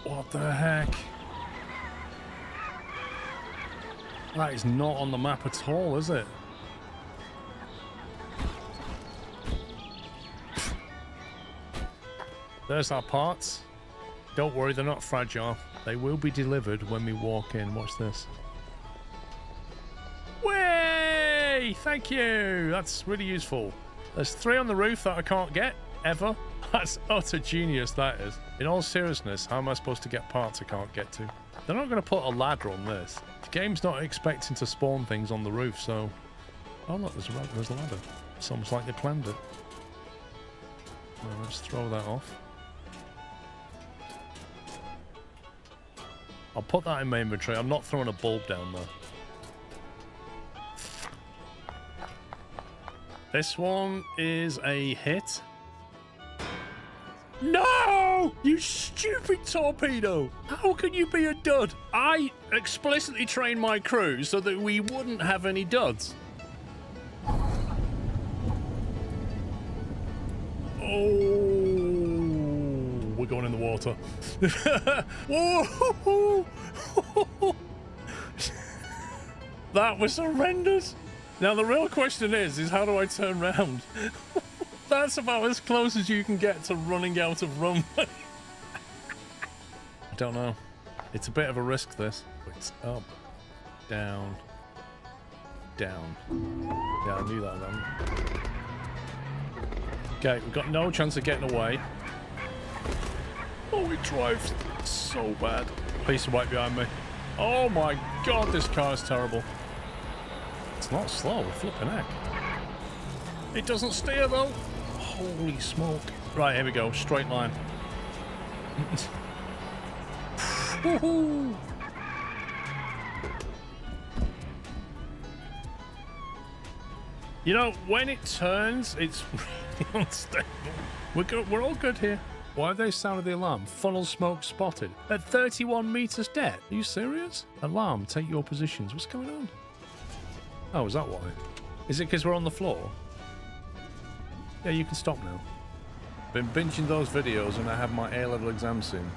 What the heck? That is not on the map at all, is it? There's our parts. Don't worry, they're not fragile. They will be delivered when we walk in. Watch this. Way! Thank you! That's really useful. There's 3 on the roof that I can't get, ever. That's utter genius, that is. In all seriousness, how am I supposed to get parts I can't get to? They're not going to put a ladder on this. The game's not expecting to spawn things on the roof, so... Oh, look, there's a ladder. It's almost like they planned it. Well, let's throw that off. I'll put that in my inventory. I'm not throwing a bulb down there. This one is a hit. No! You stupid torpedo! How can you be a dud? I explicitly trained my crew so that we wouldn't have any duds. Oh, we're going in the water. Whoa! That was horrendous. Now the real question is how do I turn round? That's about as close as you can get to running out of runway. I don't know. It's a bit of a risk, this. It's up, down, down. Yeah, I knew that then. Okay, we've got no chance of getting away. Oh, it drives so bad. Piece of white behind me. Oh my god, this car is terrible. It's not slow, flipping heck. It doesn't steer though. Holy smoke. Right, here we go. Straight line. You know, when it turns, it's really unstable. We're all good here. Why have they sounded the alarm? Funnel smoke spotted. At 31 meters depth. Are you serious? Alarm, take your positions. What's going on? Oh, is that why? Is it because we're on the floor? Yeah, you can stop now. Been binging those videos and I have my A-level exam soon.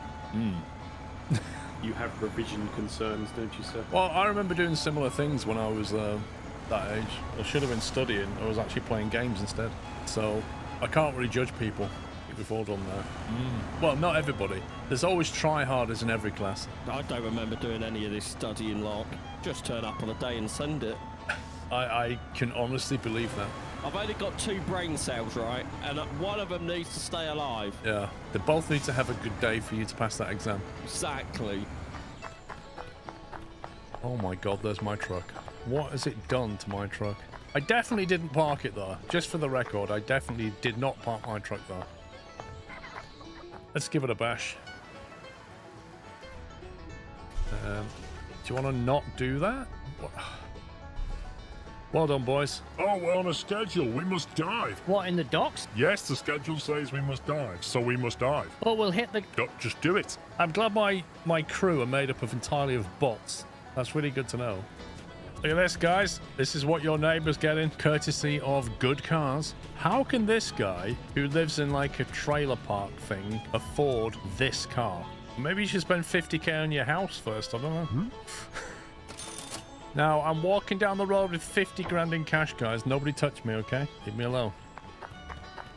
You have revision concerns, don't you, sir? Well, I remember doing similar things when I was that age. I should have been studying. I was actually playing games instead. So I can't really judge people. We've all done that. Well, not everybody. There's always try-harders in every class. I don't remember doing any of this studying lark. Just turn up on a day and send it. I can honestly believe that. I've only got 2 brain cells, right? And one of them needs to stay alive. Yeah. They both need to have a good day for you to pass that exam. Exactly. Oh my god, there's my truck. What has it done to my truck? I definitely didn't park it there. Just for the record, I definitely did not park my truck there. Let's give it a bash. Do you want to not do that? Well done, boys. Oh, we're on a schedule. We must dive. What, in the docks? Yes, the schedule says we must dive, so we must dive. But we'll hit the... Just do it. I'm glad my crew are made up of entirely of bots. That's really good to know. Look at this, guys. This is what your neighbor's getting, courtesy of good cars. How can this guy, who lives in like a trailer park thing, afford this car? Maybe you should spend 50k on your house first, I don't know. Now, I'm walking down the road with 50 grand in cash, guys. Nobody touch me, okay? Leave me alone.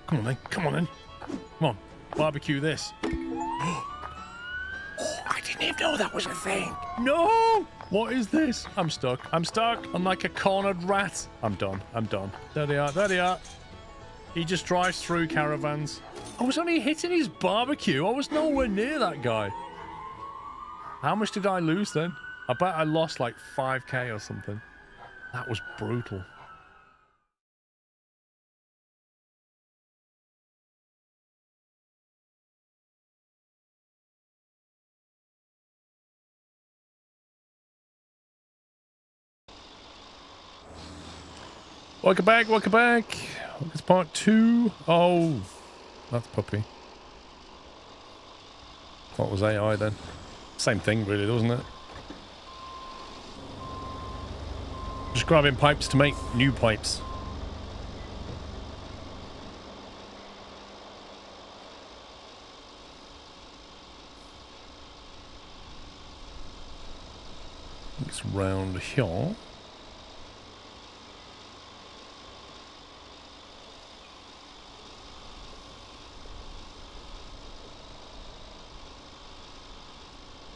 Come on, then. Come on, then. Come on. Barbecue this. Oh, I didn't even know that was a thing. No! What is this? I'm stuck. I'm stuck. I'm like a cornered rat. I'm done. I'm done. There they are. There they are. He just drives through caravans. I was only hitting his barbecue. I was nowhere near that guy. How much did I lose then? I bet I lost like 5k or something. That was brutal. Welcome back, welcome back. It's part 2. Oh, that's puppy. What was AI then? Same thing really, wasn't it? Just grabbing pipes to make new pipes. yachts round here.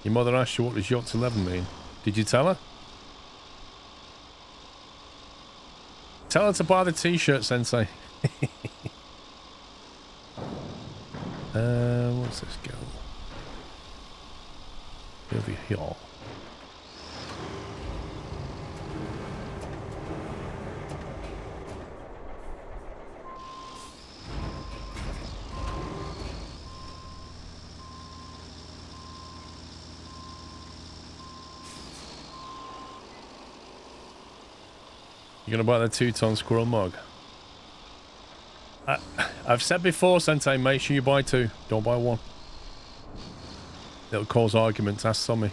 Your mother asked you what does YOTS11 mean. Did you tell her? Tell her to buy the t-shirt, Sensei. What's this go? Over here. You're gonna buy the 2-ton squirrel mug? I've said before, Sensei, make sure you buy 2. Don't buy 1. It'll cause arguments. Ask Sammy.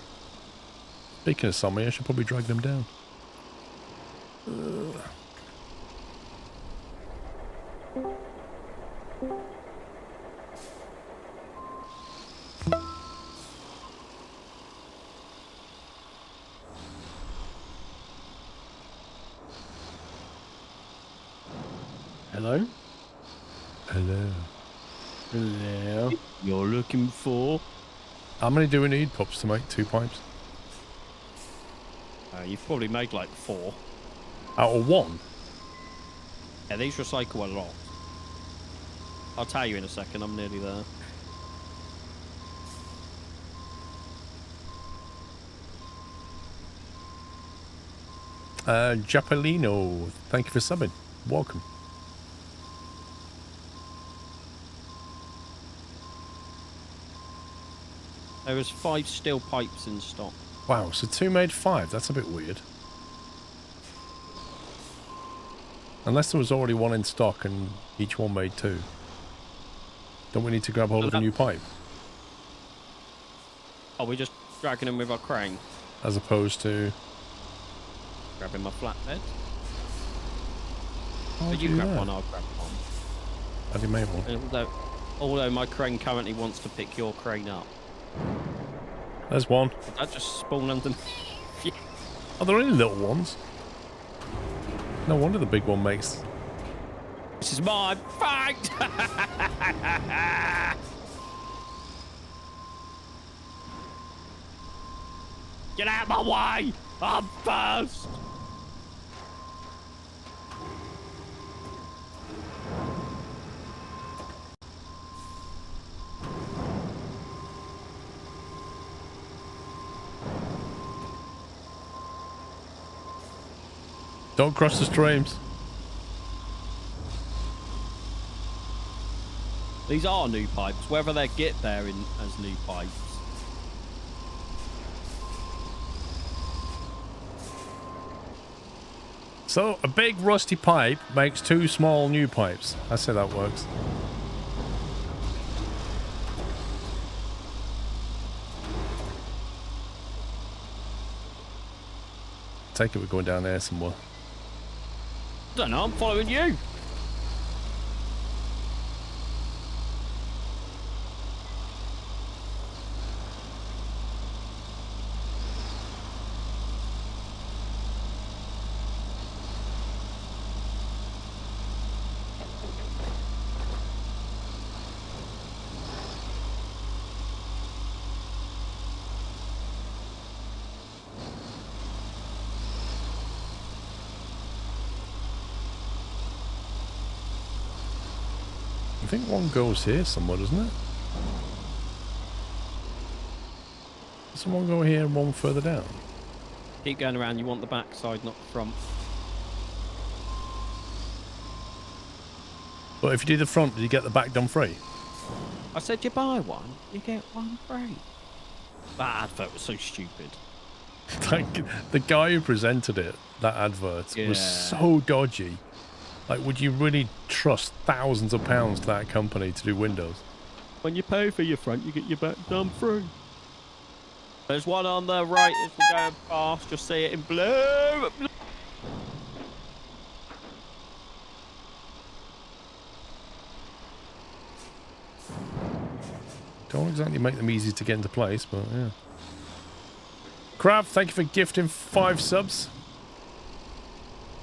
Speaking of Sammy, I should probably drag them down. Hello? Hello. Hello. You're looking for? How many do we need, pups, to make 2 pipes? You've probably made like 4. Out of 1? Yeah, these recycle a lot. I'll tell you in a second, I'm nearly there. Japolino, thank you for subbing. Welcome. There was 5 steel pipes in stock. Wow, so 2 made 5. That's a bit weird. Unless there was already 1 in stock and each one made 2. Don't we need to grab hold of a new pipe? Are we just dragging them with our crane? As opposed to... Grabbing my flatbed? How Did do you grab that? one? I'll grab one. Have you made one? And although my crane currently wants to pick your crane up. There's one. Did that just spawn under me? Are there any little ones? No wonder the big one makes... This is my fight! Get out of my way! I'm first! Don't cross the streams. These are new pipes, whether they get there as new pipes. So, a big rusty pipe makes 2 small new pipes. That's how that works. Take it we're going down there somewhere. I don't know, I'm following you. I think one goes here somewhere, doesn't it? Does one go here and one further down? Keep going around, you want the back side, not the front. But if you do the front, do you get the back done free? I said you buy one, you get one free. That advert was so stupid. Like, the guy who presented it, that advert, was so dodgy. Like, would you really trust thousands of pounds to that company to do windows? When you pay for your front, you get your back done free. There's one on the right as we're going past. You'll see it in blue. Don't exactly make them easy to get into place, but yeah. Crab, thank you for gifting 5 subs.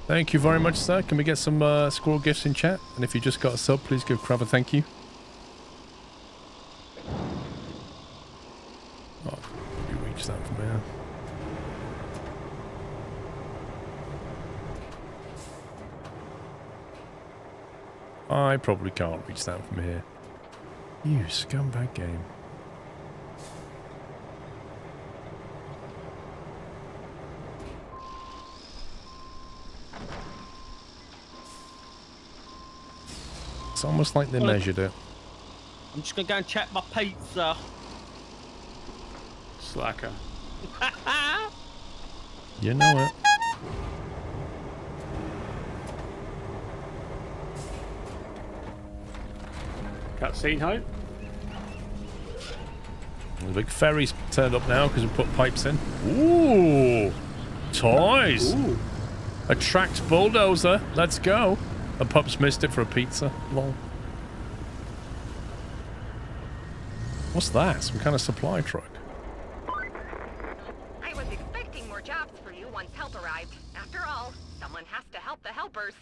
Thank you very much, sir. Can we get some squirrel gifts in chat? And if you just got a sub, please give Crab a thank you. Oh, you reach that from here. I probably can't reach that from here. You scumbag game. It's almost like they measured it. I'm just gonna go and check my pizza. Slacker. You know it. Cutscene hype. The big ferry's turned up now because we put pipes in. Ooh! Toys! Ooh. A tracked bulldozer. Let's go. The pups missed it for a pizza. Lol. What's that? Some kind of supply truck. I was expecting more jobs for you once help arrived. After all, someone has to help the helpers.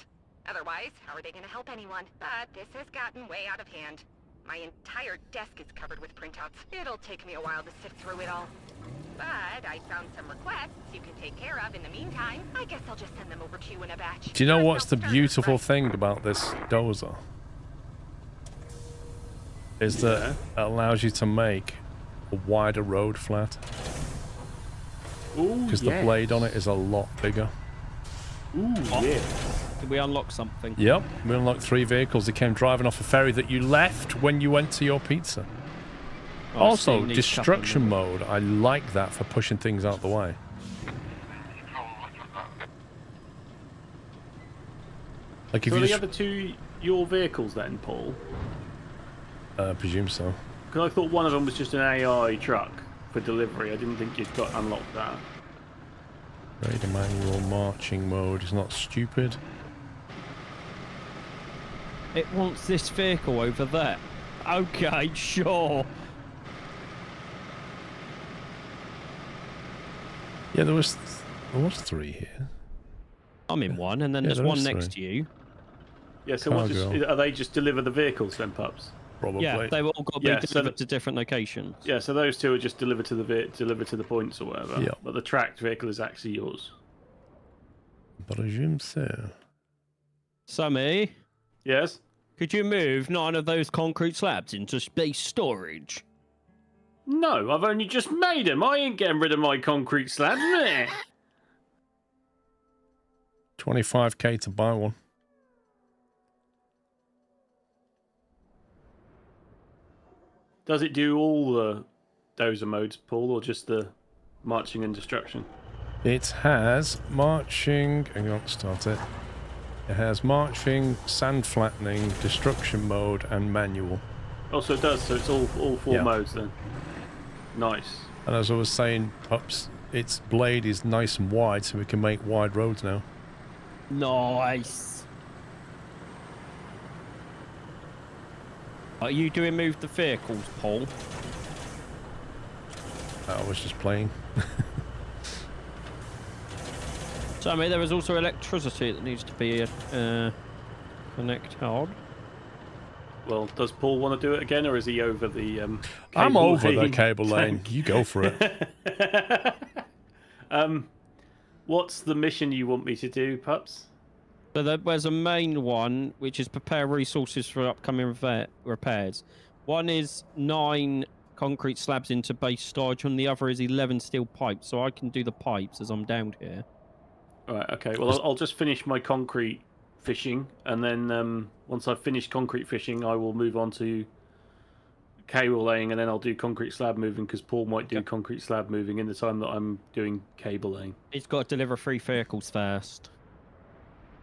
Otherwise, how are they going to help anyone? But this has gotten way out of hand. My entire desk is covered with printouts. It'll take me a while to sift through it all. But I found some requests you can take care of in the meantime. I guess I'll just send them over to you in a batch. Do you know You're a what's the self-starter, beautiful right? thing about this dozer? Is that it allows you to make a wider road flat. Ooh, Because the blade on it is a lot bigger. Ooh, yeah. Did we unlock something? Yep, we unlocked 3 vehicles that came driving off a ferry that you left when you went to your pizza. Oh, Also, Steve needs destruction coupling. mode. I like that for pushing things out the way. Like if So you are the just... other 2 your vehicles then, Paul? I presume so. Because I thought one of them was just an AI truck for delivery. I didn't think you'd got unlocked that. Radar manual marching mode is not stupid. It wants this vehicle over there. Okay, sure. Yeah, there was 3 here. I'm in one, and then Yeah, there's there one is next three. to you. Yeah, so what Cargo. are they just deliver the vehicles then, pups? Probably. Yeah, they've all got to be Yeah, so delivered to different locations. Yeah, so those 2 are just delivered to the points or whatever. Yeah. But the tracked vehicle is actually yours. Presume so. Sammy, Yes? could you move 9 of those concrete slabs into space storage? No, I've only just made them. I ain't getting rid of my concrete slabs, meh. 25k to buy one. Does it do all the dozer modes, Paul, or just the marching and destruction? It has marching. Hang on, start it. It has marching, sand flattening, destruction mode, and manual. Oh, so it does. So it's all 4 Yeah. modes then. Nice. And as I was saying, pups, its blade is nice and wide, so we can make wide roads now. Nice. Are you doing move the vehicles, Paul? I was just playing. Sammy, there is also electricity that needs to be connected. Well, does Paul want to do it again, or is he over the I'm cable over the lane? cable lane. You go for it. What's the mission you want me to do, pups? So there's a main one, which is prepare resources for upcoming repairs. One is 9 concrete slabs into base storage, and the other is 11 steel pipes. So I can do the pipes as I'm down here. Right, okay. Well, I'll just finish my concrete fishing, and then once I've finished concrete fishing, I will move on to cable laying, and then I'll do concrete slab moving, because Paul might do concrete slab moving in the time that I'm doing cable laying. He's got to deliver 3 vehicles first.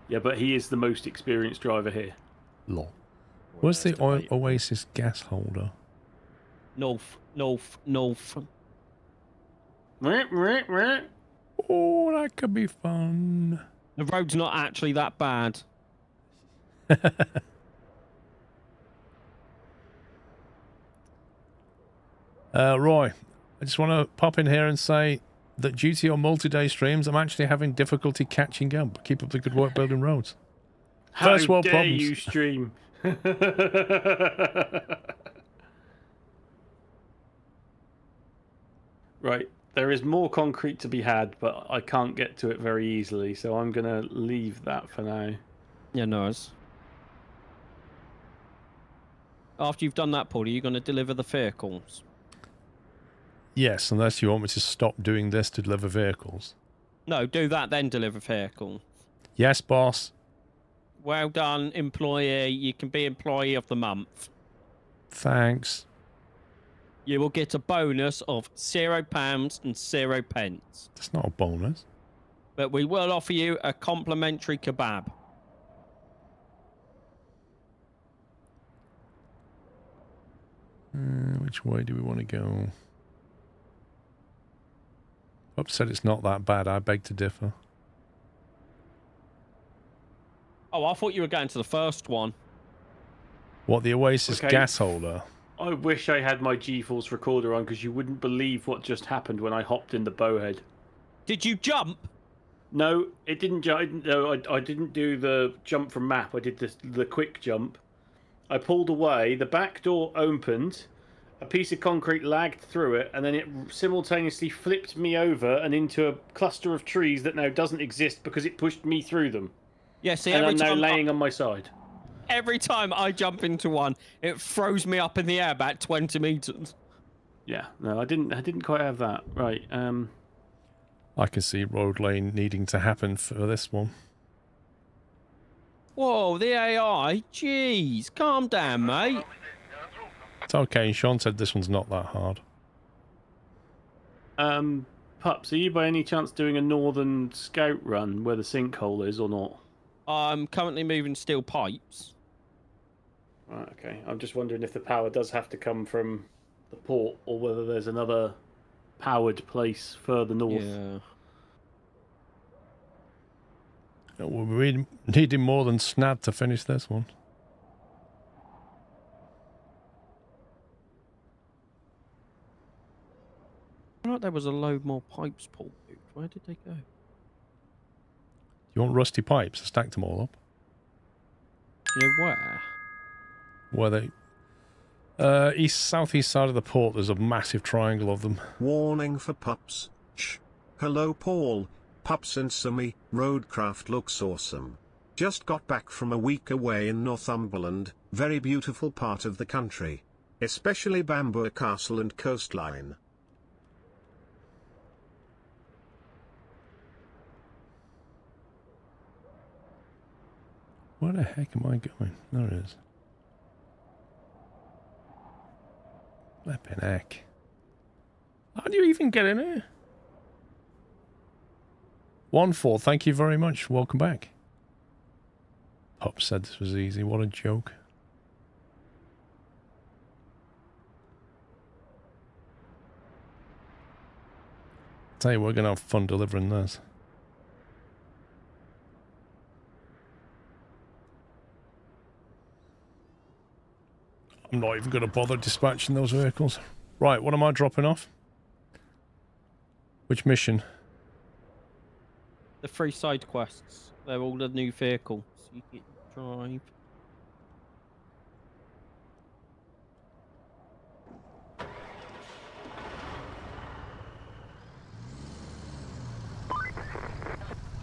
Yeah, but he is the most experienced driver here. Lol. Where's the Oasis gas holder? North, north, north. Oh, that could be fun. The road's not actually that bad. Roy, I just want to pop in here and say that due to your multi-day streams, I'm actually having difficulty catching up. Keep up the good work building roads. How First world dare problems. you stream? Right, there is more concrete to be had, but I can't get to it very easily, so I'm going to leave that for now. Yeah, nice. After you've done that, Paul, are you going to deliver the vehicles? Yes, unless you want me to stop doing this to deliver vehicles. No, do that, then deliver vehicle. Yes, boss. Well done, employee. You can be employee of the month. Thanks. You will get a bonus of £0 and 0 pence. That's not a bonus. But we will offer you a complimentary kebab. Which way do we want to go? Up said it's not that bad. I beg to differ. Oh, I thought you were going to the first one. What, the Oasis Okay. gas holder? I wish I had my GeForce recorder on, because you wouldn't believe what just happened when I hopped in the bowhead. Did you jump? No, it didn't jump. No, I didn't do the jump from map. I did the quick jump. I pulled away. The back door opened. A piece of concrete lagged through it, and then it simultaneously flipped me over and into a cluster of trees that now doesn't exist because it pushed me through them. Yeah, see, And every I'm now time, laying on my side. every time I jump into one, it throws me up in the air about 20 meters. Yeah, no, I didn't quite have that. Right. I can see road lane needing to happen for this one. Whoa, the AI? Jeez, calm down, mate. It's okay. Sean said this one's not that hard. Pups, are you by any chance doing a northern scout run where the sinkhole is or not? I'm currently moving steel pipes. Right, okay. I'm just wondering if the power does have to come from the port or whether there's another powered place further north. Yeah. We're needing more than Snad to finish this one. I thought there was a load more pipes, Paul. Where did they go? You want rusty pipes? I stacked them all up. You know where? Where they... southeast side of the port, there's a massive triangle of them. Warning for pups. Hello Paul, pups and Sammy, roadcraft looks awesome. Just got back from a week away in Northumberland, very beautiful part of the country. Especially Bamboo Castle and coastline. Where the heck am I going? There it is. Flippin' heck. How do you even get in here? 1-4, thank you very much. Welcome back. Pop said this was easy. What a joke. Tell you, we're going to have fun delivering this. I'm not even going to bother dispatching those vehicles. Right, what am I dropping off? Which mission? The 3 side quests. They're all the new vehicles. You can drive.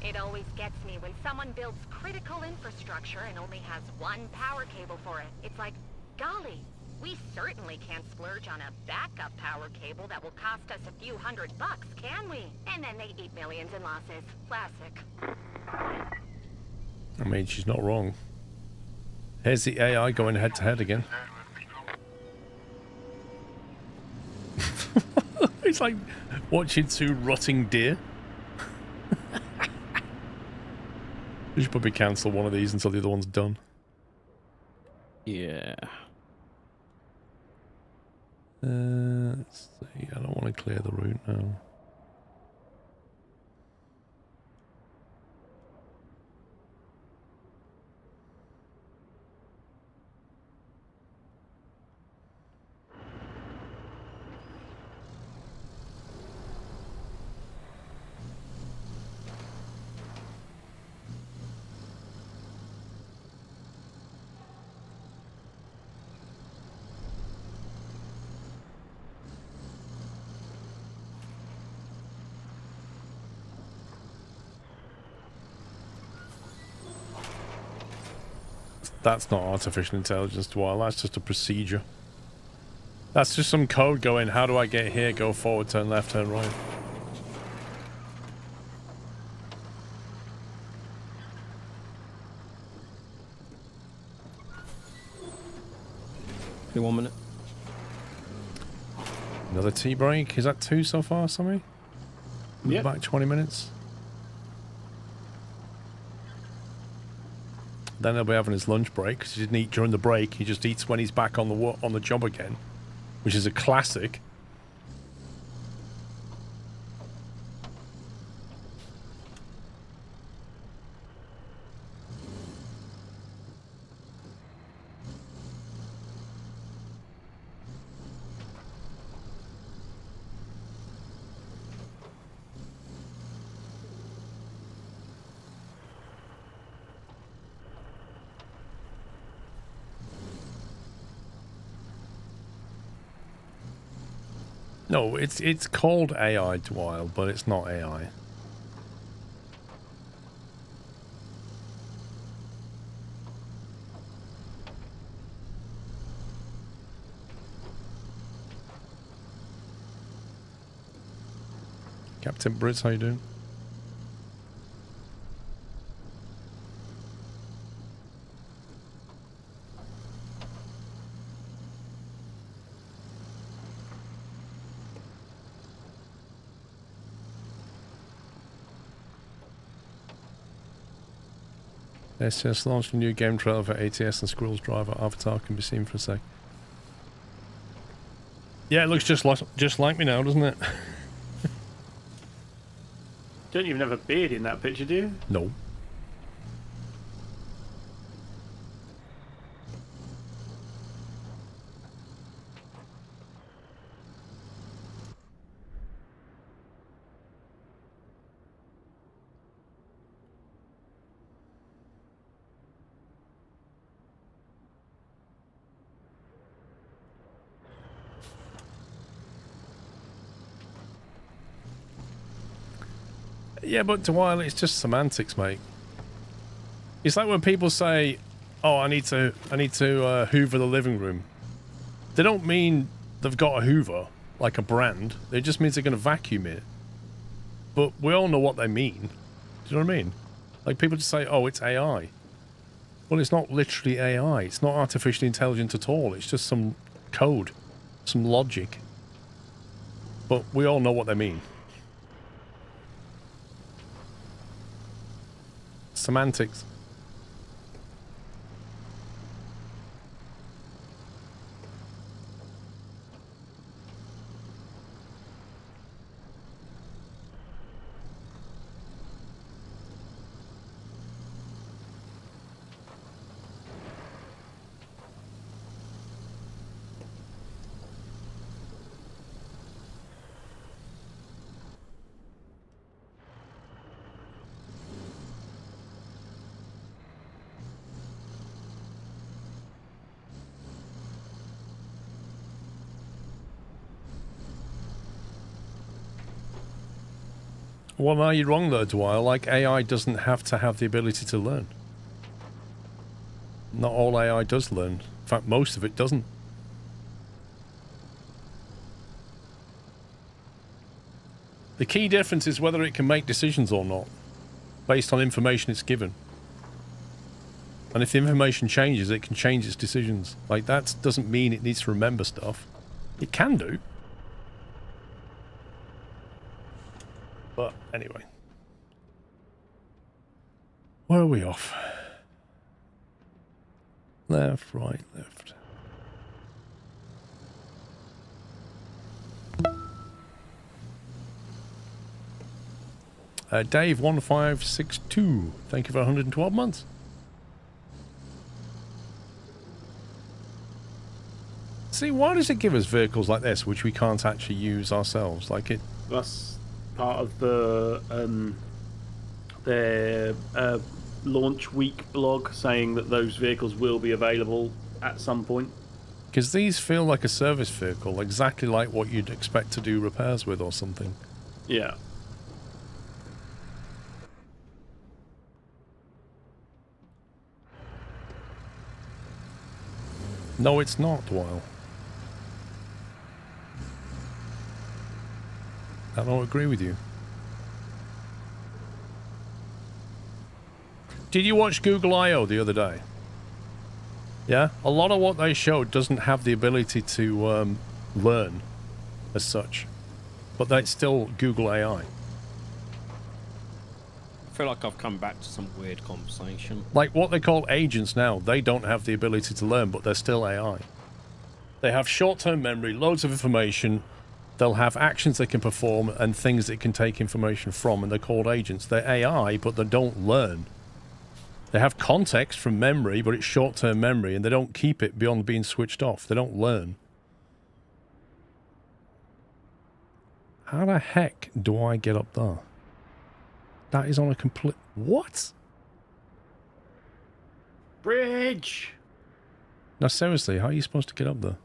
It always gets me when someone builds critical infrastructure and only has one power cable for it. It's like, golly, we certainly can't splurge on a backup power cable that will cost us a few $100, can we? And then they eat millions in losses. Classic. I mean, she's not wrong. Here's the AI going head to head again. It's like watching 2 rotting deer. We should probably cancel one of these until the other one's done. Yeah. Let's see. I don't want to clear the route now. That's not artificial intelligence, Dwyer. That's just a procedure. That's just some code going, how do I get here? Go forward, turn left, turn right. Give 1 minute. Another tea break. Is that 2 so far, Sammy? Yep. Back 20 minutes. Then he'll be having his lunch break because he didn't eat during the break. He just eats when he's back on the job again, which is a classic. No, it's called AI, Dwyer, but it's not AI. Captain Brits, how you doing? SCS launched a new game trailer for ATS and Squirrel's driver avatar can be seen for a sec. Yeah, it looks just like me now, doesn't it? Don't even have a beard in that picture, do you? No. Yeah, but Dwyer, it's just semantics, mate. It's like when people say, "Oh, I need to hoover the living room." They don't mean they've got a hoover like a brand. It just means they're going to vacuum it. But we all know what they mean. Do you know what I mean? Like people just say, "Oh, it's AI." Well, it's not literally AI. It's not artificially intelligent at all. It's just some code, some logic. But we all know what they mean. Semantics. Well, are you wrong though, Dwyer? Like, AI doesn't have to have the ability to learn. Not all AI does learn. In fact, most of it doesn't. The key difference is whether it can make decisions or not, based on information it's given. And if the information changes, it can change its decisions. Like, that doesn't mean it needs to remember stuff. It can do. But anyway. Where are we off? Left, right, left. Dave1562, thank you for 112 months. See, why does it give us vehicles like this, which we can't actually use ourselves? Like it... That's part of the their launch week blog saying that those vehicles will be available at some point. Because these feel like a service vehicle, exactly like what you'd expect to do repairs with or something. Yeah. No, it's not, Weil. I don't agree with you. Did you watch Google I.O. the other day? Yeah? A lot of what they showed doesn't have the ability to learn as such. But that's still Google AI. I feel like I've come back to some weird conversation. Like what they call agents now, they don't have the ability to learn, but they're still AI. They have short-term memory, loads of information. They'll have actions they can perform and things they can take information from, and they're called agents. They're AI, but they don't learn. They have context from memory, but it's short-term memory, and they don't keep it beyond being switched off. They don't learn. How the heck do I get up there? That is on a complete... What? Bridge! Now, seriously, how are you supposed to get up there?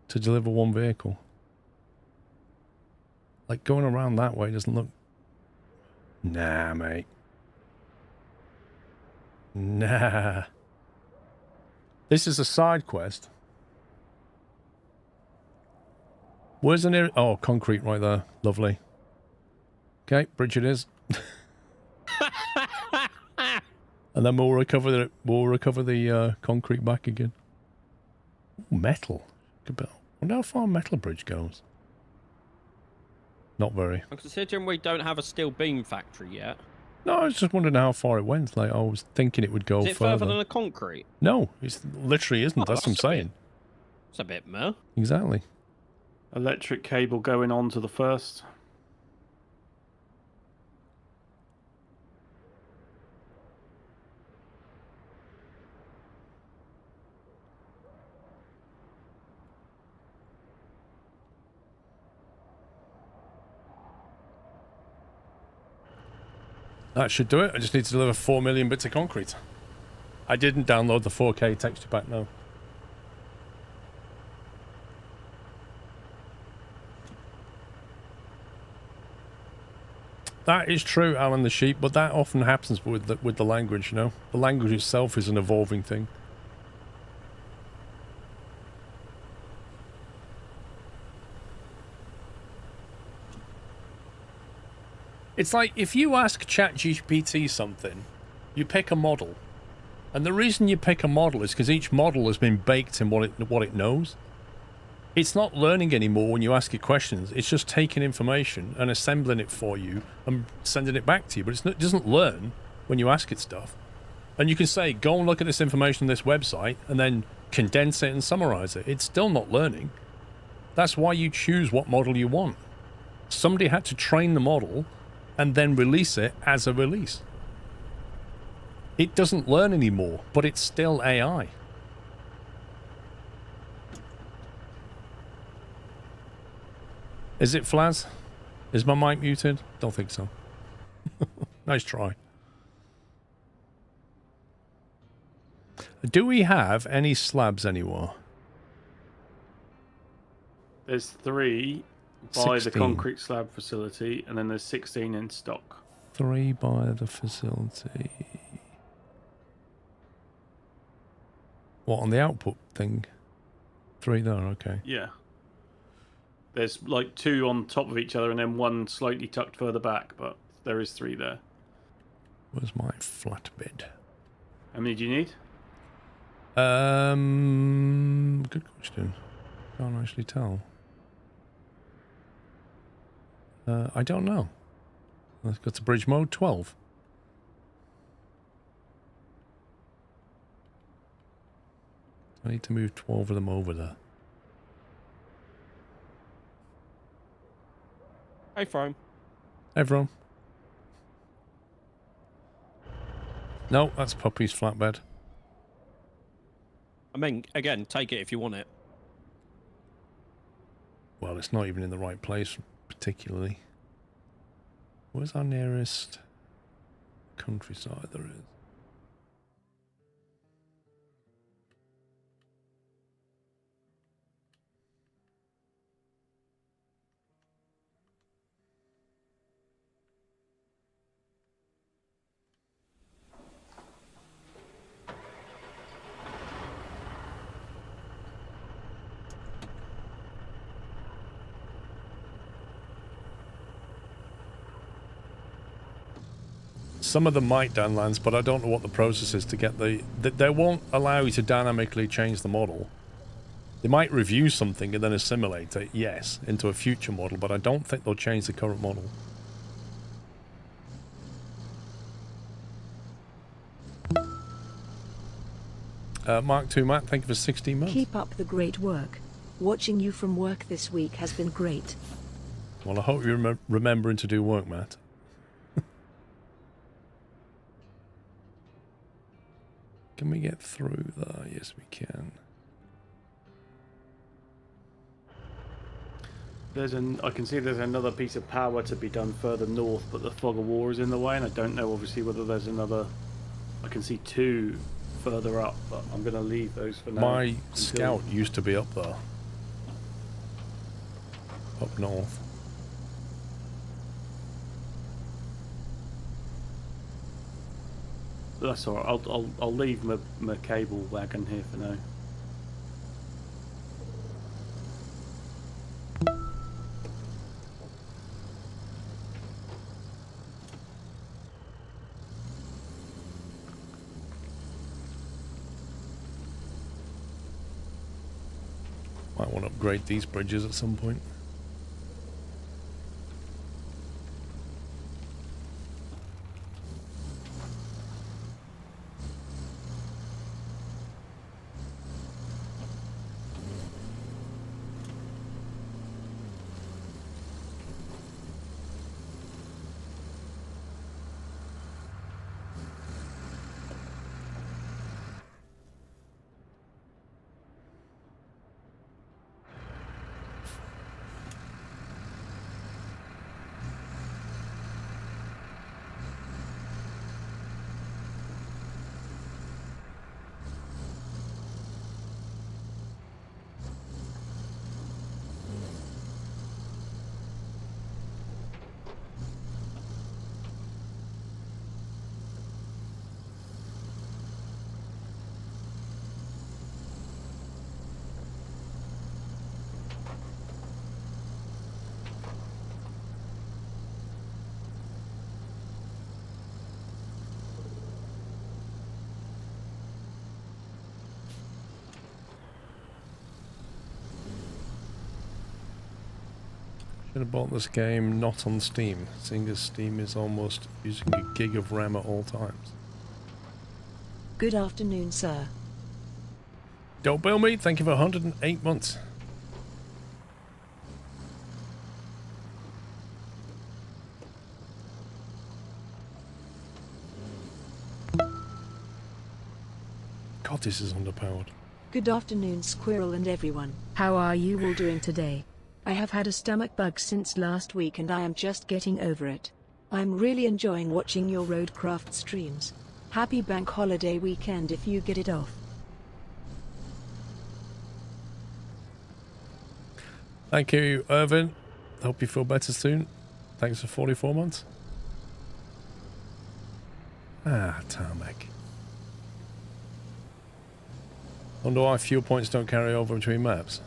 To deliver one vehicle? Like, going around that way doesn't look... Nah, mate. Nah. This is a side quest. Where's the nearest... Oh, concrete right there. Lovely. Okay, bridge it is. And then we'll recover the concrete back again. Ooh, metal. I wonder how far a metal bridge goes. Not very. I'm considering we don't have a steel beam factory yet. No, I was just wondering how far it went. Like, I was thinking it would go Is it further. further than a concrete? No, it literally isn't. Oh, that's what I'm that's a bit- saying. It's a bit meh. Exactly. Electric cable going on to the first. That should do it. I just need to deliver 4 million bits of concrete. I didn't download the 4K texture pack, no. That is true, Alan the Sheep, but that often happens with the language, you know? The language itself is an evolving thing. It's like, if you ask ChatGPT something, you pick a model. And the reason you pick a model is because each model has been baked in what it knows. It's not learning anymore when you ask it questions. It's just taking information and assembling it for you and sending it back to you. But it doesn't learn when you ask it stuff. And you can say, go and look at this information on this website and then condense it and summarize it. It's still not learning. That's why you choose what model you want. Somebody had to train the model and then release it as a release. It doesn't learn anymore, but it's still AI. Is it Flaz? Is my mic muted? Don't think so. Nice try. Do we have any slabs anywhere? There's 3 by the 16. concrete slab facility, and then there's 16 in stock. 3 by the facility. What, on the output thing? 3 there, okay. Yeah. There's like 2 on top of each other, and then 1 slightly tucked further back, but there is 3 there. Where's my flatbed? How many do you need? Good question. Can't actually tell. I don't know. Let's go to bridge mode 12. I need to move 12 of them over there. Hey, Frome. Everyone. No, that's Puppy's flatbed. I mean, again, take it if you want it. Well, it's not even in the right place, particularly. Where's our nearest countryside there is? Some of them might downlands, but I don't know what the process is to get the... They won't allow you to dynamically change the model. They might review something and then assimilate it, yes, into a future model, but I don't think they'll change the current model. Mark 2 Matt, thank you for 16 months. Keep up the great work. Watching you from work this week has been great. Well, I hope you're remembering to do work, Matt. Can we get through there? Yes, we can. I can see there's another piece of power to be done further north, but the fog of war is in the way, and I don't know obviously whether there's another. I can see two further up, but I'm going to leave those for now. My scout used to be up there. Up north. That's alright. I'll leave my cable wagon here for now. Might want to upgrade these bridges at some point. Should have bought this game not on Steam, seeing as Steam is almost using a gig of RAM at all times. Good afternoon, sir. Don't bill me, thank you for 108 months. God, this is underpowered. Good afternoon, Squirrel and everyone. How are you all doing today? I have had a stomach bug since last week and I am just getting over it. I'm really enjoying watching your roadcraft streams. Happy bank holiday weekend if you get it off. Thank you, Irvin. Hope you feel better soon. Thanks for 44 months. Ah, tarmac. Wonder why fuel points don't carry over between maps.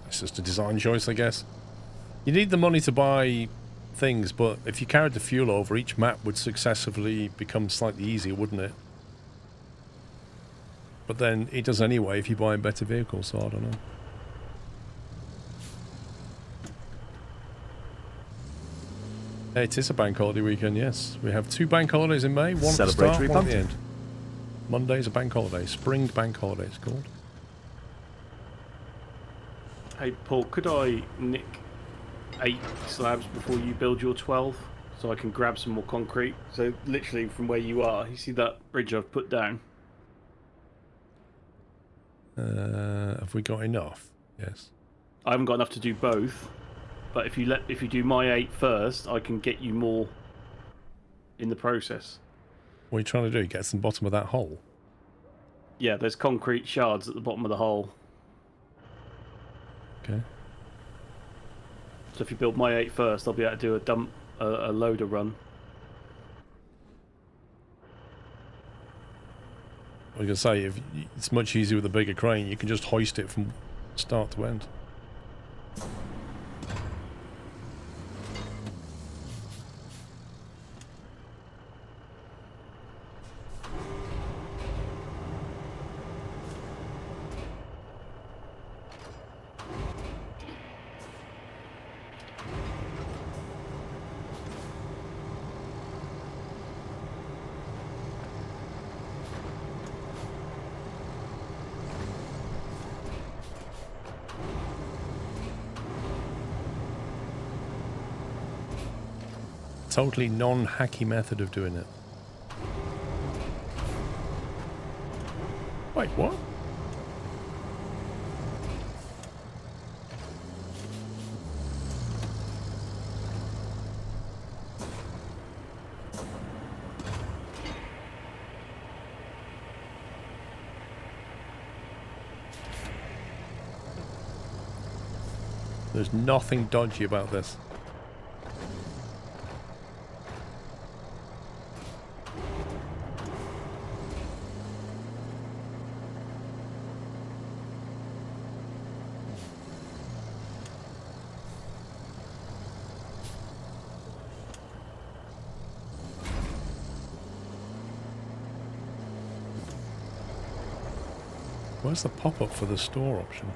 It's just a design choice, I guess. You need the money to buy things, but if you carried the fuel over, each map would successively become slightly easier, wouldn't it? But then it does anyway if you buy a better vehicle, so I don't know. It is a bank holiday weekend, yes. We have 2 bank holidays in May, one at the start, one at the end. Monday's a bank holiday. Spring bank holiday, it's called. Hey Paul, could I nick 8 slabs before you build your 12 so I can grab some more concrete? So literally from where you are, you see that bridge I've put down? Have we got enough? Yes. I haven't got enough to do both, but if you do my 8 first, I can get you more in the process. What are you trying to do? Get to the bottom of that hole? Yeah, there's concrete shards at the bottom of the hole. Okay. So if you build my 8 first, I'll be able to do a loader run. I was going to say, if it's much easier with a bigger crane, you can just hoist it from start to end. totally non-hacky method of doing it. Wait, what? There's nothing dodgy about this. Where's the pop-up for the store option?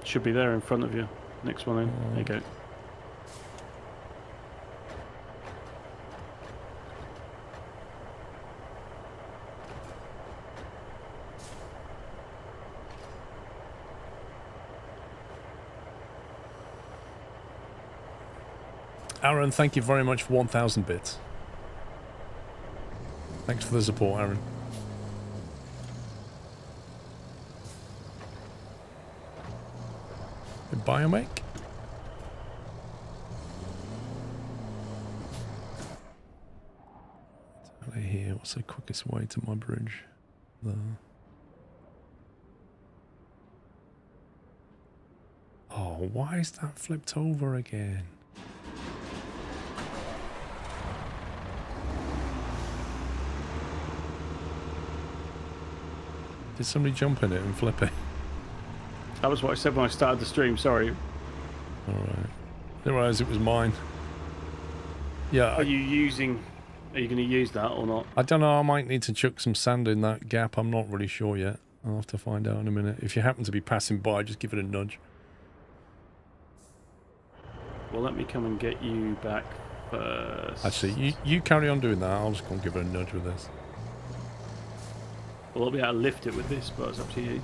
Should be there in front of you. Next one in. There you go. Aaron, thank you very much for 1,000 bits. Thanks for the support, Aaron. Biomake? Here, what's the quickest way to my bridge? Oh, why is that flipped over again? Did somebody jump in it and flip it? That was what I said when I started the stream, sorry. Alright. Didn't realise it was mine. Yeah. Are you going to use that or not? I don't know, I might need to chuck some sand in that gap. I'm not really sure yet. I'll have to find out in a minute. If you happen to be passing by, just give it a nudge. Well, let me come and get you back first. Actually, you carry on doing that. I'll just go and give it a nudge with this. Well, I'll be able to lift it with this, but it's up to you.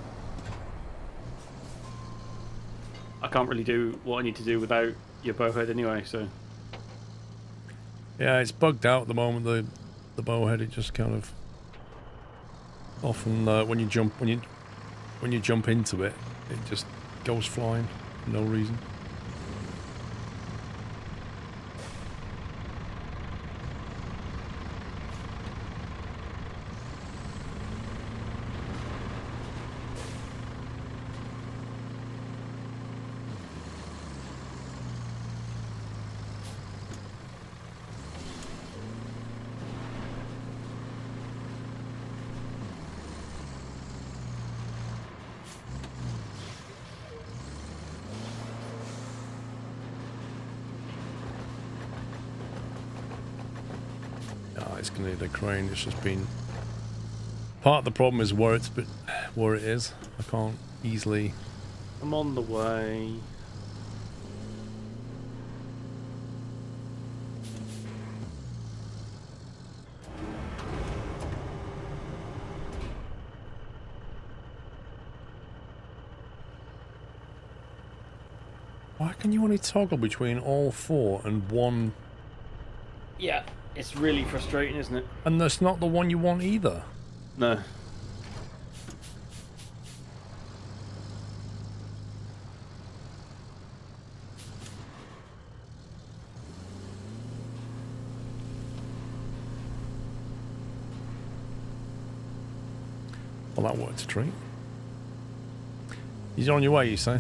I can't really do what I need to do without your bowhead anyway, so... Yeah, it's bugged out at the moment, the bowhead. It just kind of... Often, when you jump into it, it just goes flying for no reason. It's gonna need a crane. It's just been part of the problem is where it is. I can't easily. I'm on the way. Why can you only toggle between all four and one? Yeah, it's really frustrating, isn't it? And that's not the one you want either. No. Well, that worked a treat. You're on your way, you say?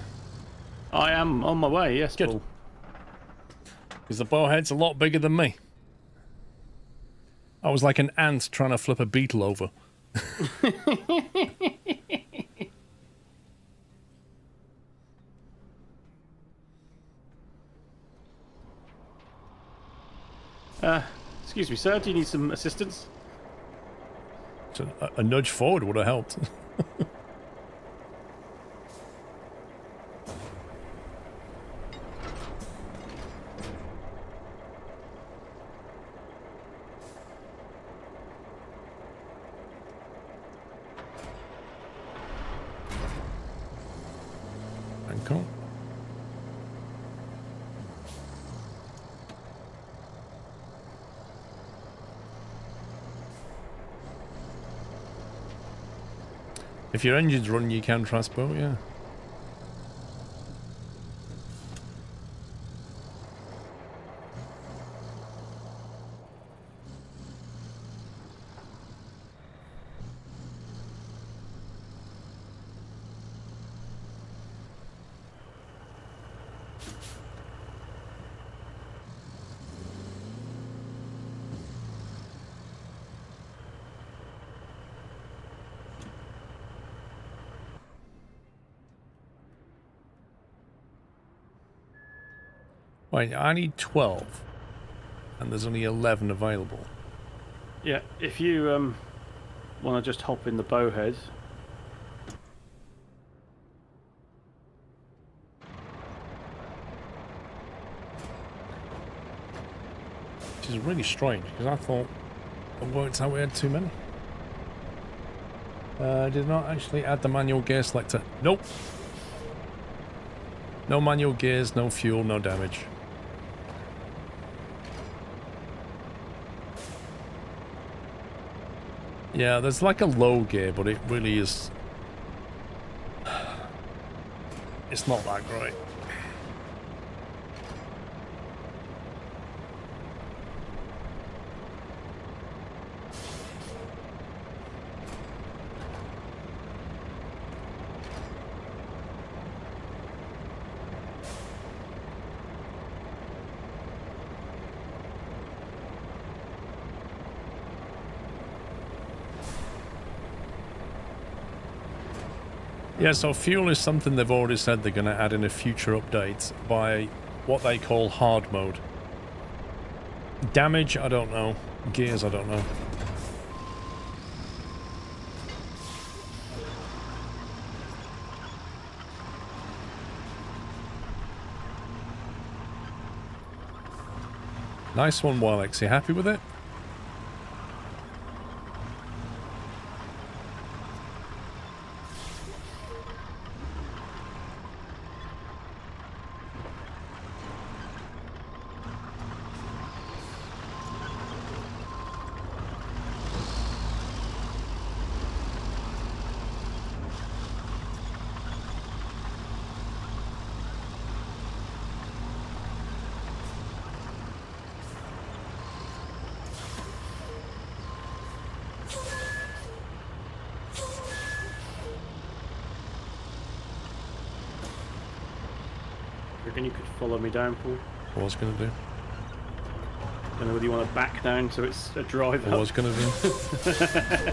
I am on my way, yes, Good. Paul. Because the bowhead's a lot bigger than me. I was like an ant trying to flip a beetle over. Excuse me, sir, do you need some assistance? So a nudge forward would have helped. Cool. If your engine's running, you can transport, yeah. Wait, I need 12, and there's only 11 available. Yeah, if you want to just hop in the bowhead. Which is really strange, because I thought I worked out we had too many. Did not actually add the manual gear selector. Nope. No manual gears, no fuel, no damage. Yeah, there's like a low gear, but it really is... It's not that great. Yeah, so fuel is something they've already said they're going to add in a future update by what they call hard mode. Damage, I don't know. Gears, I don't know. Nice one, Wilex. You happy with it? Reckon you could follow me down, Paul? What I was going to do. Don't know whether you want to back down so it's a drive What I up. was going to do.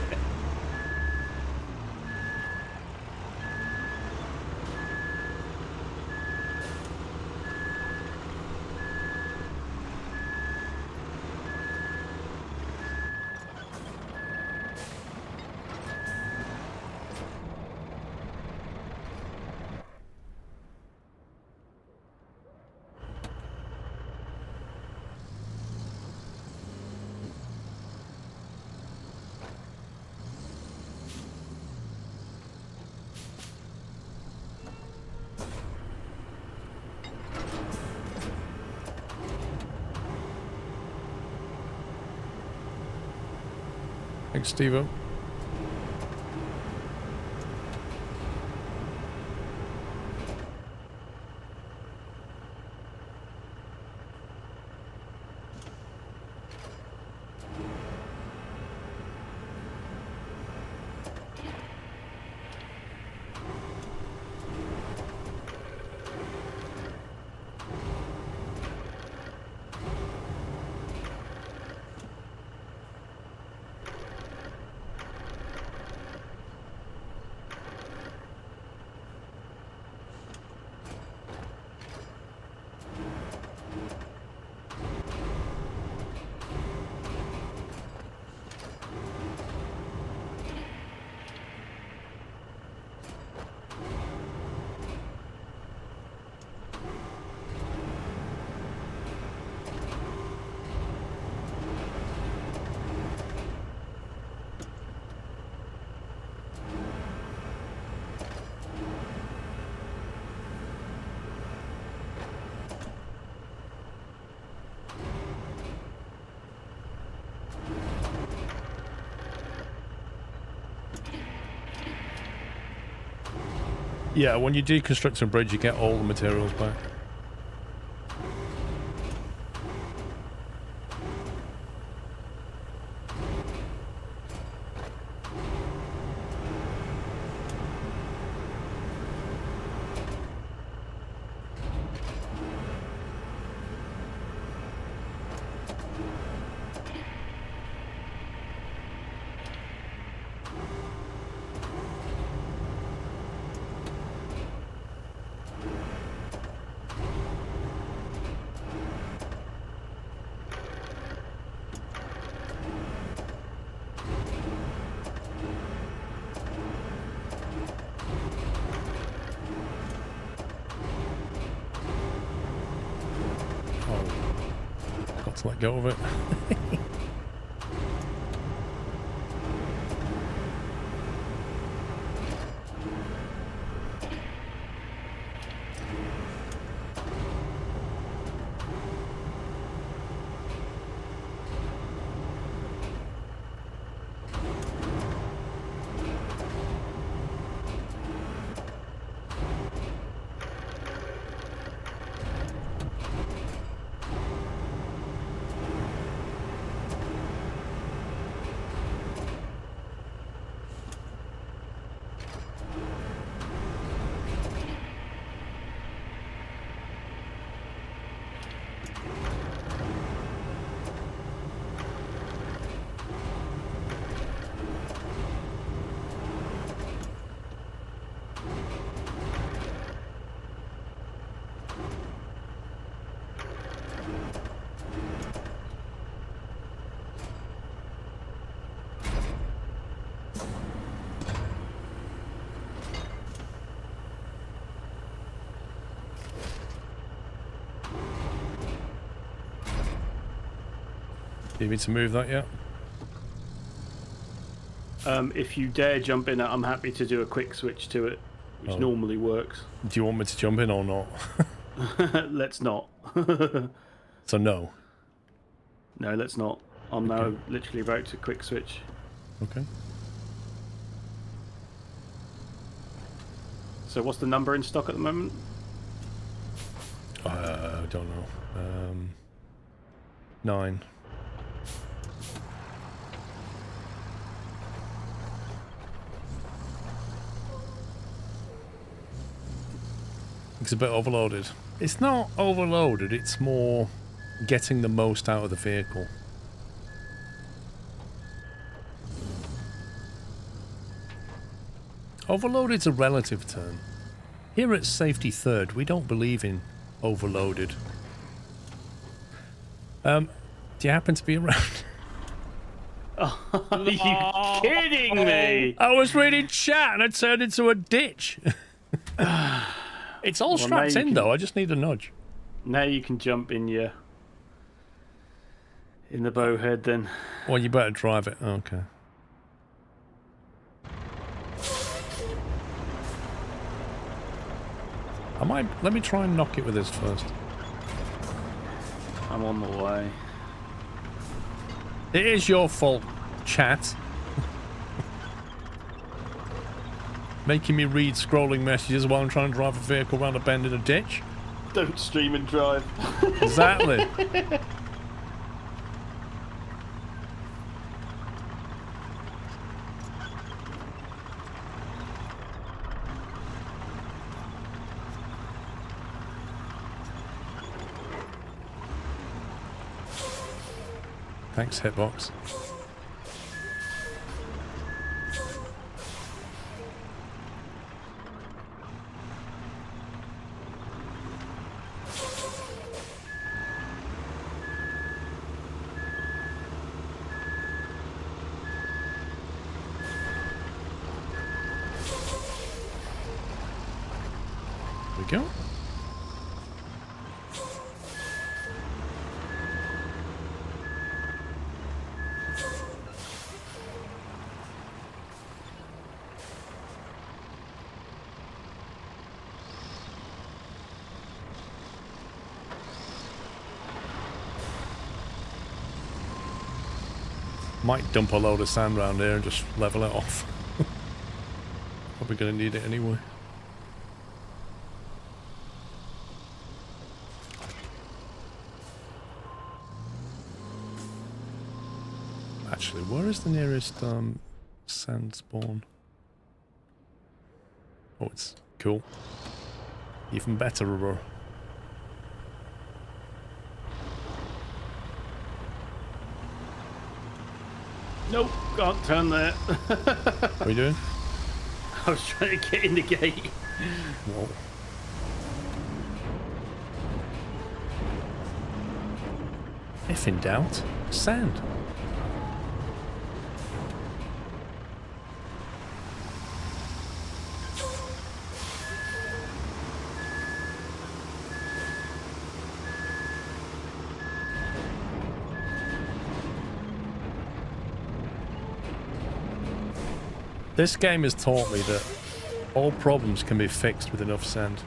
Thanks, Steve-O. Yeah, when you deconstruct a bridge, you get all the materials back. Let go of it. Do you need to move that yet? If you dare jump in, I'm happy to do a quick switch to it, which normally works. Do you want me to jump in or not? Let's not. So no. No, let's not. I'm now literally about to quick switch. Okay. So what's the number in stock at the moment? I don't know. 9. It's a bit overloaded. It's not overloaded, it's more getting the most out of the vehicle. Overloaded's a relative term. Here at Safety Third, we don't believe in overloaded. Do you happen to be around? Are you kidding me? I was reading chat and I turned into a ditch. It's all strapped in though, I just need a nudge. Now you can jump in the bowhead then. Well, you better drive it. Okay. Let me try and knock it with this first. I'm on the way. It is your fault, chat. Making me read scrolling messages while I'm trying to drive a vehicle around a bend in a ditch. Don't stream and drive. Exactly. Thanks, Hitbox. There we go. Might dump a load of sand around here and just level it off. Probably going to need it anyway. Actually, where is the nearest sand spawn? Oh, it's cool. Even better rubber. Nope, can't turn there. What are you doing? I was trying to get in the gate. Whoa. If in doubt, sand. This game has taught me that all problems can be fixed with enough sand.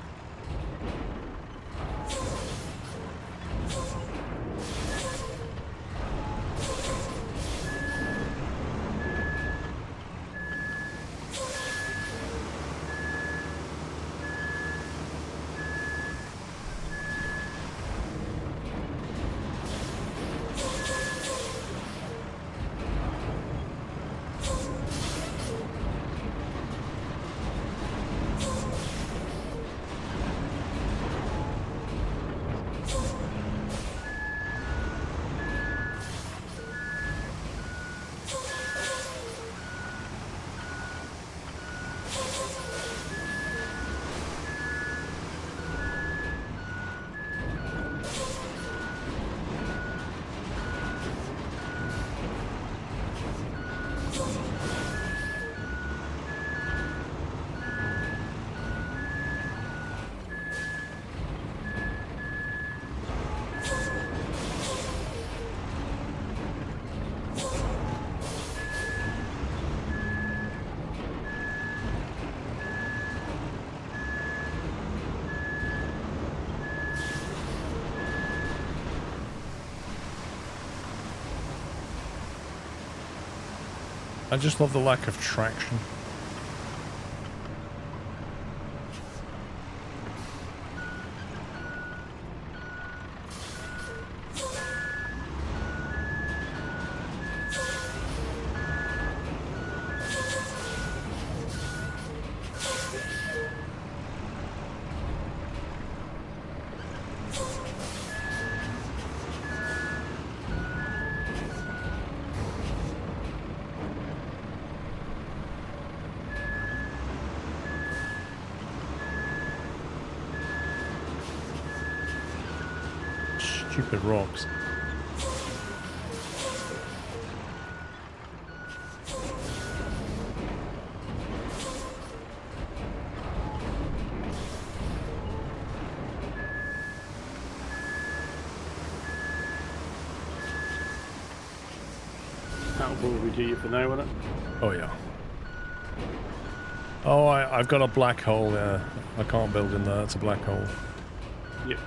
I just love the lack of traction. Stupid rocks. That'll probably do you for now, won't it? Oh yeah. Oh, I've got a black hole there. I can't build in there. It's a black hole. Yep.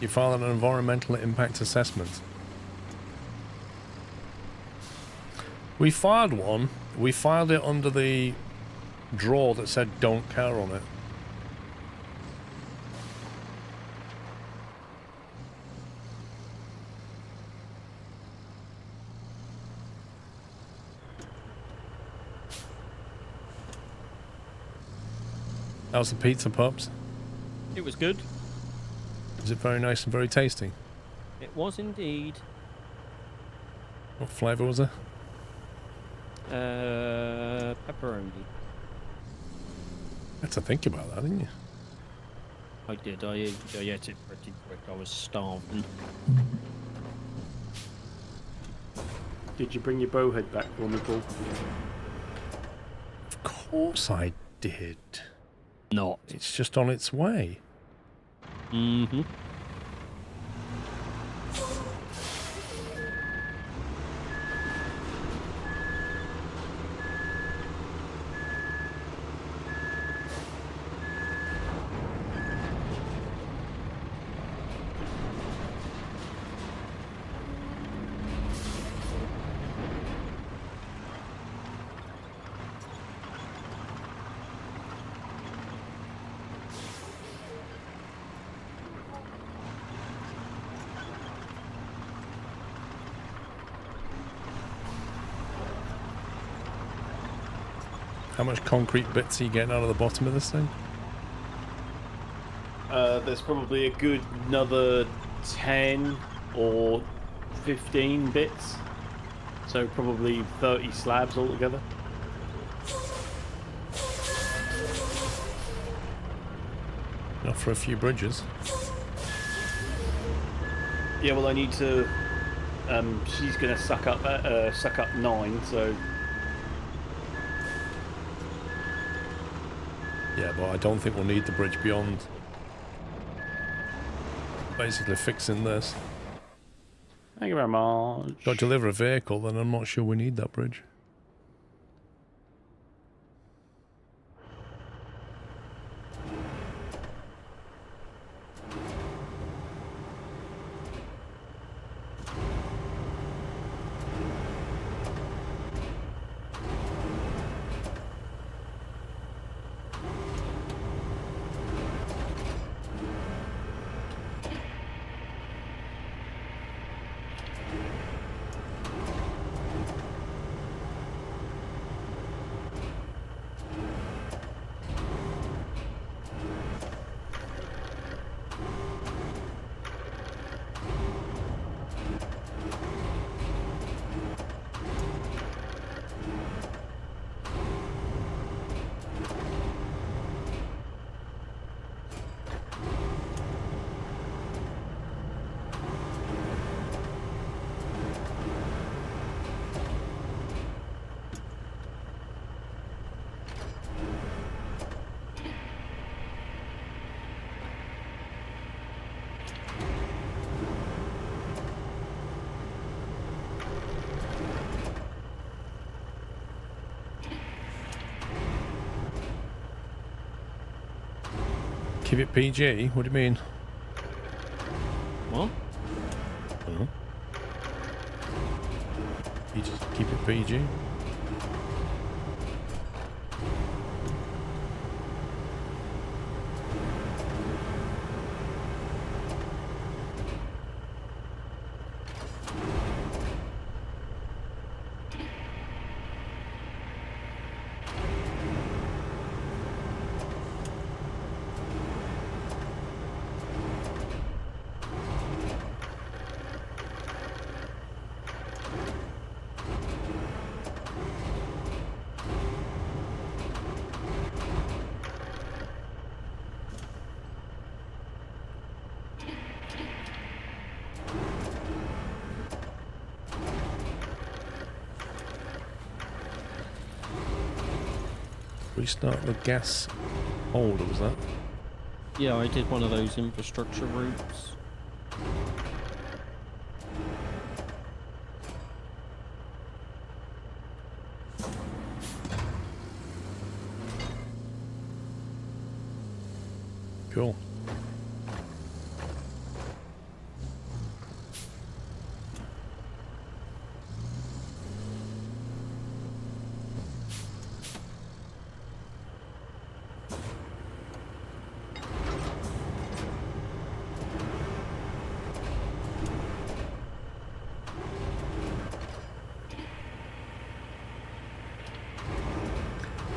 You filed an environmental impact assessment. We filed one. We filed it under the drawer that said "don't care" on it. How's the pizza, pups? It was good. Is it very nice and very tasty? It was indeed. What flavour was it? Pepperoni. You had to think about that, didn't you? I did. I ate it pretty quick. I was starving. Did you bring your bowhead back for me, Paul? Of course I did. Not. It's just on its way. Mm-hmm. How much concrete bits are you getting out of the bottom of this thing? There's probably a good another 10 or 15 bits. So probably 30 slabs altogether. Enough for a few bridges. Yeah, well, I need to. She's going to suck up 9. So Yeah, but I don't think we'll need the bridge beyond basically fixing this. thank you very much. Got to deliver a vehicle, then I'm not sure we need that bridge. Keep it PG? What do you mean? What? I don't know. You just keep it PG? Restart the gas holder, was that? Yeah, I did one of those infrastructure routes. Cool.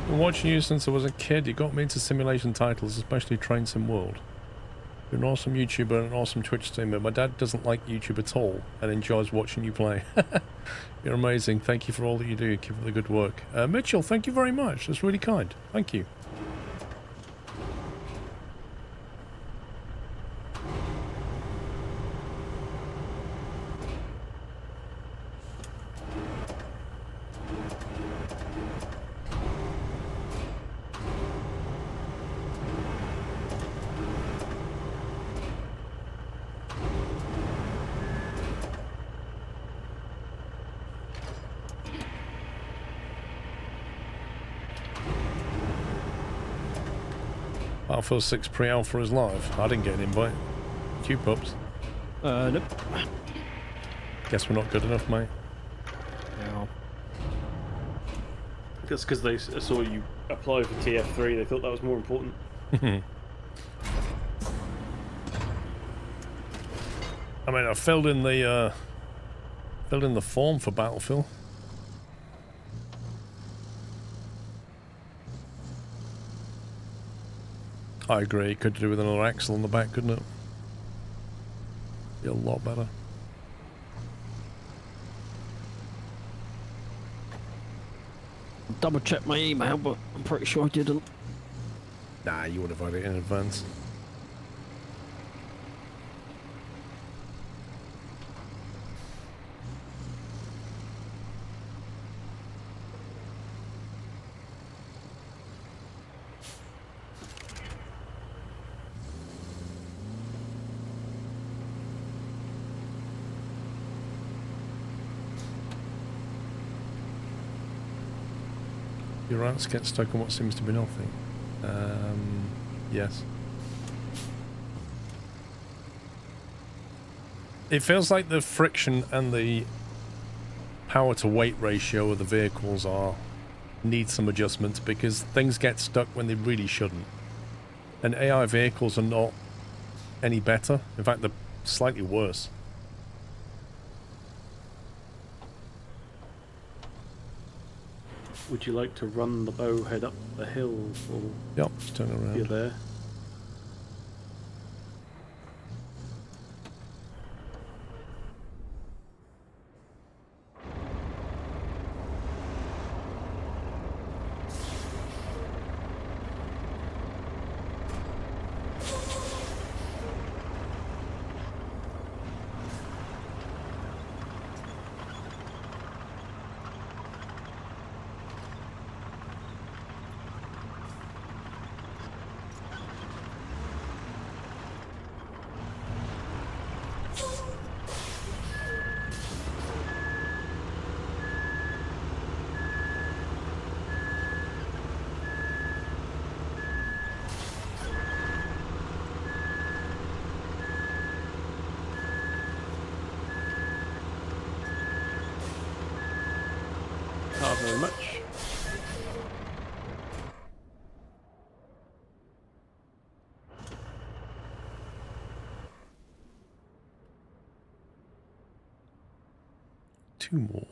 Been watching you since I was a kid. You got me into simulation titles, especially Train Sim World. You're an awesome YouTuber and an awesome Twitch streamer. My dad doesn't like YouTube at all and enjoys watching you play. You're amazing. Thank you for all that you do. Keep up the good work. Mitchell, thank you very much. That's really kind. Thank you. Battlefield 6 pre-alpha is live. I didn't get an invite. Did you, pups? Nope. Guess we're not good enough, mate. No. That's because they saw you apply for TF3. They thought that was more important. I mean, I filled in the form for Battlefield. I agree. It could do with another axle on the back, couldn't it? Be a lot better. Double check my email, but I'm pretty sure I didn't. Nah, you would have had it in advance. Your rats get stuck on what seems to be nothing. Yes. It feels like the friction and the power to weight ratio of the vehicles need some adjustments because things get stuck when they really shouldn't. And AI vehicles are not any better. In fact, they're slightly worse. Would you like to run the bow head up the hill, or Yep, just turn around. you're there? Not very much. Two more.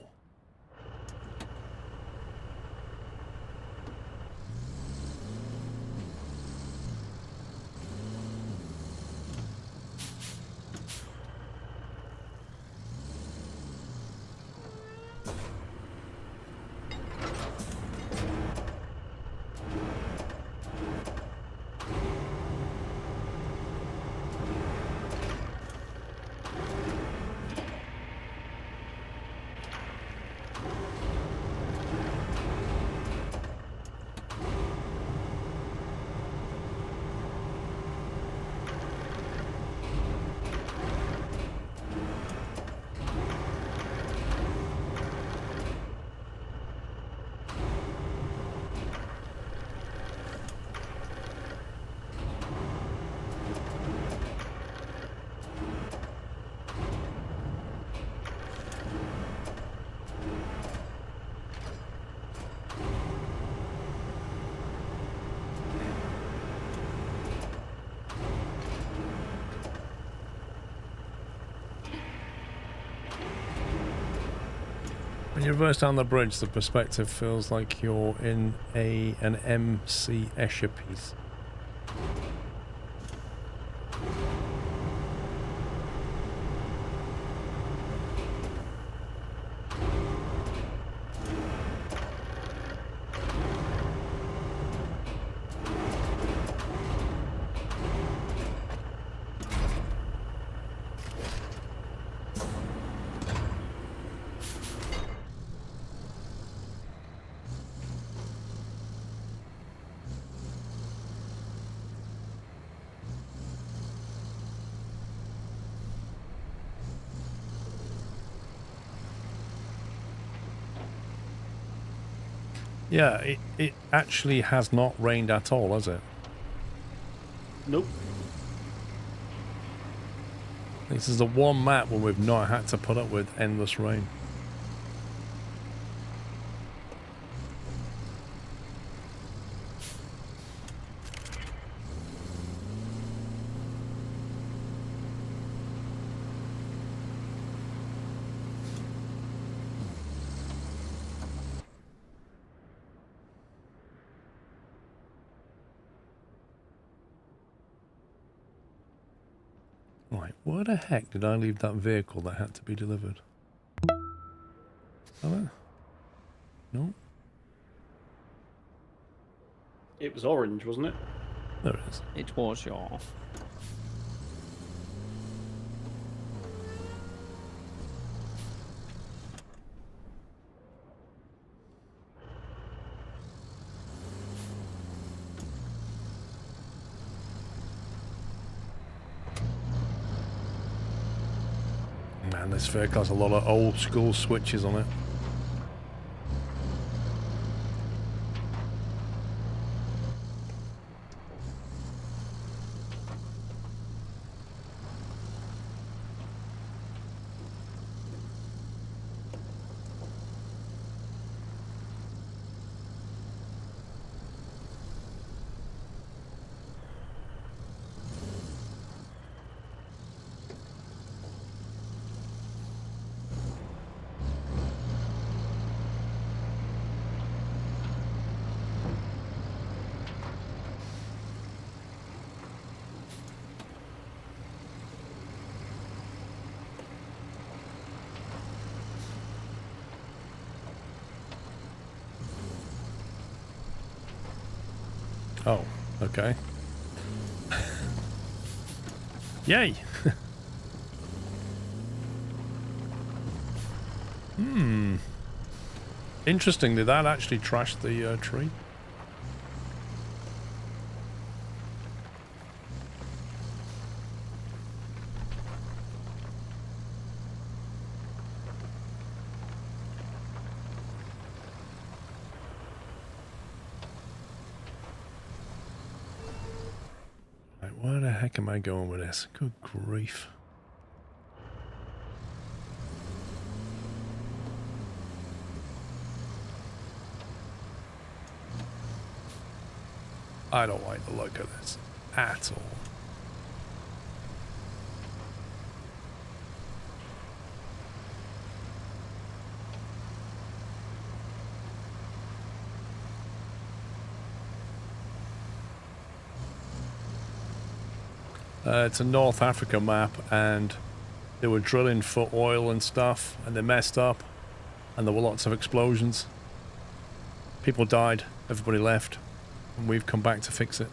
When you reverse down the bridge, the perspective feels like you're in an MC Escher piece. Yeah, it actually has not rained at all, has it? Nope. This is the one map where we've not had to put up with endless rain. Right, where the heck did I leave that vehicle that had to be delivered? Oh, no, It was orange, wasn't it? there it is. It was your. Man, this vehicle has a lot of old school switches on it. Oh, okay. Yay! Interesting, did that actually trash the tree? Right, where the heck am I going with this? Good grief. I don't like the look of this at all. It's a North Africa map, and they were drilling for oil and stuff, and they messed up, and there were lots of explosions. People died, everybody left, and we've come back to fix it.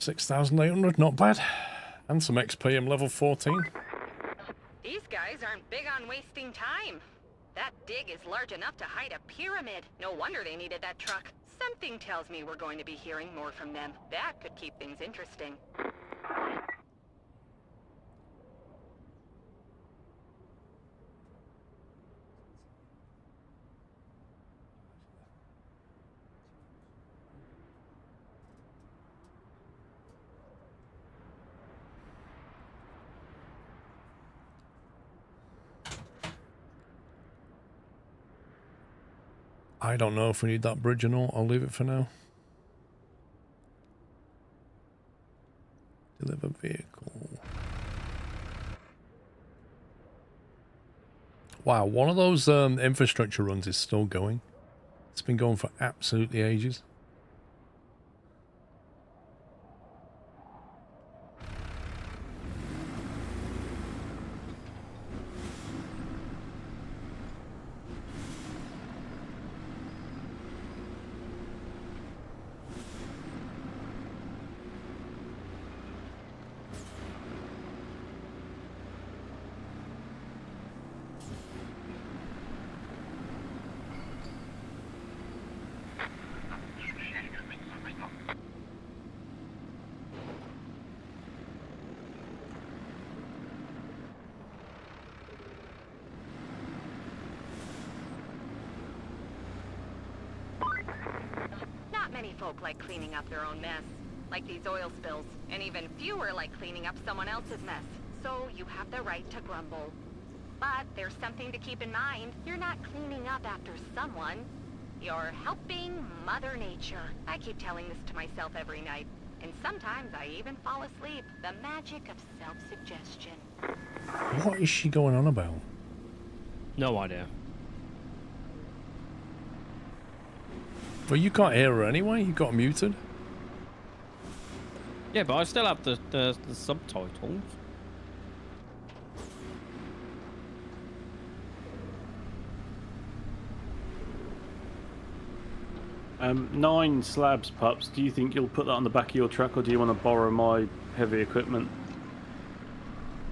$6,800, not bad. And some XP, I'm level 14. These guys aren't big on wasting time. That dig is large enough to hide a pyramid. No wonder they needed that truck. Something tells me we're going to be hearing more from them. That could keep things interesting. I don't know if we need that bridge or not. I'll leave it for now. Deliver vehicle. Wow, one of those infrastructure runs is still going. It's been going for absolutely ages. Folk like cleaning up their own mess, like these oil spills, and even fewer like cleaning up someone else's mess. So you have the right to grumble. But there's something to keep in mind. You're not cleaning up after someone. You're helping Mother Nature. I keep telling this to myself every night. And sometimes I even fall asleep. The magic of self-suggestion. What is she going on about? No idea. Well, you can't hear her anyway. You got muted. Yeah, but I still have the subtitles. 9 slabs, pups. Do you think you'll put that on the back of your truck, or do you want to borrow my heavy equipment?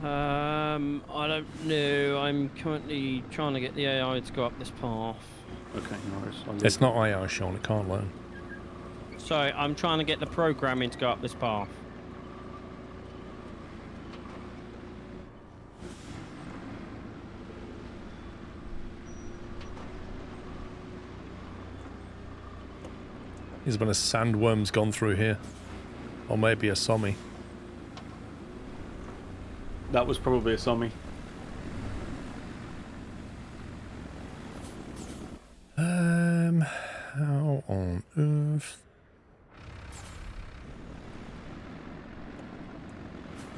I don't know. I'm currently trying to get the AI to go up this path. Okay, nice. It's not AI, Sean. It can't learn. So I'm trying to get the programming to go up this path. There's been a sandworm's gone through here. Or maybe a sommie. That was probably a sommie. How on earth?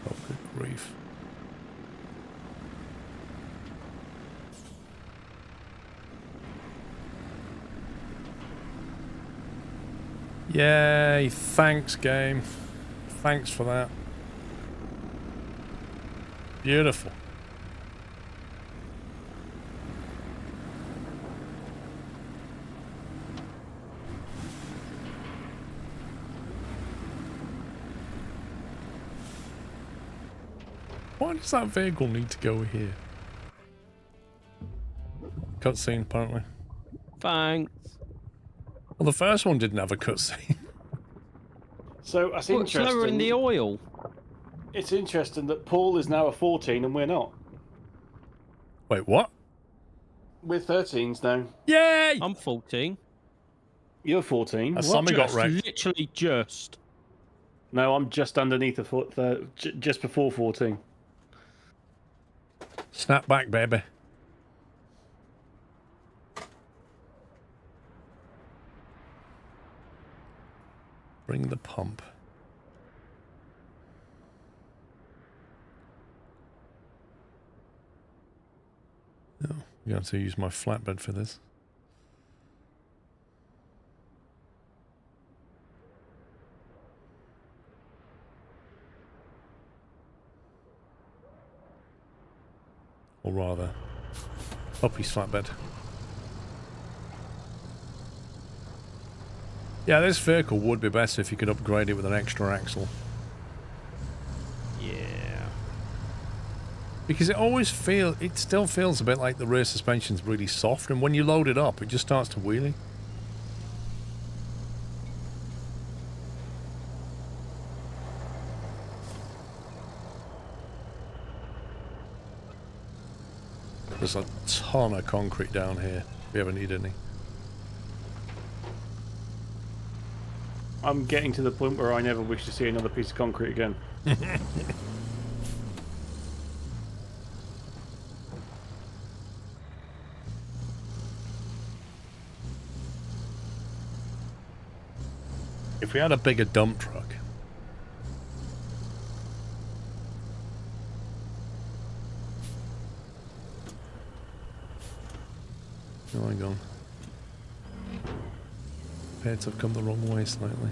Oh, good grief. Yay, thanks game. Thanks for that. Beautiful. Why does that vehicle need to go here? Cutscene, apparently. Thanks. Well, the first one didn't have a cutscene. So that's Well, it's interesting. lowering the oil. It's interesting that Paul is now a 14 and we're not. Wait, what? We're 13s now. Yay! I'm 14. You're 14. That's What? something got Just, wrecked. literally just. No, I'm just underneath just before 14. Snap back, baby. Bring the pump. No, I'm going to use my flatbed for this. Or rather, Puppy's flatbed. Yeah, this vehicle would be better if you could upgrade it with an extra axle. Yeah. Because it still feels a bit like the rear suspension's really soft, and when you load it up, it just starts to wheelie. There's a ton of concrete down here, if you ever need any. I'm getting to the point where I never wish to see another piece of concrete again. If we had a bigger dump truck. Oh, hang on. Pets have come the wrong way slightly.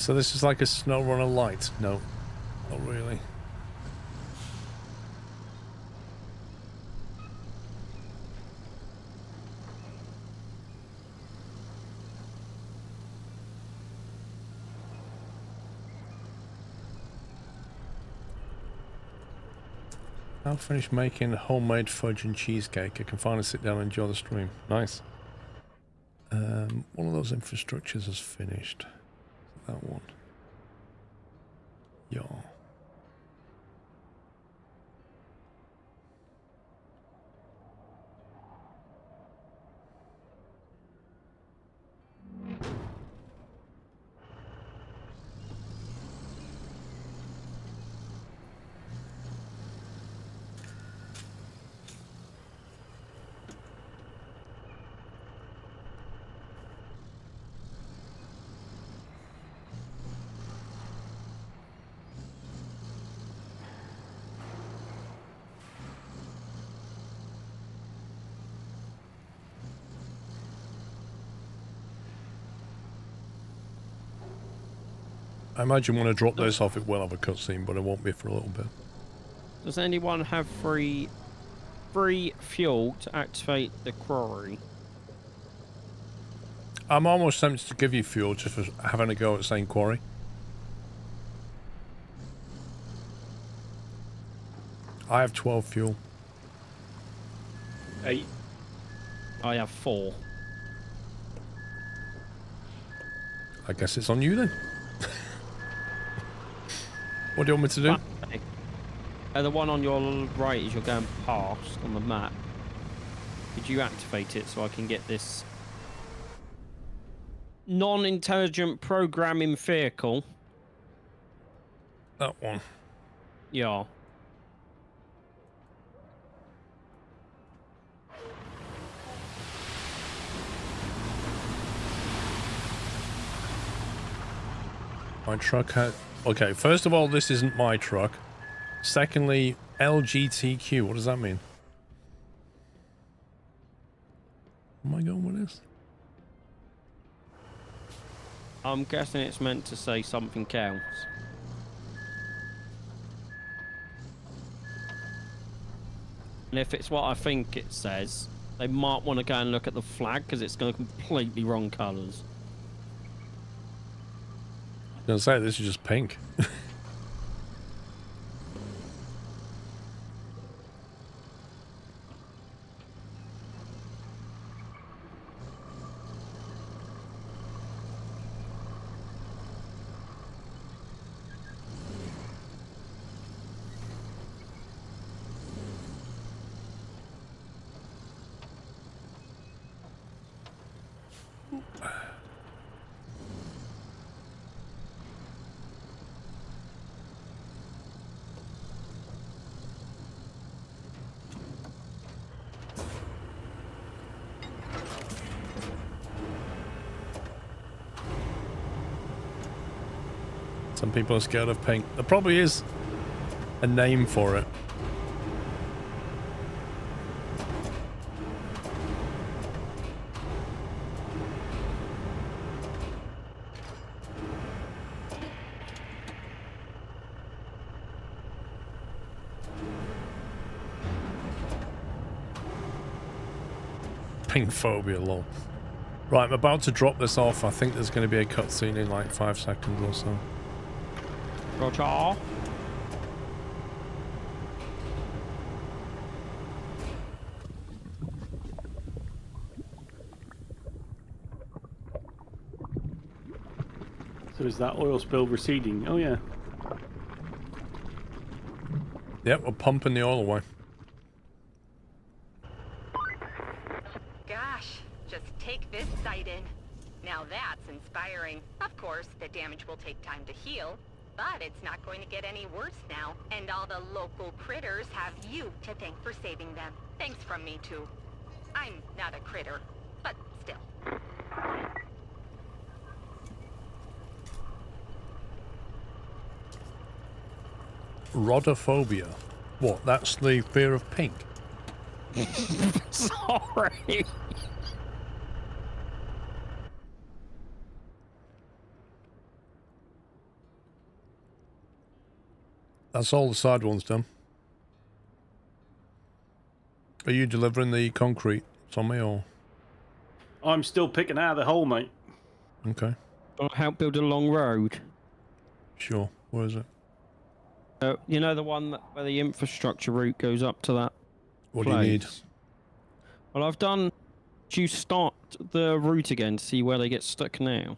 So this is like a snow runner light? No, not really. I'll finish making homemade fudge and cheesecake. I can finally sit down and enjoy the stream. Nice. One of those infrastructures is finished. That one. Yeah. I imagine when I drop this off, it will have a cutscene, but it won't be for a little bit. Does anyone have free fuel to activate the quarry? I'm almost tempted to give you fuel just for having a go at saying quarry. I have 12 fuel. 8. I have 4. I guess it's on you then. What do you want me to do? The one on your right as you're going past on the map. Could you activate it so I can get this non-intelligent programming vehicle? That one. Yeah. My truck had... Okay, first of all, this isn't my truck. Secondly, LGTQ. What does that mean? Am I going with this? I'm guessing it's meant to say something else. And if it's what I think it says, they might want to go and look at the flag because it's got completely wrong colours. I was gonna say, this is just pink. Some people are scared of pink. There probably is a name for it. Pink phobia, lol. Right, I'm about to drop this off. I think there's going to be a cutscene in like 5 seconds or so. Roger. So is that oil spill receding? Oh yeah. Yep, we're pumping the oil away. Gosh, just take this sight in. Now that's inspiring. Of course, the damage will take time to heal, but it's not going to get any worse now. And all the local critters have you to thank for saving them. Thanks from me too. I'm not a critter, but still. Rhodophobia. What? That's the fear of pink? Sorry. That's all the side ones done. Are you delivering the concrete, Tommy, or? I'm still picking out of the hole, mate. Okay, I'll help build a long road. sure. Where is it? You know the one where the infrastructure route goes up to that What place? do you need? Well, I've done... Do you start the route again to see where they get stuck now?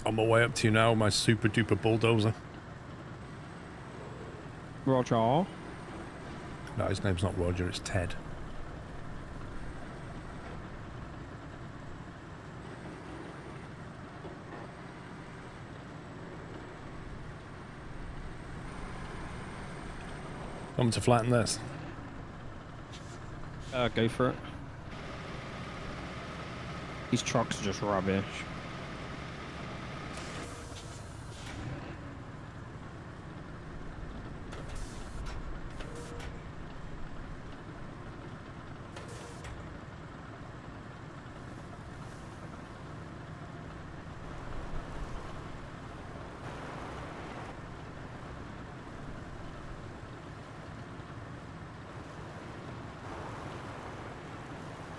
On my way up to you now, my super duper bulldozer. Roger. No, his name's not Roger, it's Ted. Want me to flatten this? Go for it. These trucks are just rubbish.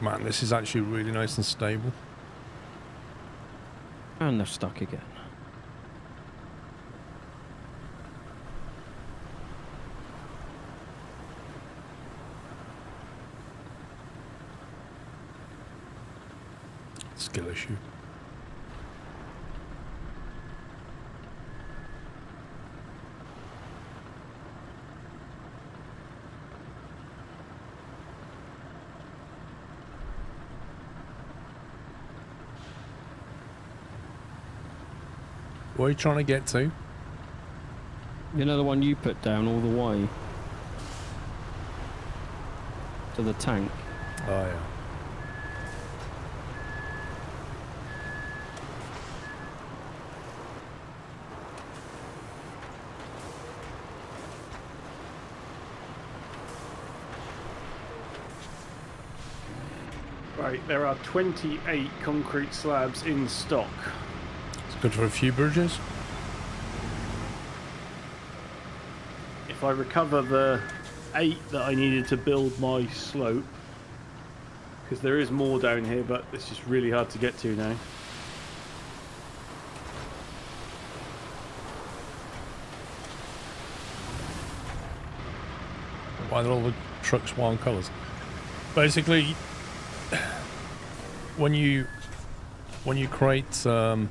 Man, this is actually really nice and stable. And they're stuck again. Skill issue. Where are you trying to get to? You know the one you put down all the way? To the tank. Oh, yeah. Right, there are 28 concrete slabs in stock. It's good for a few bridges. If I recover the 8 that I needed to build my slope, because there is more down here, but it's just really hard to get to now. Why are all the trucks wild colours? Basically, when you create a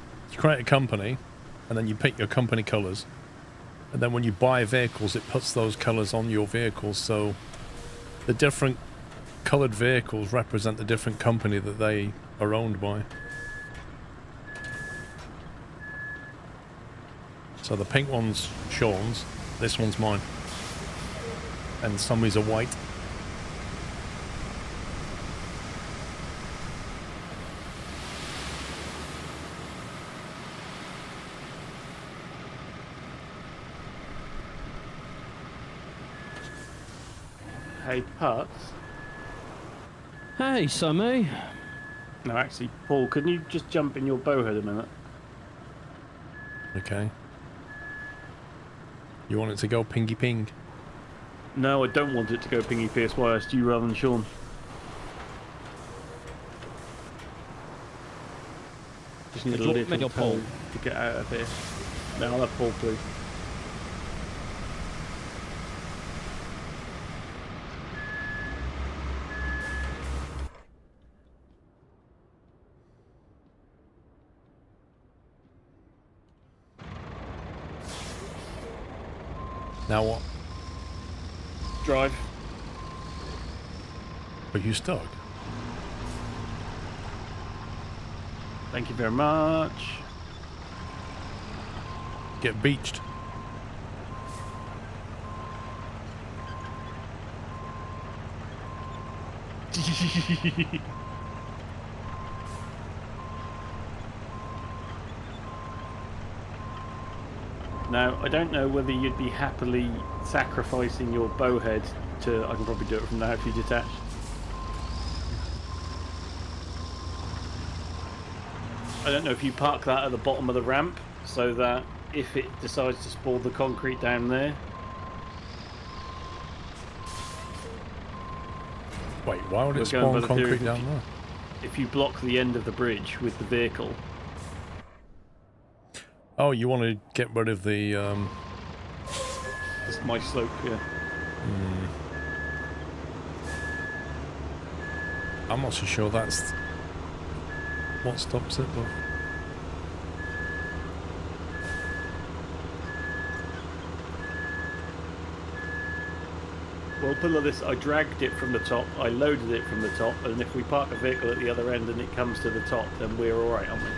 company, and then you pick your company colours, and then when you buy vehicles, it puts those colours on your vehicles. So the different coloured vehicles represent the different company that they are owned by. So the pink one's Sean's, this one's mine, and some are white. Hey, Putz. Hey, Sammy. No, actually, Paul, can you just jump in your bowhead a minute? Okay. You want it to go pingy ping? No, I don't want it to go pingy PSY. I asked you rather than Sean. Just need a Do you want little me or Paul? time to get out of here. No, I'll have Paul, please. Now what? Drive. Are you stuck? Thank you very much. Get beached. Now, I don't know whether you'd be happily sacrificing your bowhead to... I can probably do it from now if you detach. I don't know if you park that at the bottom of the ramp so that if it decides to spawn the concrete down there... Wait, why would We're it going by spawn the concrete theory down there? if you block the end of the bridge with the vehicle... Oh, you want to get rid of the... It's my slope, yeah. I'm not so sure that's what stops it, but... Well, put it like this, I dragged it from the top, I loaded it from the top, and if we park a vehicle at the other end and it comes to the top, then we're alright, aren't we?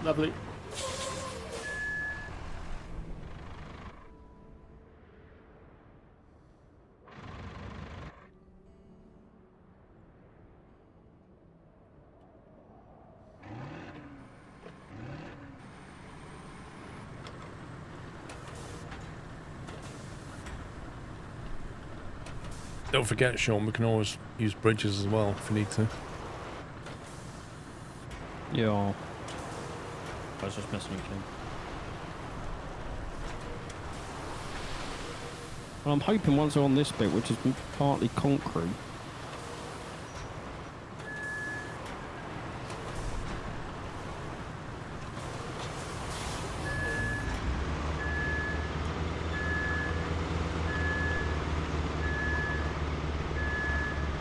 Lovely. Don't forget, Sean, we can always use bridges as well if we need to. Yeah. I was just messing with you. Well, I'm hoping once we're on this bit, which is partly concrete.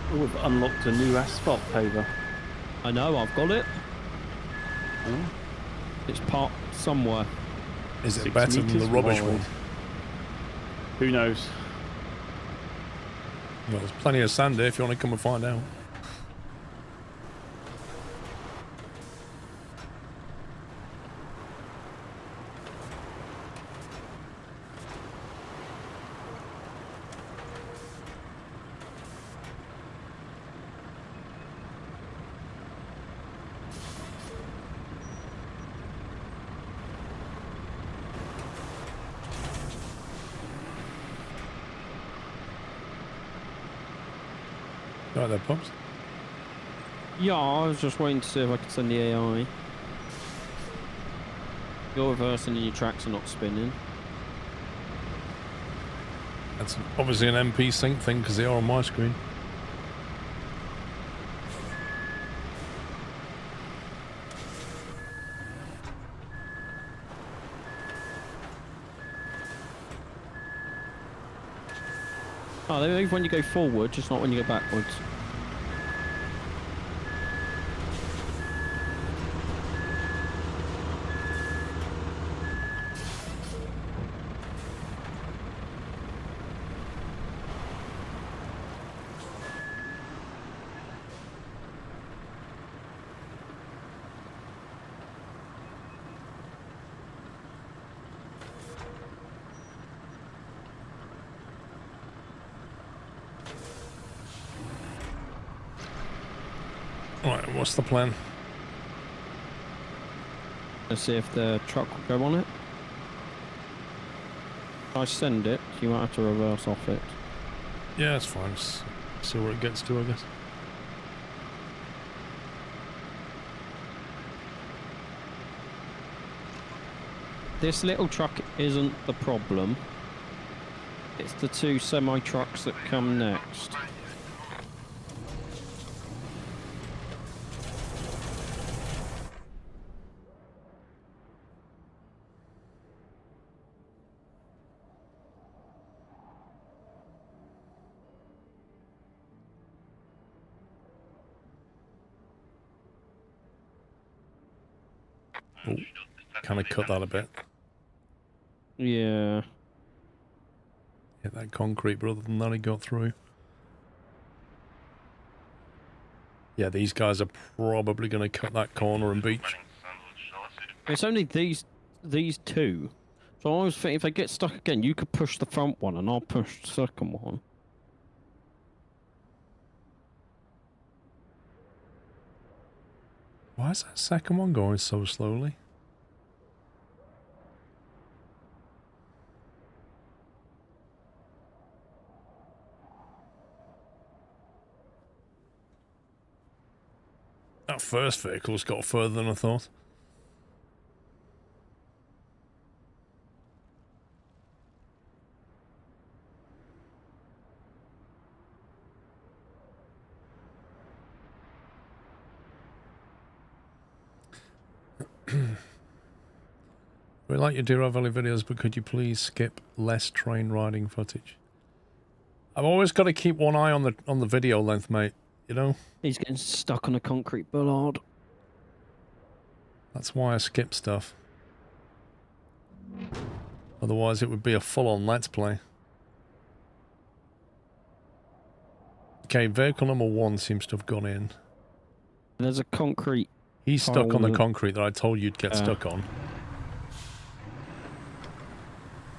Oh, we've unlocked a new asphalt paver. I know, I've got it. Oh. It's parked somewhere. Is it 6 better than the meters rubbish wide. one? Who knows? Well, there's plenty of sand there if you want to come and find out. Right there, Pops. Yeah, I was just waiting to see if I could send the AI. You're reversing and your tracks are not spinning. That's obviously an MP sync thing because they are on my screen. Oh, they move when you go forward, just not when you go backwards. Right, what's the plan? Let's see if the truck will go on it. I send it, so you might have to reverse off it. Yeah, that's fine. Just see where it gets to, I guess. This little truck isn't the problem. It's the two semi-trucks that come next. Oh, kind of cut that a bit. Yeah. Hit that concrete, but other than that, he got through. Yeah, these guys are probably going to cut that corner and beach. It's only these two. So I was thinking, if they get stuck again, you could push the front one, and I'll push the second one. Why is that second one going so slowly? That first vehicle's got further than I thought. We like your Deer Valley videos, but could you please skip less train riding footage? I've always got to keep one eye on the video length, mate. You know? He's getting stuck on a concrete bollard. That's why I skip stuff. Otherwise it would be a full-on Let's Play. Okay, vehicle number 1 seems to have gone in. There's a concrete... He's stuck on the concrete that I told you'd get stuck on.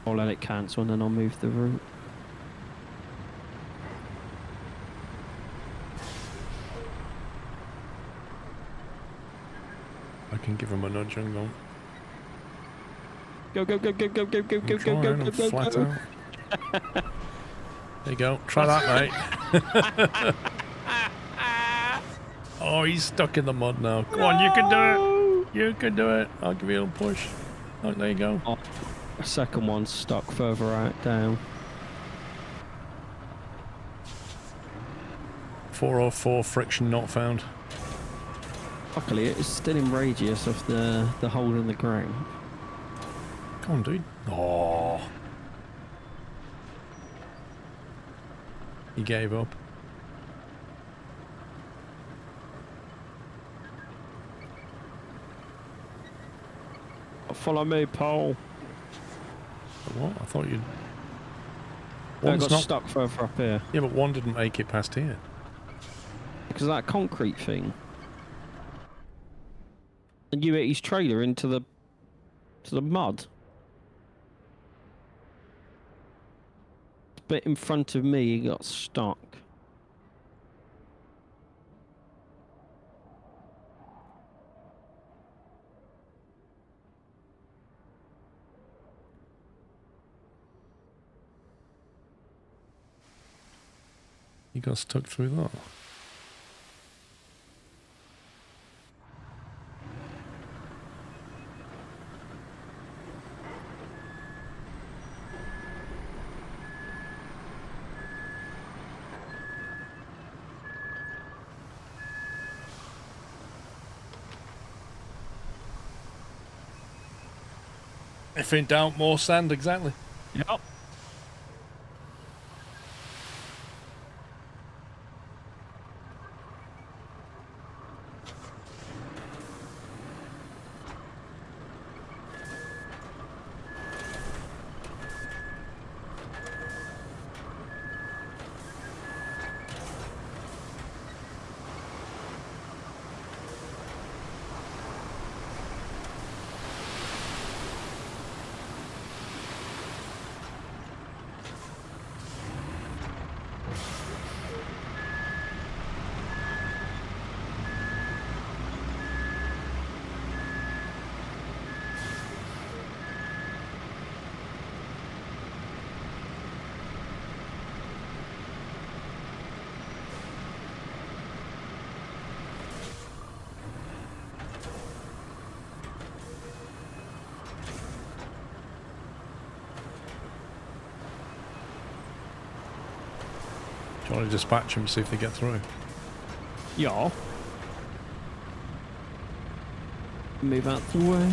I'll let it cancel and then I'll move the route. I can give him a nudge and go. Go, go, go, go, go, go, go, go, go, go, go, go, flat go. out. There you go. Try that, mate. Oh, he's stuck in the mud now. Come on, you can do it. You can do it. I'll give you a push. Oh, there you go. Oh, the second one's stuck further out down. 404 friction not found. Luckily, it's still in radius of the hole in the ground. Come on, dude. Oh. He gave up. Follow me, Paul. What? I thought you'd... I One's got not... stuck further up here. Yeah, but one didn't make it past here. Because of that concrete thing. And you hit his trailer into the mud. Bit in front of me, he got stuck. He got stuck through that. If in doubt, more sand, exactly. Yep. Do you want to dispatch them, see if they get through? Yeah. Move out the way.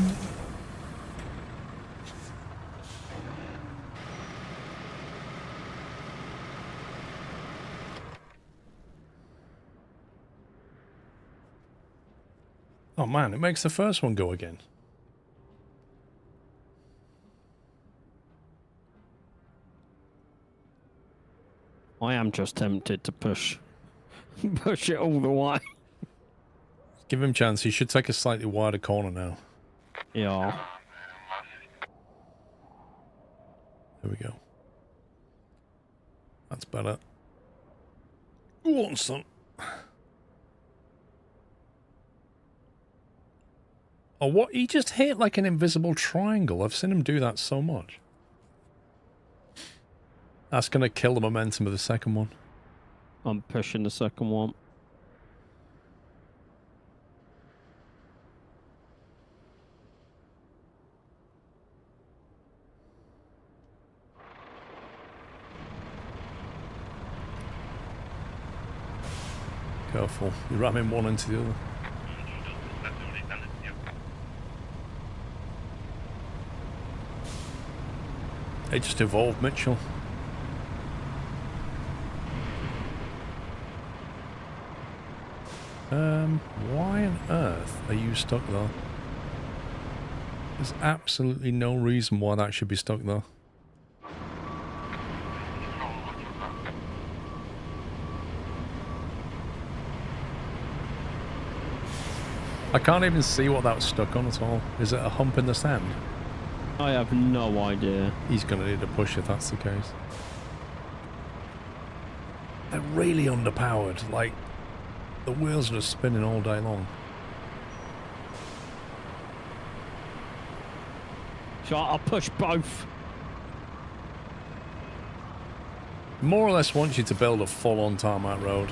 Oh man, it makes the first one go again. I am just tempted to push it all the way. Give him a chance. He should take a slightly wider corner now. Yeah. There we go. That's better. Go on, son. Oh, what? He just hit like an invisible triangle. I've seen him do that so much. That's going to kill the momentum of the second one. I'm pushing the second one. Careful. You're ramming one into the other. It just evolved, Mitchell. Why on earth are you stuck there? There's absolutely no reason why that should be stuck there. I can't even see what that was stuck on at all. Is it a hump in the sand? I have no idea. He's going to need a push if that's the case. They're really underpowered. Like, the wheels are just spinning all day long. So I'll push both. More or less wants you to build a full-on tarmac road.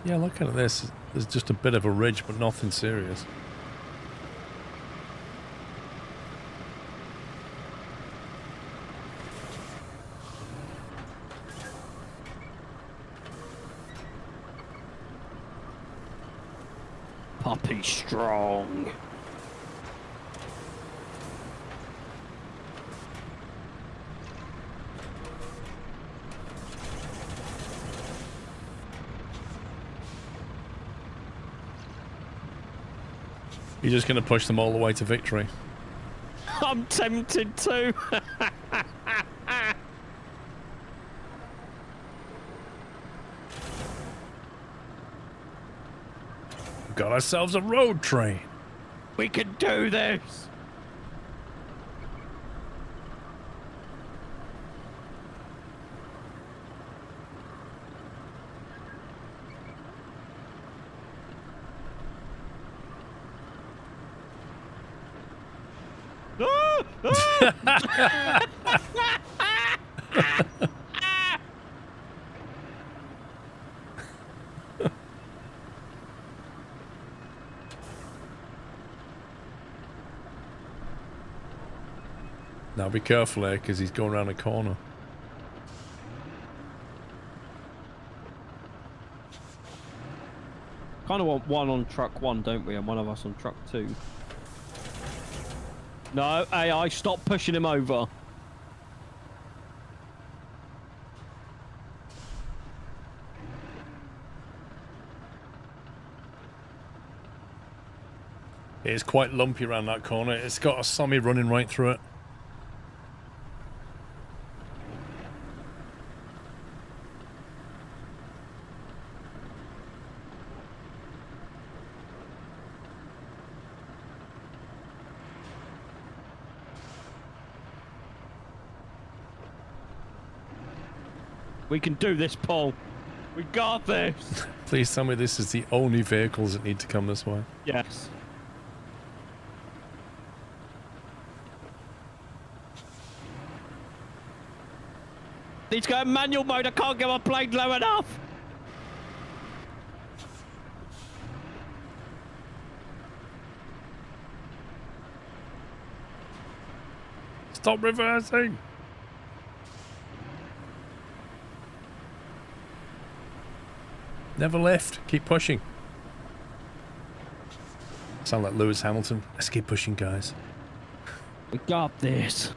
Yeah, look at this. There's just a bit of a ridge, but nothing serious. Puppy strong. You're just going to push them all the way to victory. I'm tempted to. We've got ourselves a road train. We can do this. Now be careful here, because he's going around a corner. Kind of want one on truck 1, don't we? And one of us on truck 2. No, AI, stop pushing him over. It's quite lumpy around that corner. It's got a semi running right through it. We can do this, Paul. We got this. Please tell me this is the only vehicles that need to come this way. Yes. Need to go in manual mode. I can't get my plane low enough. Stop reversing. Never lift. Keep pushing. Sound like Lewis Hamilton. Let's keep pushing, guys. We got this.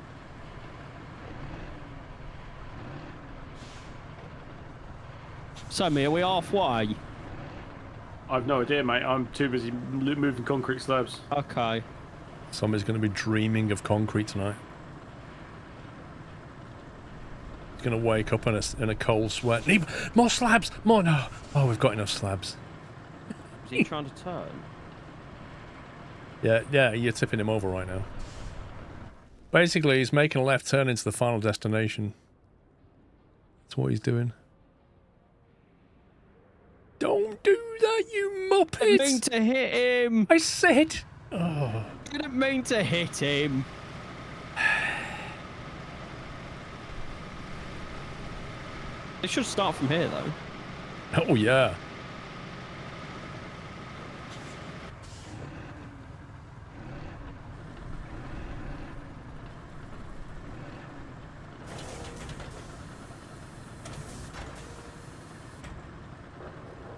So, me, are we halfway? I've no idea, mate. I'm too busy moving concrete slabs. Okay. Somebody's going to be dreaming of concrete tonight. He's going to wake up in a cold sweat. Need more slabs! More! No! Oh, we've got enough slabs. Is he trying to turn? Yeah, you're tipping him over right now. Basically, he's making a left turn into the final destination. That's what he's doing. Don't do that, you muppet! I didn't mean to hit him! I said... Oh. Didn't mean to hit him. It should start from here, though. Oh, yeah.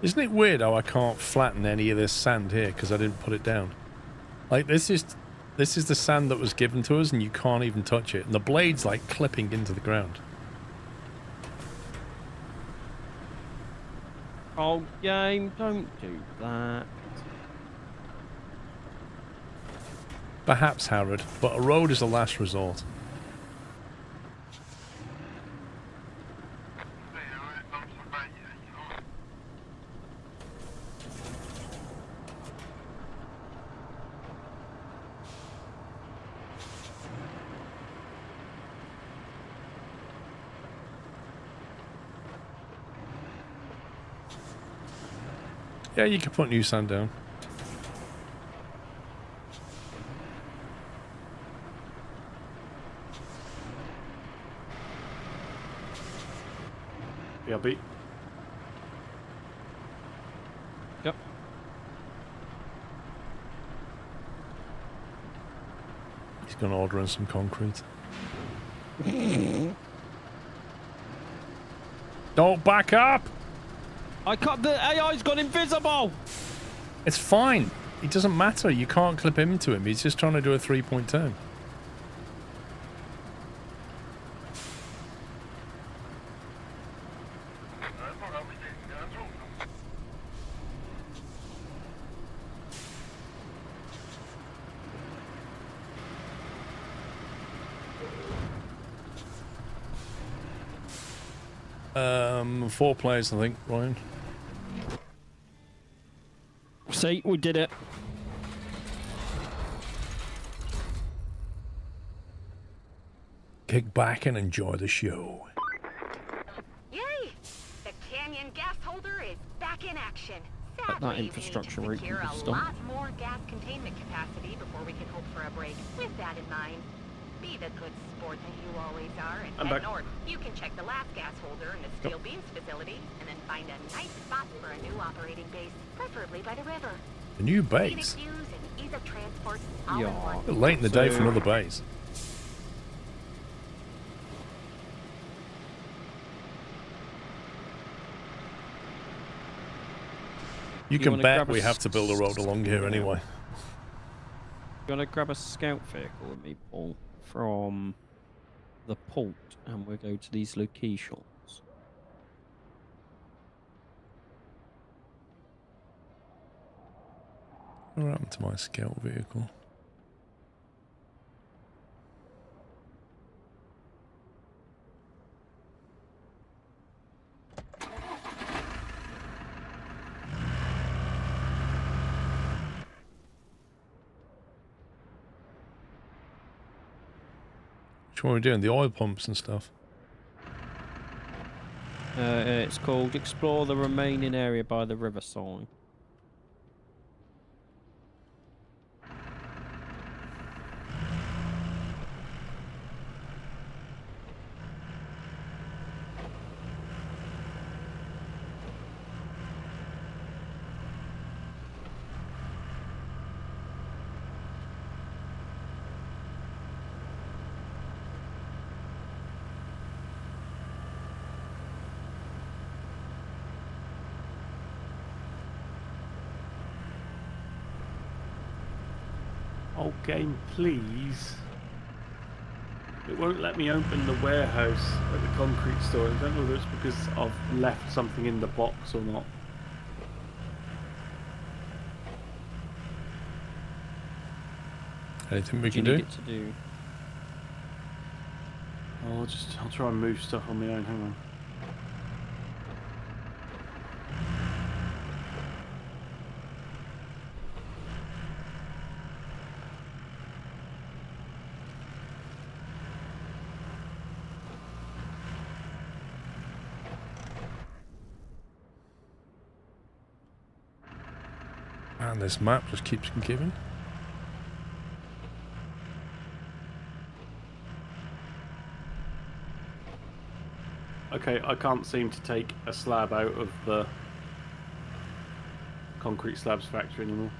Isn't it weird how I can't flatten any of this sand here because I didn't put it down? Like, this is the sand that was given to us and you can't even touch it. And the blade's like clipping into the ground. Oh, game, don't do that. Perhaps, Harrod, but a road is a last resort. Yeah, you can put new sand down. BRB. Yep. He's going to order in some concrete. Don't back up! I cut the AI's gone invisible! It's fine. It doesn't matter. You can't clip into him. He's just trying to do a 3-point turn. Four players, I think, Ryan. See, we did it. Kick back and enjoy the show. Yay! The canyon gas holder is back in action. That Sadly, infrastructure we route need to can secure a stop. lot more gas containment capacity before we can hope for a break. With that in mind, be the good sport that you always are and I'm head back. north. You can check the last gas holder in the steel beams facility and then find a nice spot for a new operating base, preferably by the river. The new Scenic base. views and ease of transport all Yeah. in one. Bit late in the day So- for another base. You can wanna bet grab a we have to build a road along here anyway. You want to grab a scout vehicle with me, Paul, from the port, and we'll go to these locations. What happened to my scout vehicle? Which one are we doing? The oil pumps and stuff. It's called Explore the Remaining Area by the Riverside. Oh, game, please. It won't let me open the warehouse at the concrete store. I don't know whether it's because I've left something in the box or not. Anything we What do can you do? need it to do? Oh, I'll try and move stuff on my own. Hang on. And this map just keeps giving. Okay, I can't seem to take a slab out of the concrete slabs factory anymore.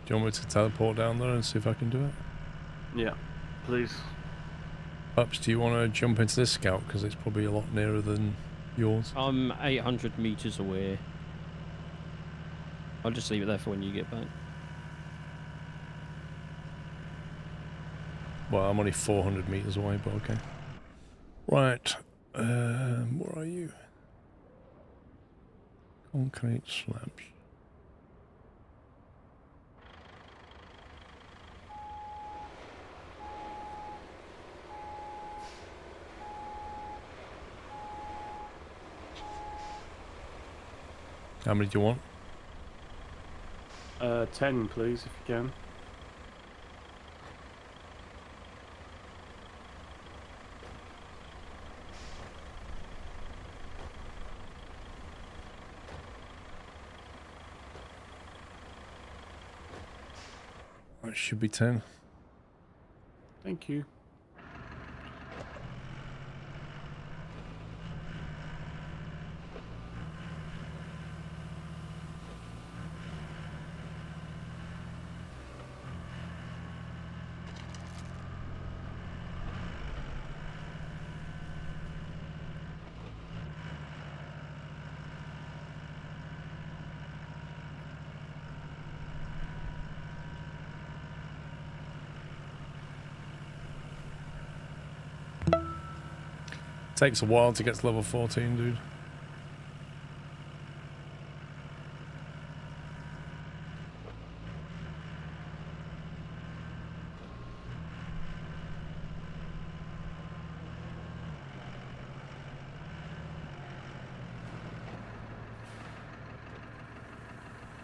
Do you want me to teleport down there and see if I can do it? Yeah, please. Pups, do you want to jump into this scout? Because it's probably a lot nearer than yours. I'm 800 meters away. I'll just leave it there for when you get back. Well, I'm only 400 meters away, but okay. Right. Where are you? Concrete slabs. How many do you want? 10, please, if you can. That should be 10. Thank you. Takes a while to get to level 14, dude.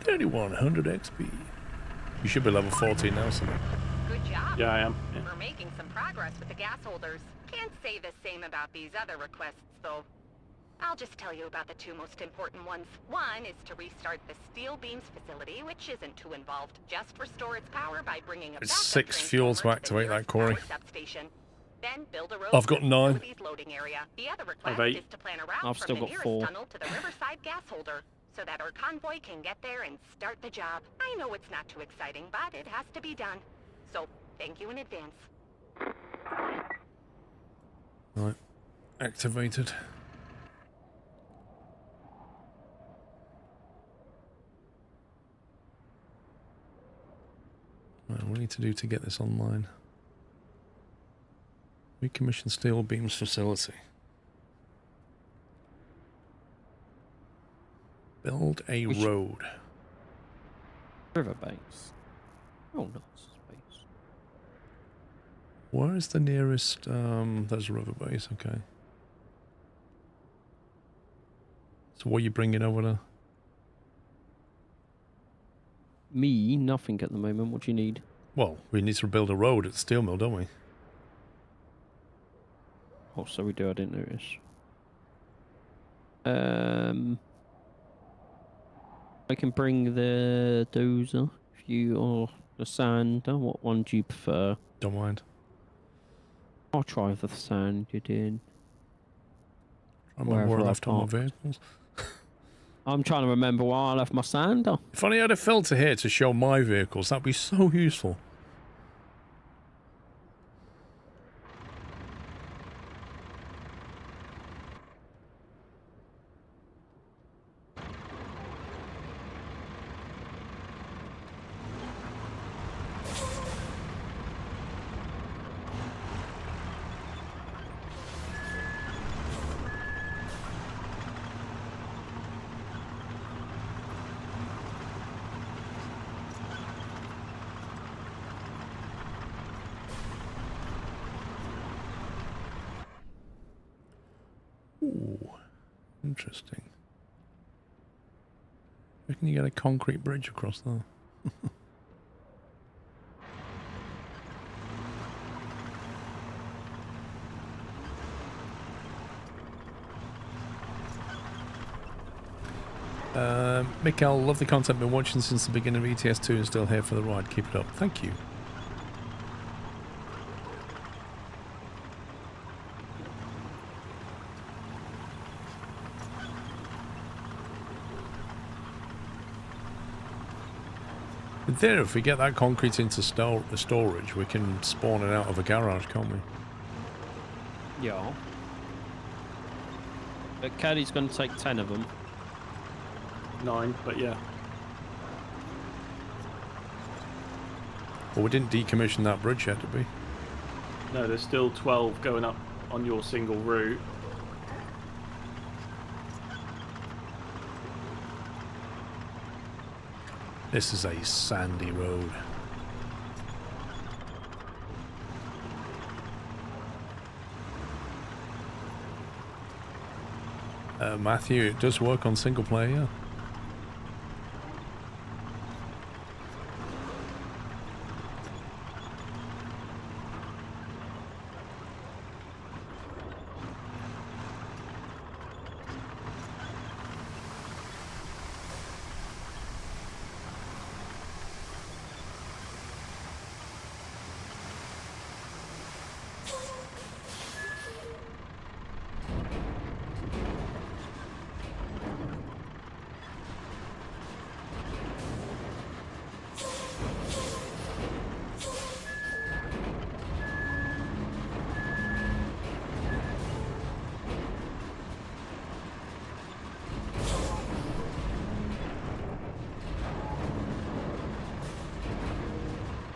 $3,100 XP. You should be level 14 now, son. Good job. Yeah, I am. Yeah. We're making some progress with the gas holders. Can't say the same about these other requests, though. I'll just tell you about the two most important ones. One is to restart the steel beams facility, which isn't too involved. Just restore its power by bringing a It's backup 6 fuel to transformer the activate that nearest quarry. power substation. Then build a road I've got to the 9. facility's loading area. The other request 8. is to plan a route I've from still the got nearest 4. tunnel to the riverside gas holder, so that our convoy can get there and start the job. I know it's not too exciting, but it has to be done. So, thank you in advance. Right. Activated. Right, what do we need to do to get this online? Recommission steel beams facility. Build a road. River base. Oh, nice space. Where is the nearest, there's a river base, okay. So what are you bringing over there? Me, nothing at the moment. What do you need? Well, we need to build a road at the steel mill, don't we? Oh, so we do. I didn't notice. I can bring the dozer if you, or the sander. What one do you prefer? Don't mind. I'll try the sand you did. I remember where I Wherever I left all my parked. vehicles. I'm trying to remember where I left my sander. If only I had a filter here to show my vehicles, that'd be so useful. Interesting. Reckon you get a concrete bridge across there? Mikkel, love the content. Been watching since the beginning of ETS2 and still here for the ride. Keep it up. Thank you. In theory, if we get that concrete into the storage, we can spawn it out of a garage, can't we? Yeah. But Caddy's going to take 10 of them. 9, but yeah. Well, we didn't decommission that bridge yet, did we? No, there's still 12 going up on your single route. This is a sandy road. Matthew, it does work on single player, yeah.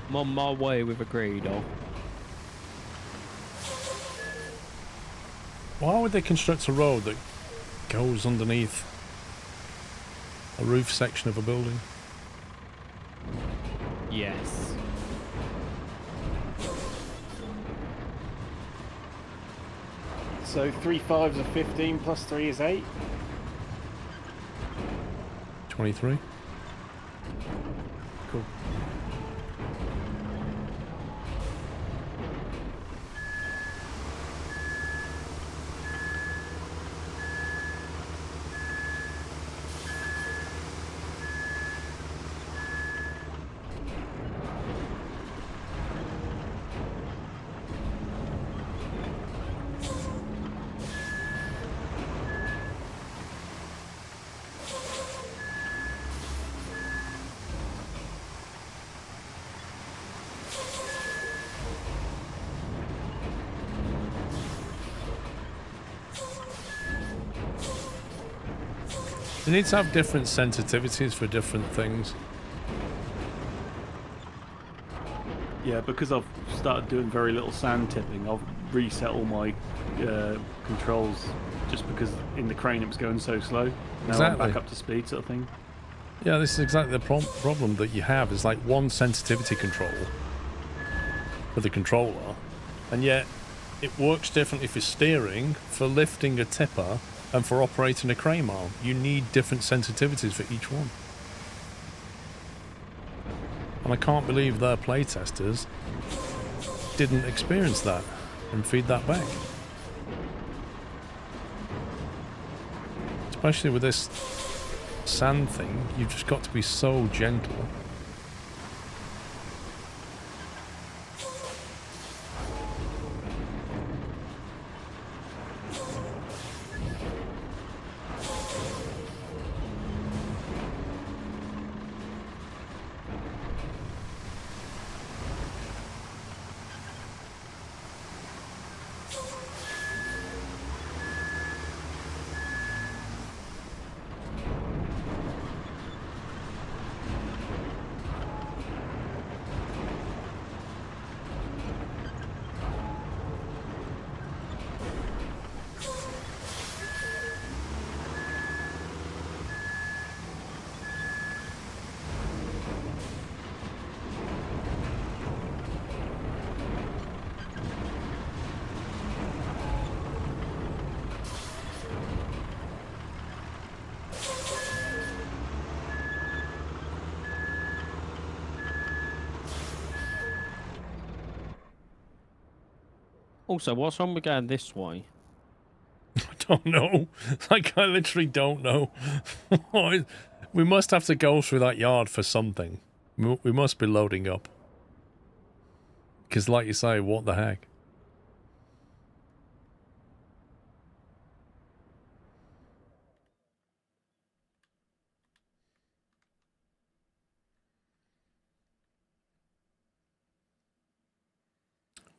I'm on my way with a grader. Why would they construct a road that goes underneath a roof section of a building? Yes. So 3 5s are 15 plus 3 is 8. 23? Cool. They need to have different sensitivities for different things. Yeah, because I've started doing very little sand tipping, I've reset all my controls just because in the crane it was going so slow. Now Exactly. I'm back up to speed sort of thing. Yeah, this is exactly the problem that you have. Is like one sensitivity control for the controller, and yet it works differently for steering, for lifting a tipper, and for operating a crane arm. You need different sensitivities for each one. And I can't believe their playtesters didn't experience that and feed that back. Especially with this sand thing, you've just got to be so gentle. Also, what's wrong with going this way? I don't know. Like, I literally don't know. We must have to go through that yard for something. We must be loading up. Because like you say, what the heck?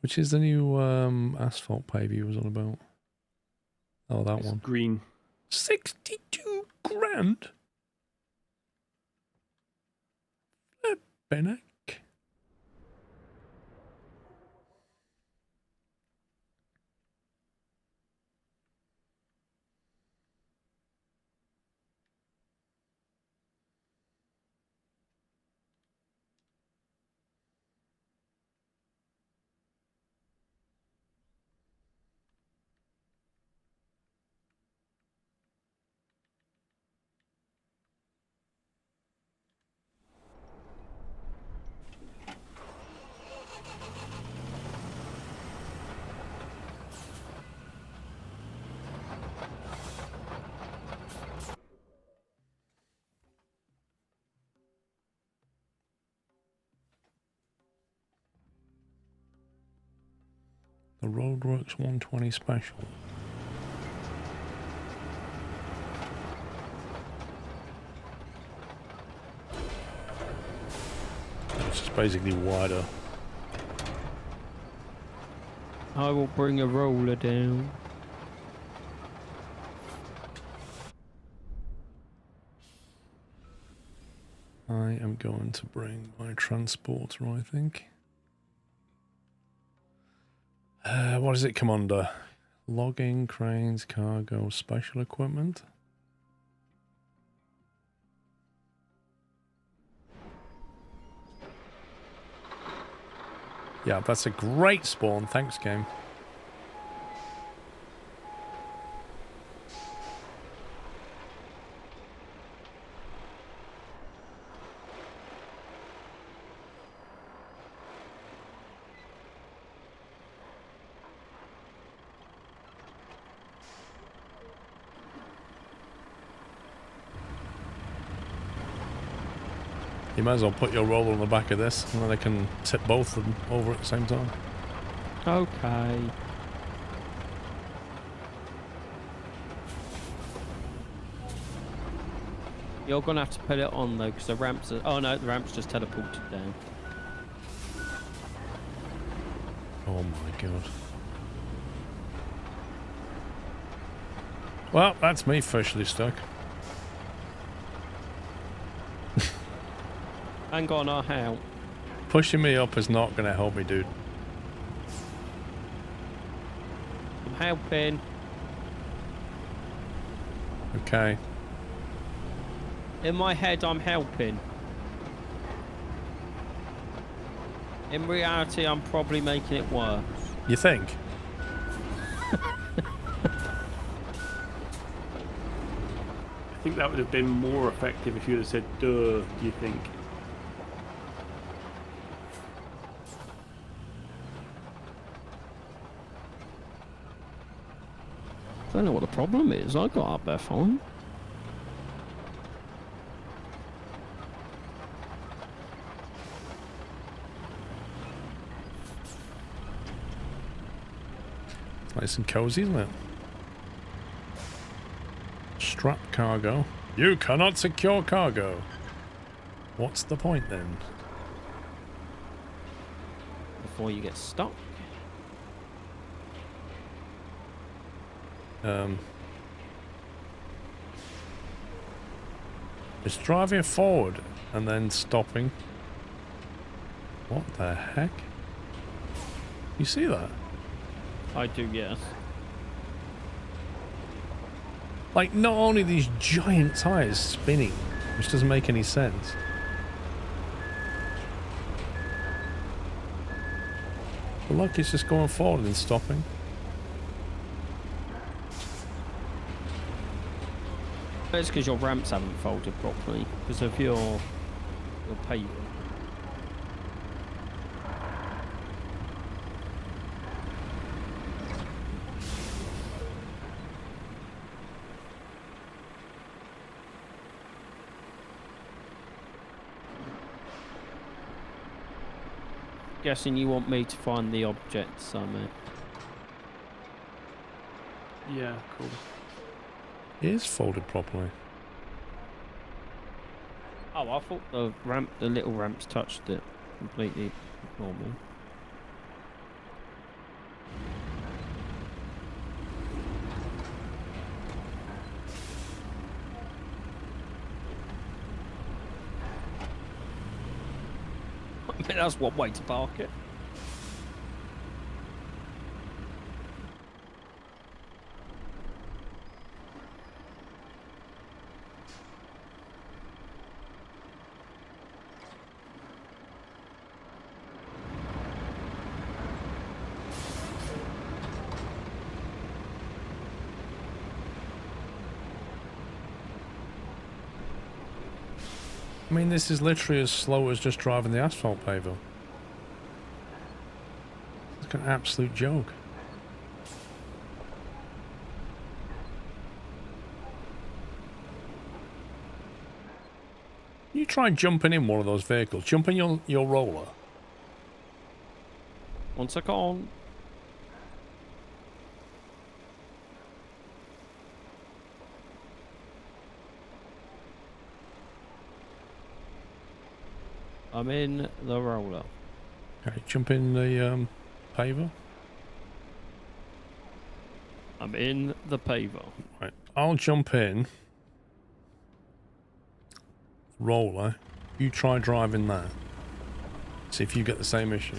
Which is the new asphalt pave you was on about? Oh, that It's one. green. 62 grand? Flippin' heck. The Roadworks 120 special. It's just basically wider. I will bring a roller down. I am going to bring my transporter, I think. What does it come under? Logging, cranes, cargo, special equipment? Yeah, that's a great spawn. Thanks, game. You might as well put your roller on the back of this, and then I can tip both of them over at the same time. Okay. You're gonna have to put it on though, because the ramps are... Oh no, the ramps just teleported down. Oh my god. Well, that's me officially stuck. Hang on, I'll help. Pushing me up is not going to help me, dude. I'm helping. Okay. In my head, I'm helping. In reality, I'm probably making it worse. You think? I think that would have been more effective if you had said, duh, do you think? I don't know what the problem is. I got up there fine. It's nice and cozy, isn't it? Strap cargo. You cannot secure cargo. What's the point then? Before you get stuck. It's driving forward and then stopping. What the heck? You see that? I do, yes. Like, not only these giant tires spinning, which doesn't make any sense. But look, it's just going forward and stopping. It's because your ramps haven't folded properly because of your paving. guessing you want me to find the object somewhere. Yeah, cool. It is folded properly. Oh, I thought the little ramps touched it. Completely ignore me. I mean, that's one way to park it. I mean, this is literally as slow as just driving the asphalt paver. It's like an absolute joke. You try jumping in one of those vehicles. Jump in your roller. One second. I'm in the roller. Okay, jump in the paver. I'm in the paver. Right, I'll jump in. Roller. You try driving that. See if you get the same issue.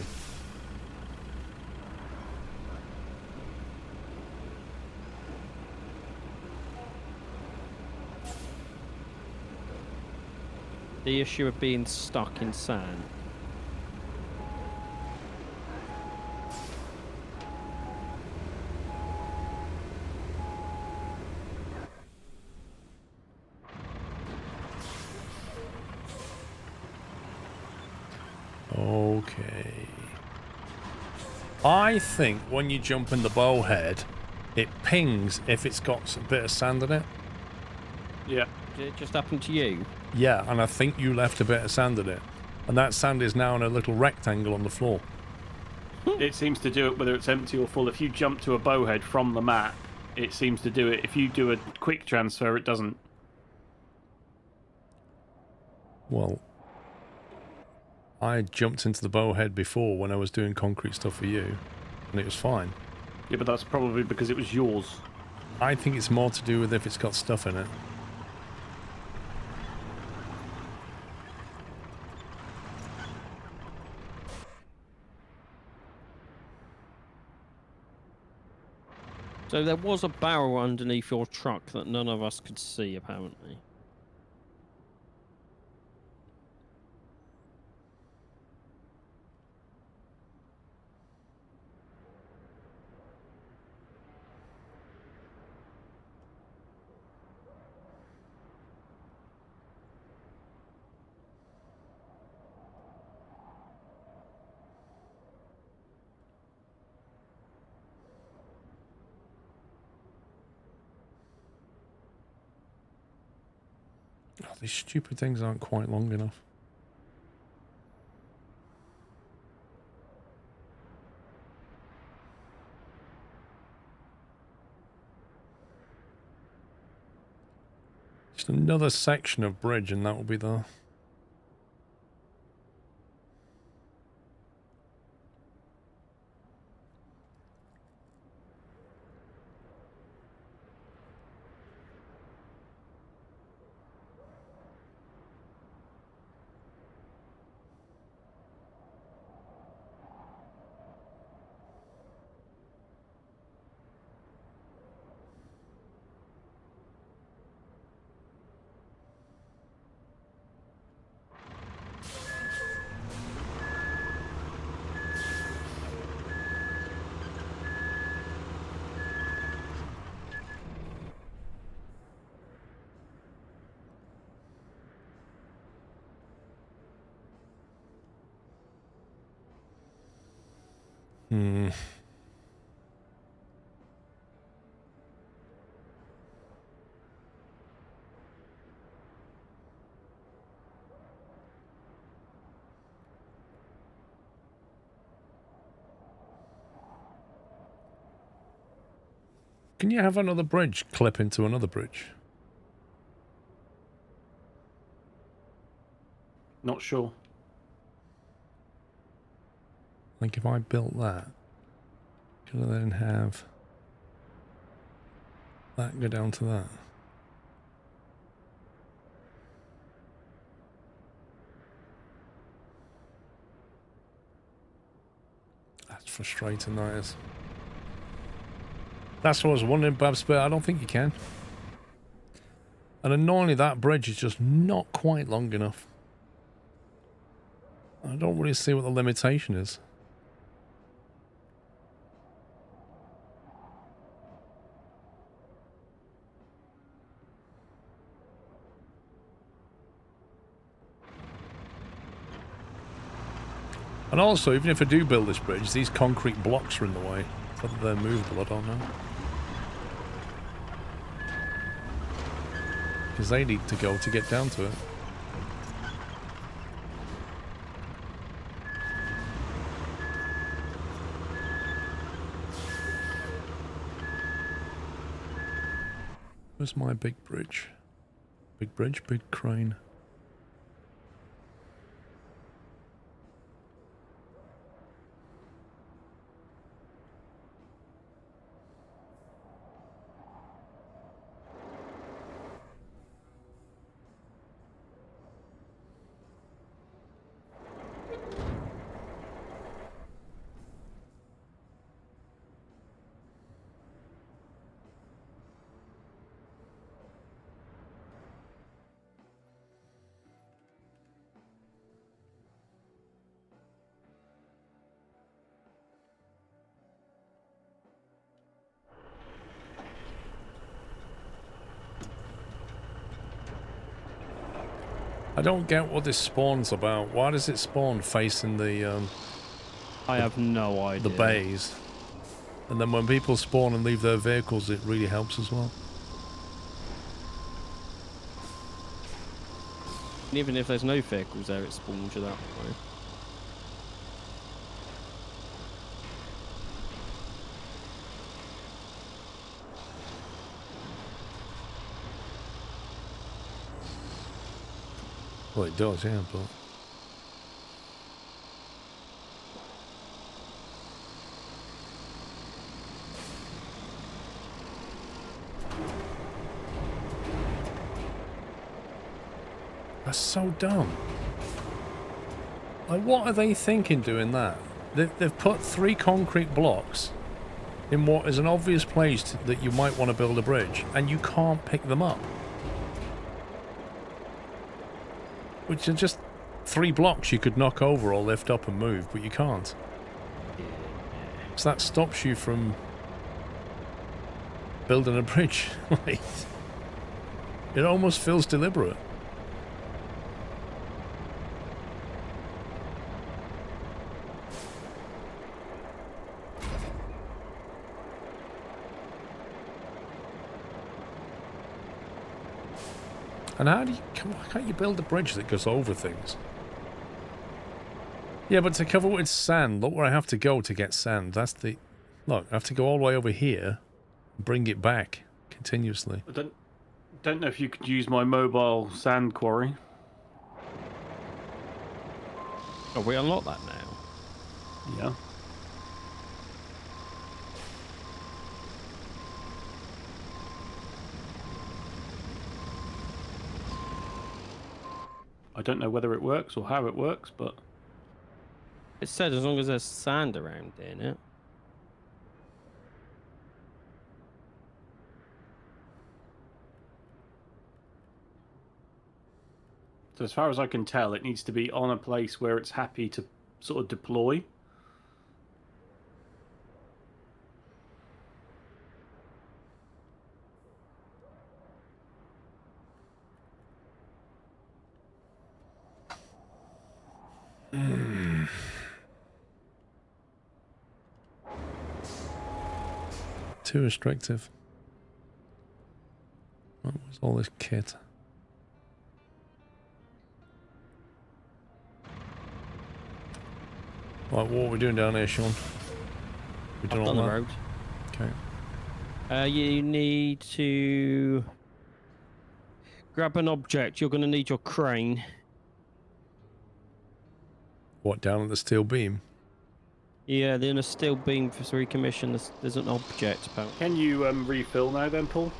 The issue of being stuck in sand. Okay. I think when you jump in the bowhead, it pings if it's got a bit of sand in it. Yeah. Did it just happen to you? Yeah, and I think you left a bit of sand in it. And that sand is now in a little rectangle on the floor. It seems to do it whether it's empty or full. If you jump to a bowhead from the map, it seems to do it. If you do a quick transfer, it doesn't. Well, I jumped into the bowhead before when I was doing concrete stuff for you, and it was fine. Yeah, but that's probably because it was yours. I think it's more to do with if it's got stuff in it. So there was a barrel underneath your truck that none of us could see, apparently. Oh, these stupid things aren't quite long enough. Just another section of bridge and that will be there. Hmm. can you have another bridge clip into another bridge? Not sure. Like if I built that, could I then have that go down to that? That's frustrating, that is. That's what I was wondering, Babs, but I don't think you can. And annoyingly, that bridge is just not quite long enough. I don't really see what the limitation is. And also, even if I do build this bridge, these concrete blocks are in the way. Whether they're movable, I don't know. Because they need to go to get down to it. Where's my big bridge? Big bridge, big crane. I don't get what this spawn's about. Why does it spawn facing the I have no idea. the bays? And then when people spawn and leave their vehicles, it really helps as well. And even if there's no vehicles there, it spawns you that way. Well, it does, yeah, but... That's so dumb. Like, what are they thinking doing that? They've put 3 concrete blocks in what is an obvious place that you might want to build a bridge, and you can't pick them up. Which are just 3 blocks you could knock over or lift up and move, but you can't. So that stops you from building a bridge. Like, it almost feels deliberate. And how do you... Why can't you build a bridge that goes over things? Yeah, but to cover it with sand, look where I have to go to get sand. That's the... Look, I have to go all the way over here and bring it back continuously. I don't know if you could use my mobile sand quarry. Oh, we unlock that now? Yeah. I don't know whether it works or how it works, but... It said as long as there's sand around in it. So as far as I can tell, it needs to be on a place where it's happy to sort of deploy. Too restrictive. What was all this kit? Right, what are we doing down here, Sean? We Up on the road. Okay. You need to grab an object. You're going to need your crane. What, down at the steel beam? Yeah, then a steel beam for recommission. There's an object. Apparently. Can you refill now then, Paul?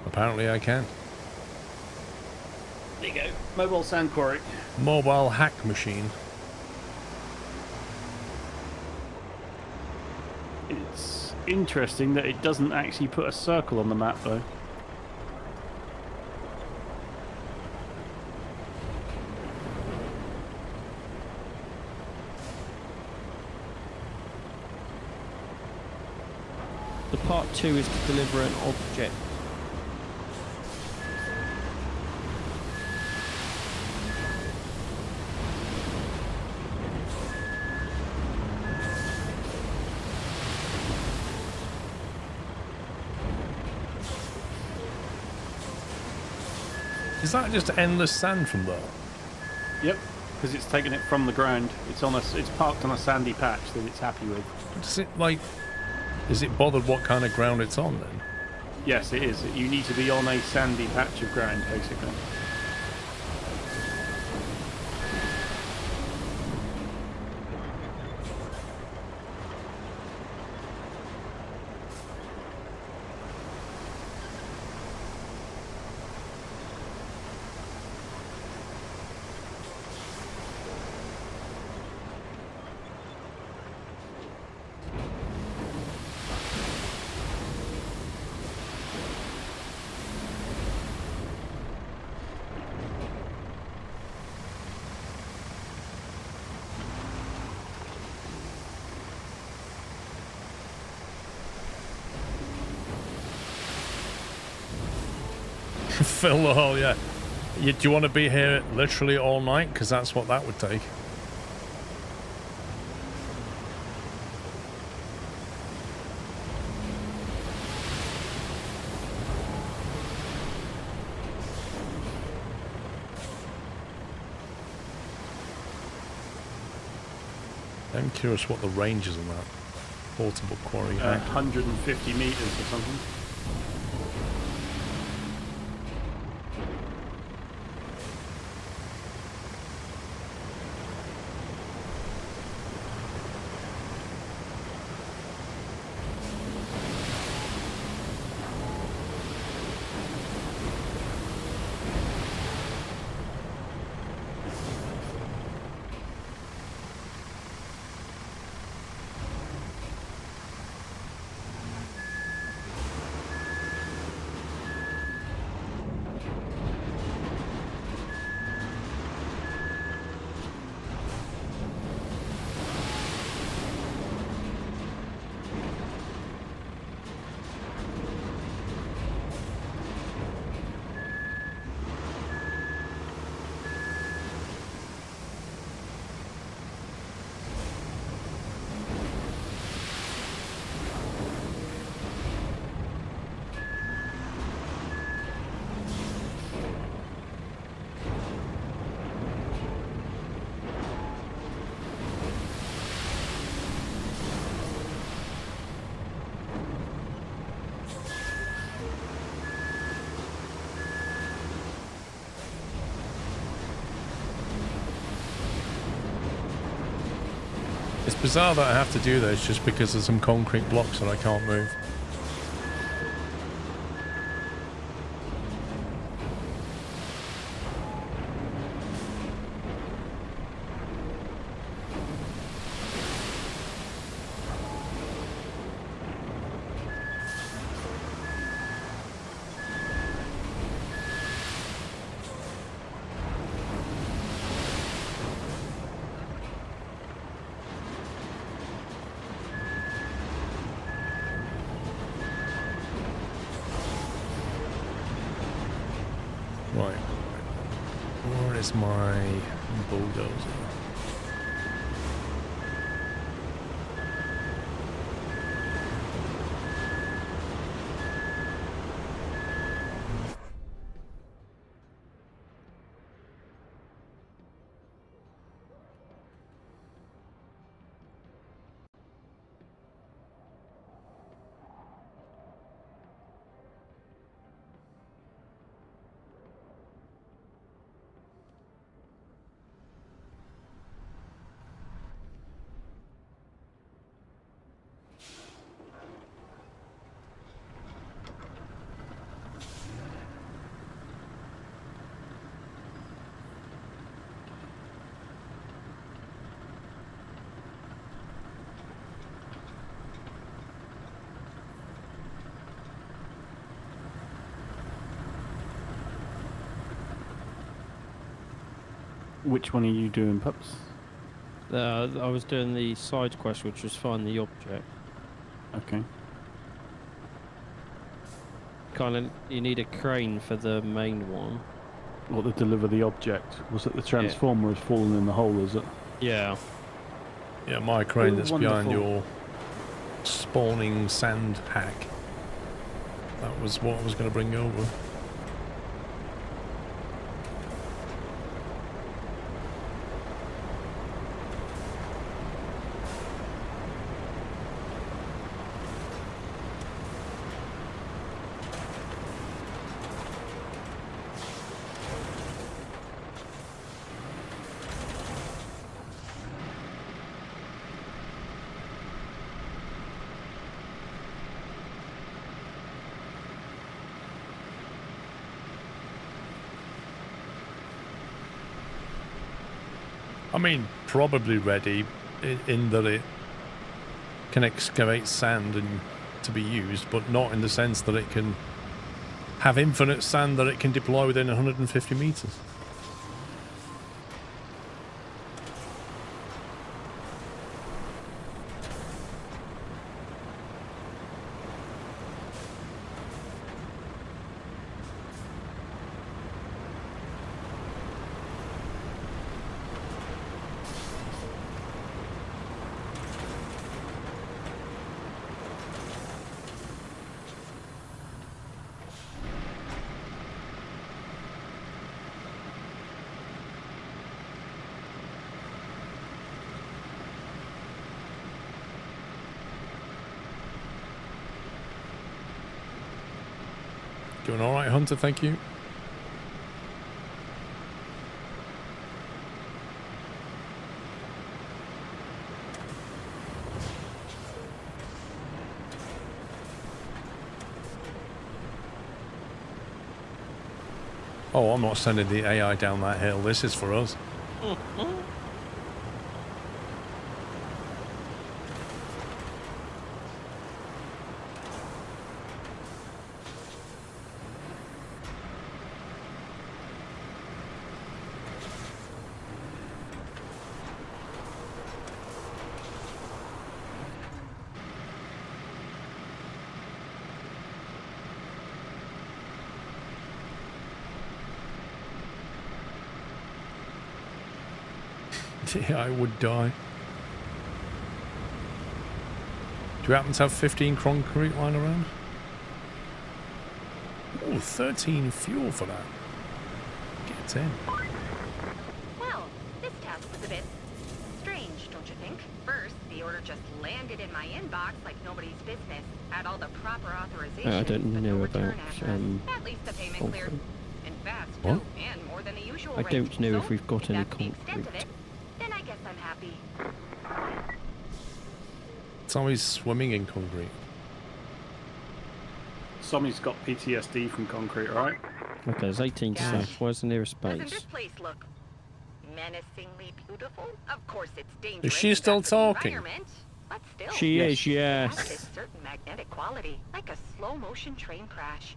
Apparently I can. There you go. Mobile sand quarry. Mobile hack machine. It's interesting that it doesn't actually put a circle on the map, though. The part 2 is to deliver an object. Is that just endless sand from there? Yep, because it's taken it from the ground. It's parked on a sandy patch that it's happy with. Does it, like... Is it bothered what kind of ground it's on, then? Yes, it is. You need to be on a sandy patch of ground, basically. Fill the hole, yeah. Do you want to be here literally all night? Because that's what that would take. I'm curious what the range is on that portable quarry. 150 meters or something. It's bizarre that I have to do this just because there's some concrete blocks that I can't move. Right. Where is my bulldozer? Which one are you doing, Pups? I was doing the side quest, which was find the object. Okay. You need a crane for the main one. What, to deliver the object? Was it the transformer has fallen in the hole, is it? Yeah. Yeah, my crane Oh, that's behind wonderful. your spawning sand hack. That was what I was going to bring over. I mean, probably ready in that it can excavate sand and to be used, but not in the sense that it can have infinite sand that it can deploy within 150 meters. Doing all right, Hunter, thank you. Oh, I'm not sending the AI down that hill. This is for us. Yeah, I would die. Do you happen to have 15 concrete lying around? Oh, 13 fuel for that. Get in. Well, this task was a bit strange, don't you think? First, the order just landed in my inbox like nobody's business. Had all the proper authorization. I don't but know no about, return address. At least the payment cleared. And fast, What? too, and more than the usual I rate. don't know So, if we've got any that's the extent of concrete. it, then I guess I'm happy. It's always swimming in concrete. Sommy's got PTSD from concrete, right? Okay, there's 18 Gosh. south. Where's the nearest Doesn't base? this place look menacingly beautiful? Of course it's dangerous. she still that's the talking? environment, but still. She Yes. is, It yes. has this certain magnetic quality, like a slow-motion train crash.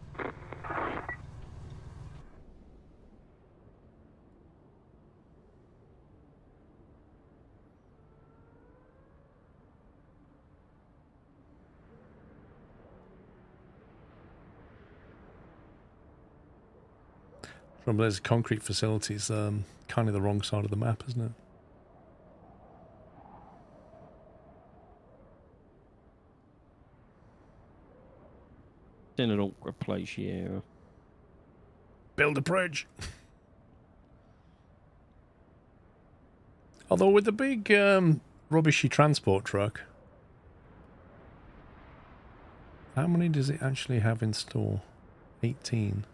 Trouble is, concrete facilities kind of the wrong side of the map, isn't it? It's in an awkward place, yeah. Build a bridge. Although with the big rubbishy transport truck, how many does it actually have in store? 18.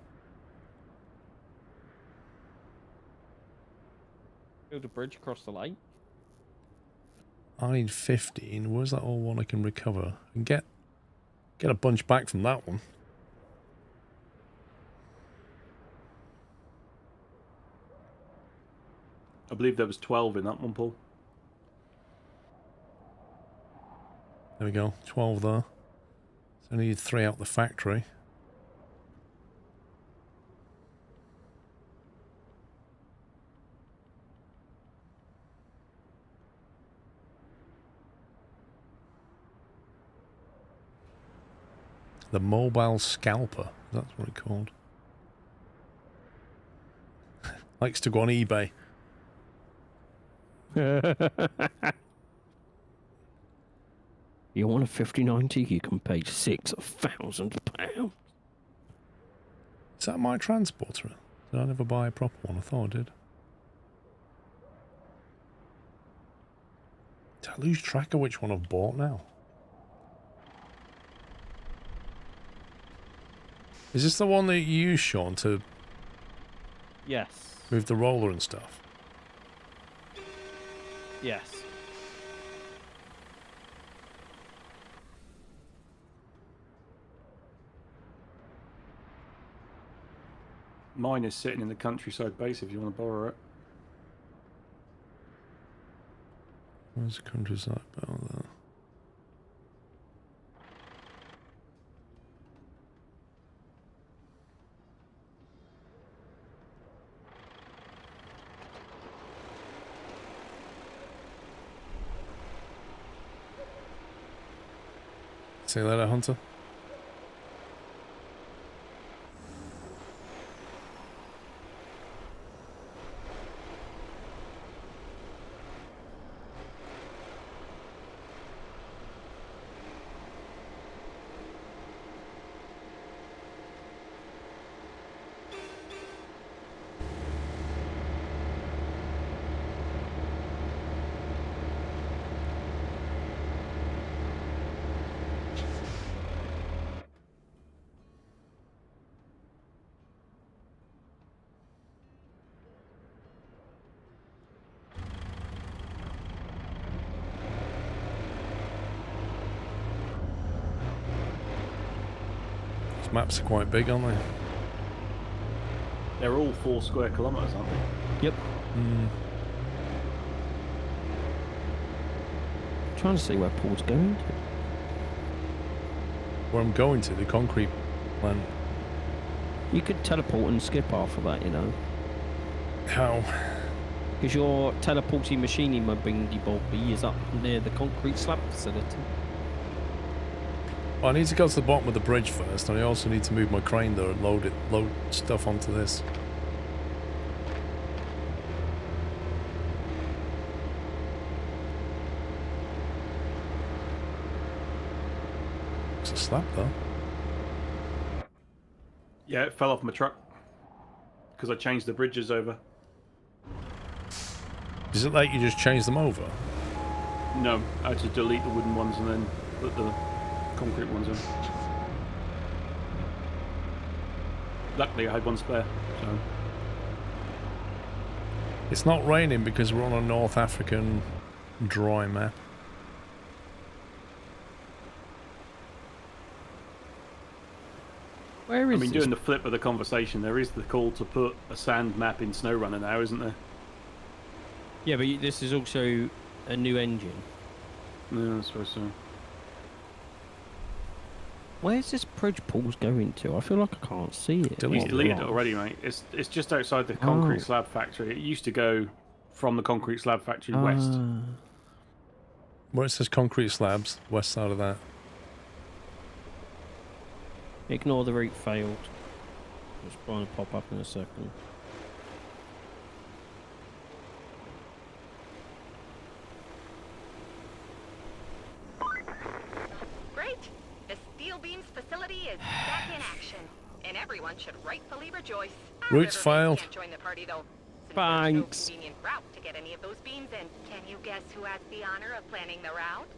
Build a bridge across the lake. I need 15. Where's that all one I can recover? And get a bunch back from that one. I believe there was 12 in that one, Paul. There we go. 12 there. So I need 3 out the factory. The mobile scalper. That's what it's called. Likes to go on eBay. You want a 5090? You can pay £6,000. Is that my transporter? Did I never buy a proper one? I thought I did. Did I lose track of which one I've bought now? Is this the one that you use, Sean, to Yes. move the roller and stuff? Yes. Mine is sitting in the countryside base if you want to borrow it. Where's the countryside about that? See you later, Hunter. These maps are quite big, aren't they? They're all 4 square kilometres, aren't they? Yep. Trying to see where Paul's going to. Where I'm going to, the concrete plant. You could teleport and skip after that, you know. How? Because your teleporting machining my bingy bobby is up near the concrete slab facility. Well, I need to go to the bottom of the bridge first, and I also need to move my crane there and load stuff onto this. It's a slab, though. Yeah, it fell off my truck because I changed the bridges over. Is it like you just change them over? No, I had to delete the wooden ones and then put the concrete ones in. Luckily, I had one spare, so... It's not raining because we're on a North African dry map. Where is I mean, this? doing the flip of the conversation, there is the call to put a sand map in SnowRunner now, isn't there? Yeah, but this is also a new engine. Yeah, I suppose so. Where's this bridge Paul's going to? I feel like I can't see it. Delete He's it. deleted it already, mate. It's just outside the concrete slab factory. It used to go from the concrete slab factory west. Where it says concrete slabs, west side of that. Ignore the route failed. It's going to pop up in a second. Great! The Steel Beams facility is back in action, and everyone should rightfully rejoice. Our Routes rivermen failed. Can't join the party though. Since Thanks. there's no convenient route to get any of those beams in. Can you guess who has the honor of planning the route?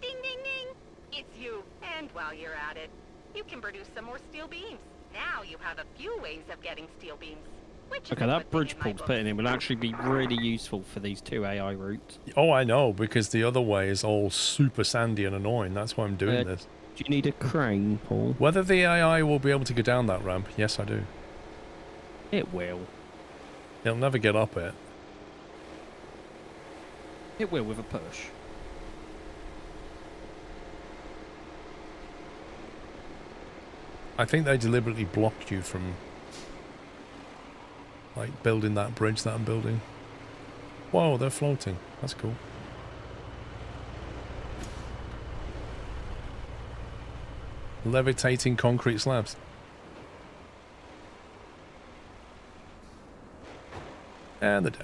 Ding ding ding! It's you. And while you're at it, you can produce some more steel beams. Now you have a few ways of getting steel beams. Which is Okay, a that good thing bridge in my Paul's book. putting in will actually be really useful for these 2 AI routes. Oh, I know, because the other way is all super sandy and annoying. That's why I'm doing this. Do you need a crane, Paul? Whether the AI will be able to go down that ramp, yes, I do. It will. It'll never get up it. It will with a push. I think they deliberately blocked you from, like, building that bridge that I'm building. Whoa, they're floating. That's cool. Levitating concrete slabs. And they're down.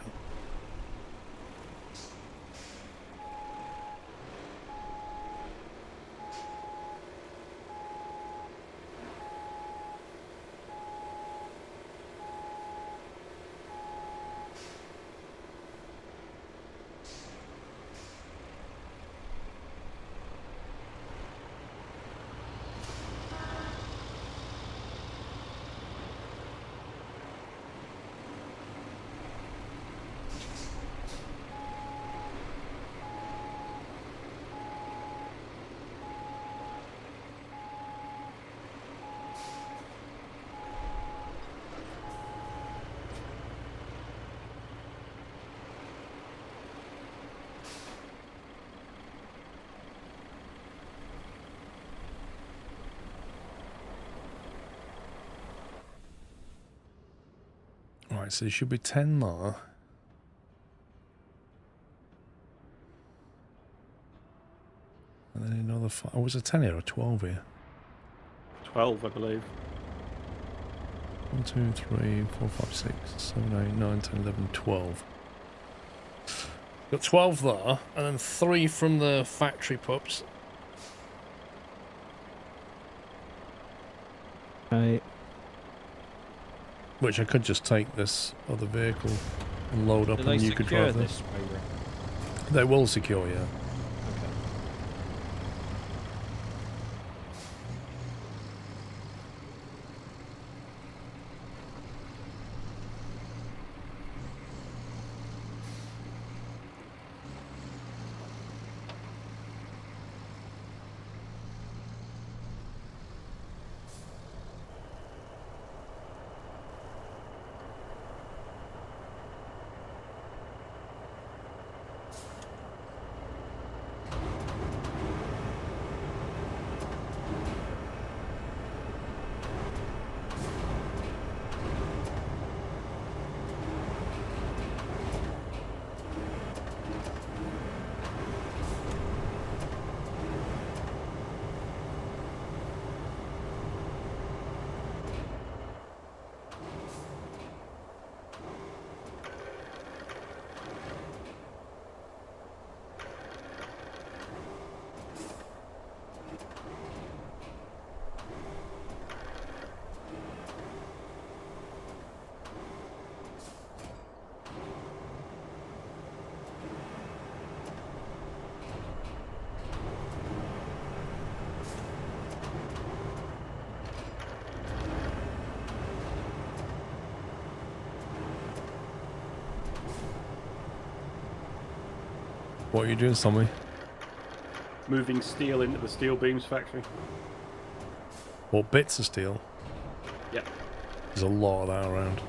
Alright, so there should be 10 there. And then another 5. Oh, was it 10 here or 12 here? 12, I believe. 1, 2, 3, 4, 5, 6, 7, 8, 9, 10, 11, 12. Got 12 there, and then 3 from the factory pups. Okay. Which I could just take this other vehicle and load up Do they and you could drive this this. way, Rick? They will secure, yeah. Okay. What are you doing, Tommy? Moving steel into the steel beams factory. What bits of steel? Yep. There's a lot of that around.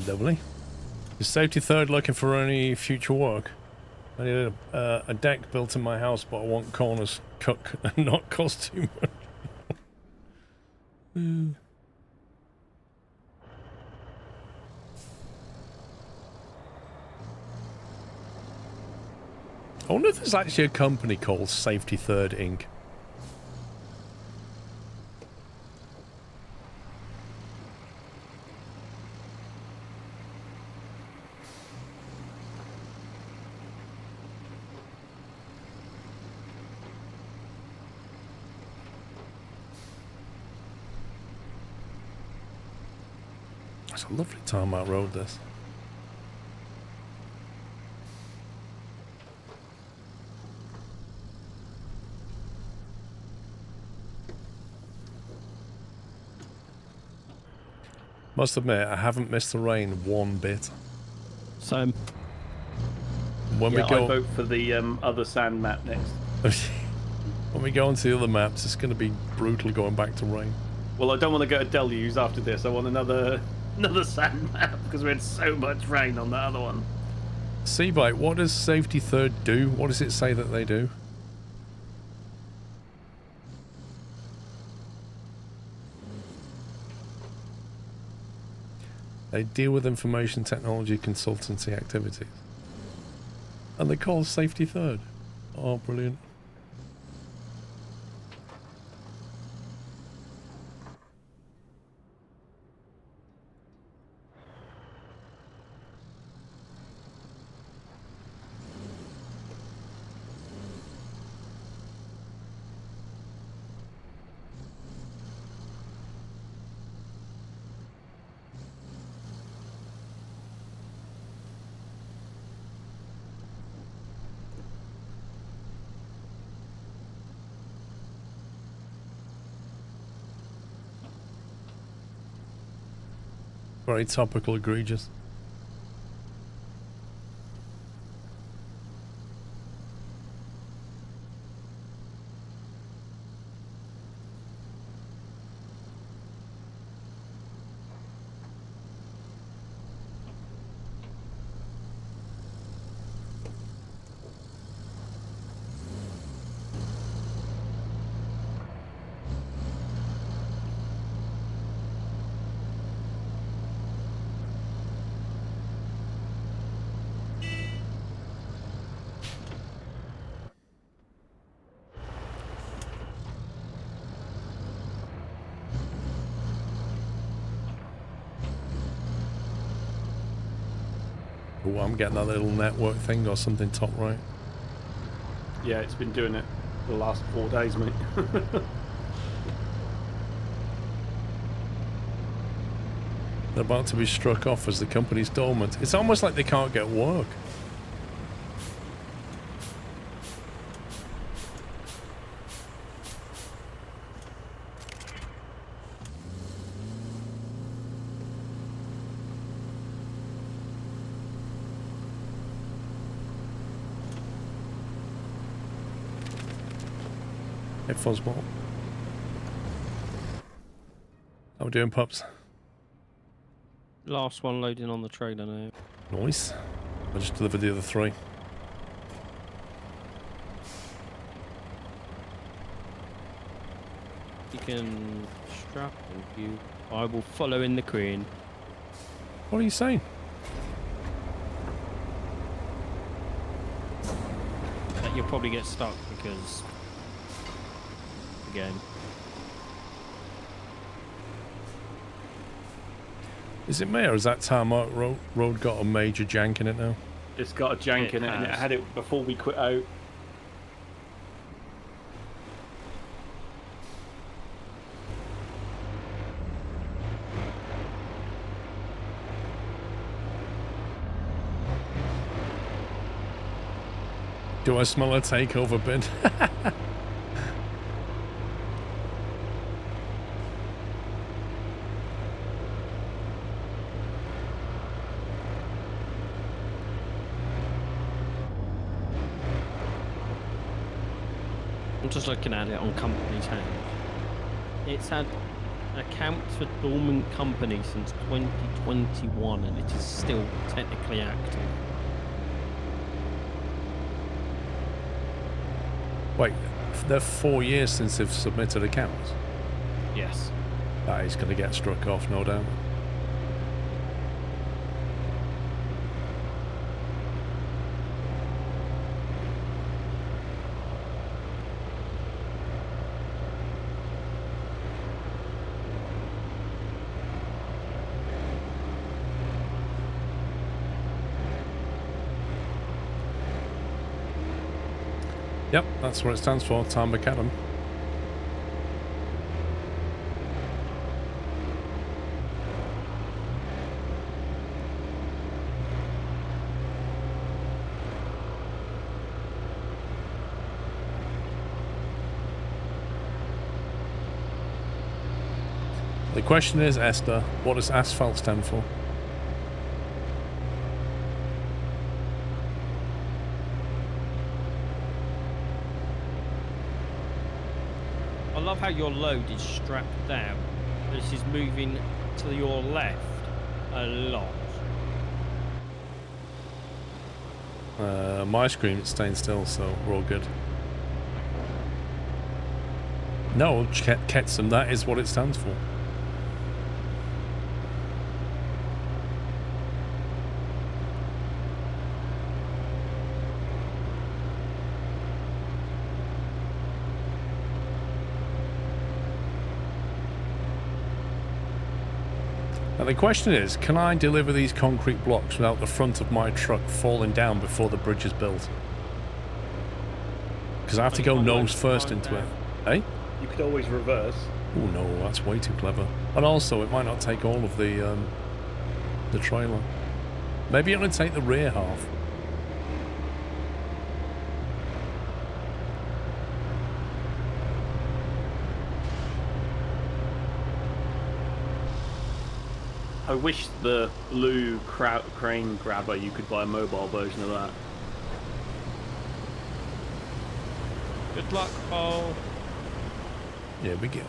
Lovely. Is safety third looking for any future work? I need a deck built in my house, but I want corners cut and not cost too much. I wonder if there's actually a company called Safety Third Inc. It's a lovely tarmac road, this. Must admit, I haven't missed the rain one bit. Same. When Yeah, we go, I vote for the other sand map next. when we go onto the other maps, it's going to be brutal going back to rain. Well, I don't want to go to deluge after this. I want another sand map because we had so much rain on the other one. Seabite, what does Safety Third do? What does it say that they do? They deal with information technology consultancy activities. And they call Safety Third. Oh, brilliant. Very topical, egregious. Oh, I'm getting that little network thing or something top right. Yeah, it's been doing it the last 4 days, mate. They're about to be struck off as the company's dormant. It's almost like they can't get work. Hey, Fuzzball. How we doing, pups? Last one loading on the trailer now. Nice. I just delivered the other 3. You can strap and you. I will follow in the crane. What are you saying? That you'll probably get stuck because again. Is it me or has that tarmac road got a major jank in it now? It's got a jank in it, and it had it before we quit out. Do I smell a takeover bin? I'm just looking at it on company's hand. It's had accounts for dormant company since 2021 and it is still technically active. Wait, they're 4 years since they've submitted accounts. Yes. That is going to get struck off, no doubt. Yep, that's what it stands for, Tom McAdam. The question is, Esther, what does asphalt stand for? I love how your load is strapped down. This is moving to your left a lot. My screen is staying still, so we're all good. No, Ketsum, that is what it stands for. Now the question is, can I deliver these concrete blocks without the front of my truck falling down before the bridge is built? Because I have to go nose first into it. Eh? You could always reverse. Oh no, that's way too clever. And also, it might not take all of the trailer. Maybe it would take the rear half. I wish the blue crane grabber, you could buy a mobile version of that. Good luck, Paul. Here we go.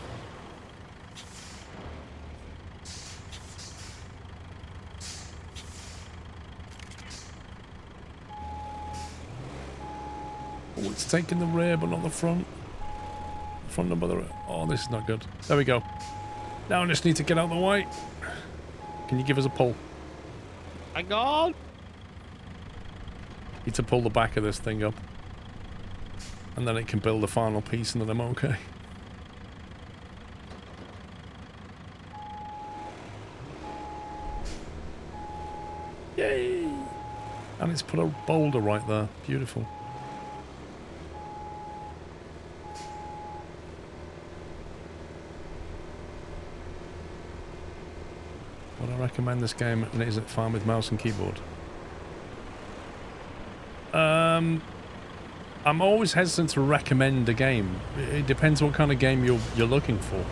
Oh, it's taking the rear but not the front. Front number the rear. Oh, this is not good. There we go. Now I just need to get out of the way. Can you give us a pull? Hang on. Need to pull the back of this thing up. And then it can build the final piece and then I'm okay. Yay! And it's put a boulder right there. Beautiful. Would I recommend this game? And is it fine with mouse and keyboard? I'm always hesitant to recommend a game. It depends what kind of game you're looking for.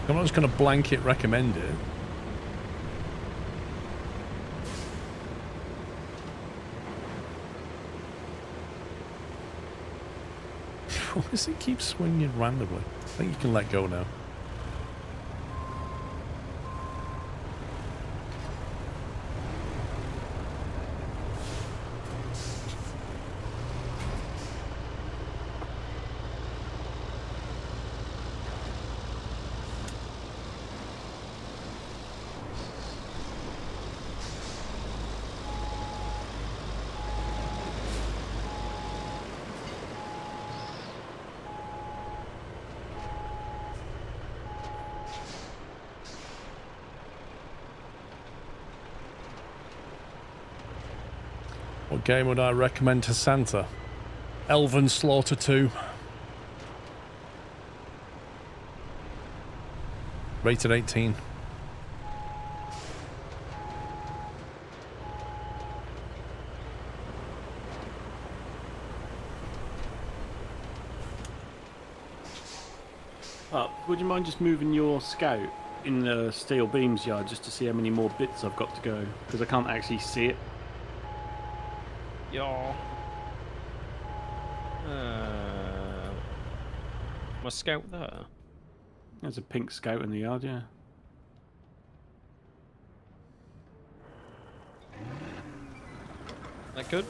I'm not just going to blanket recommend it. Why does it keep swinging randomly? I think you can let go now. What game would I recommend to Santa? Elven Slaughter 2. Rated 18. Would you mind just moving your scout in the steel beams yard just to see how many more bits I've got to go? Because I can't actually see it. Yeah. My scout there. There's a pink scout in the yard, yeah. That good?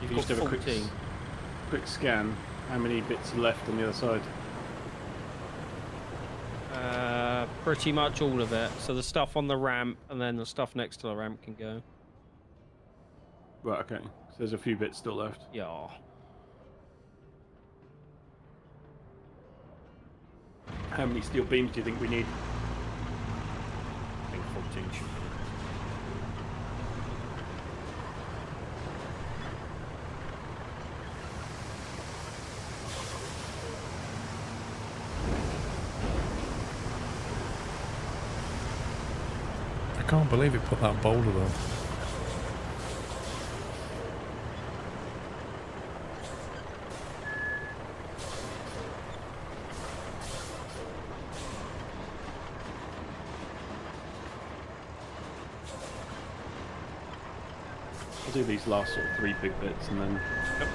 You can just have a quick scan. How many bits are left on the other side? Pretty much all of it. So the stuff on the ramp and then the stuff next to the ramp can go. Right, okay. So there's a few bits still left. Yeah. How many steel beams do you think we need? I think 14 should be. can't believe it put that boulder though. I'll do these last sort of 3 big bits and then. Yep.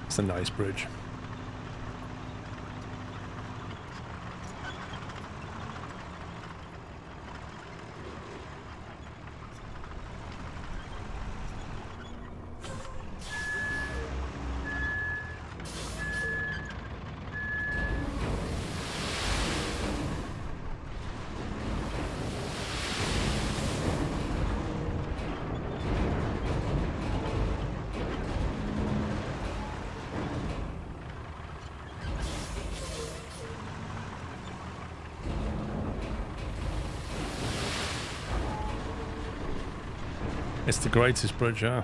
It's a nice bridge. It's the greatest bridge, yeah.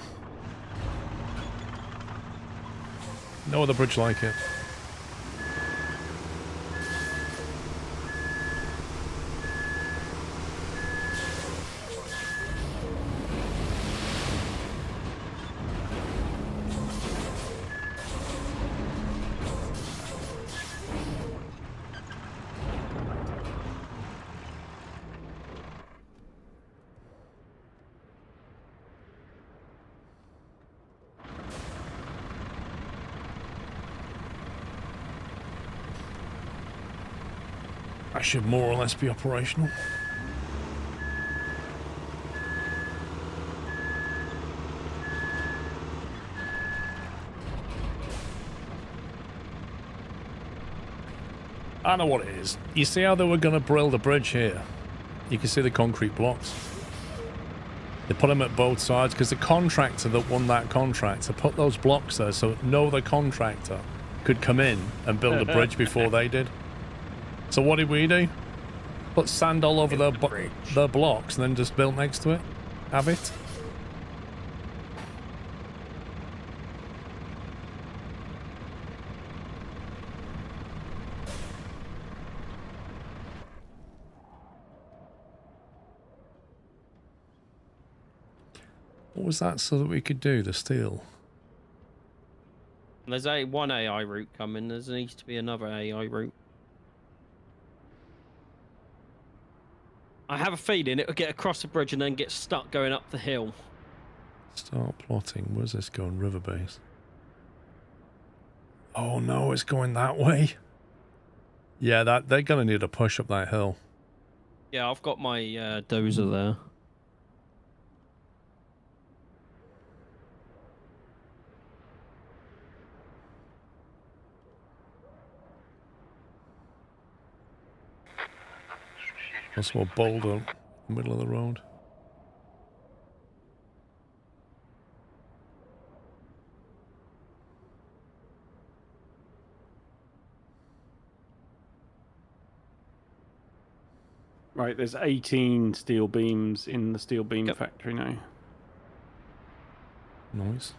No other bridge like it. I should more or less be operational. I know what it is. You see how they were going to build the bridge here? You can see the concrete blocks. They put them at both sides because the contractor that won that contract to put those blocks there so no other contractor could come in and build a bridge before they did. So what did we do? Put sand all over the blocks and then just built next to it? Have it? What was that so that we could do the steel? There's one AI route coming. There needs to be another AI route. I have a feeling it'll get across the bridge and then get stuck going up the hill. Start plotting. Where's this going? River base. Oh no, it's going that way. Yeah, they're gonna need a push up that hill. Yeah, I've got my dozer there. That's what boulder in the middle of the road. Right, there's 18 steel beams in the steel beam factory now. Nice.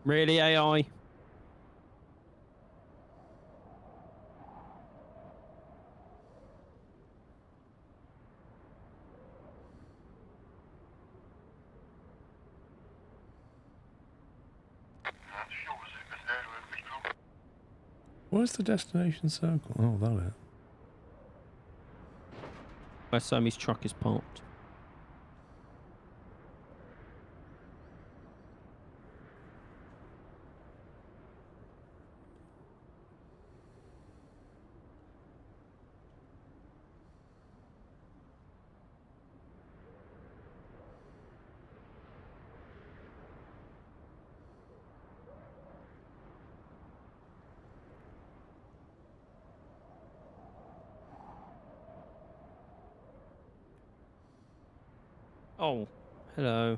Really, AI? Where's the destination circle? Oh, that it. Where Sammy's truck is parked. Oh, hello.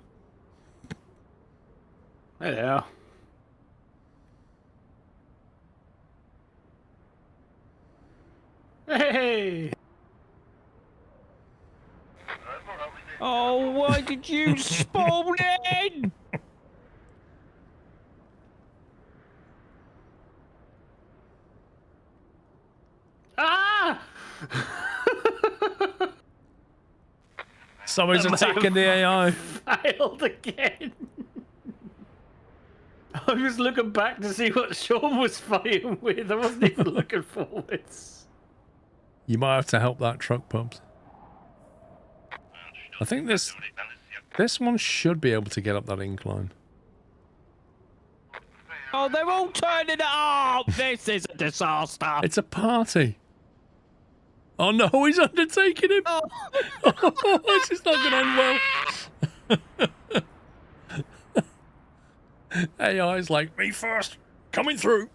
Hello. Hey! Oh, why did you spawn in? Ah! Somebody's That may have attacking the AI. Failed again. I was looking back to see what Sean was fighting with. I wasn't even looking forwards. You might have to help that truck, Pubs. I think this one should be able to get up that incline. Oh, they're all turning it up. This is a disaster. It's a party. Oh no, he's undertaking him. Oh. This is not going to end well. AI's like, me first. Coming through.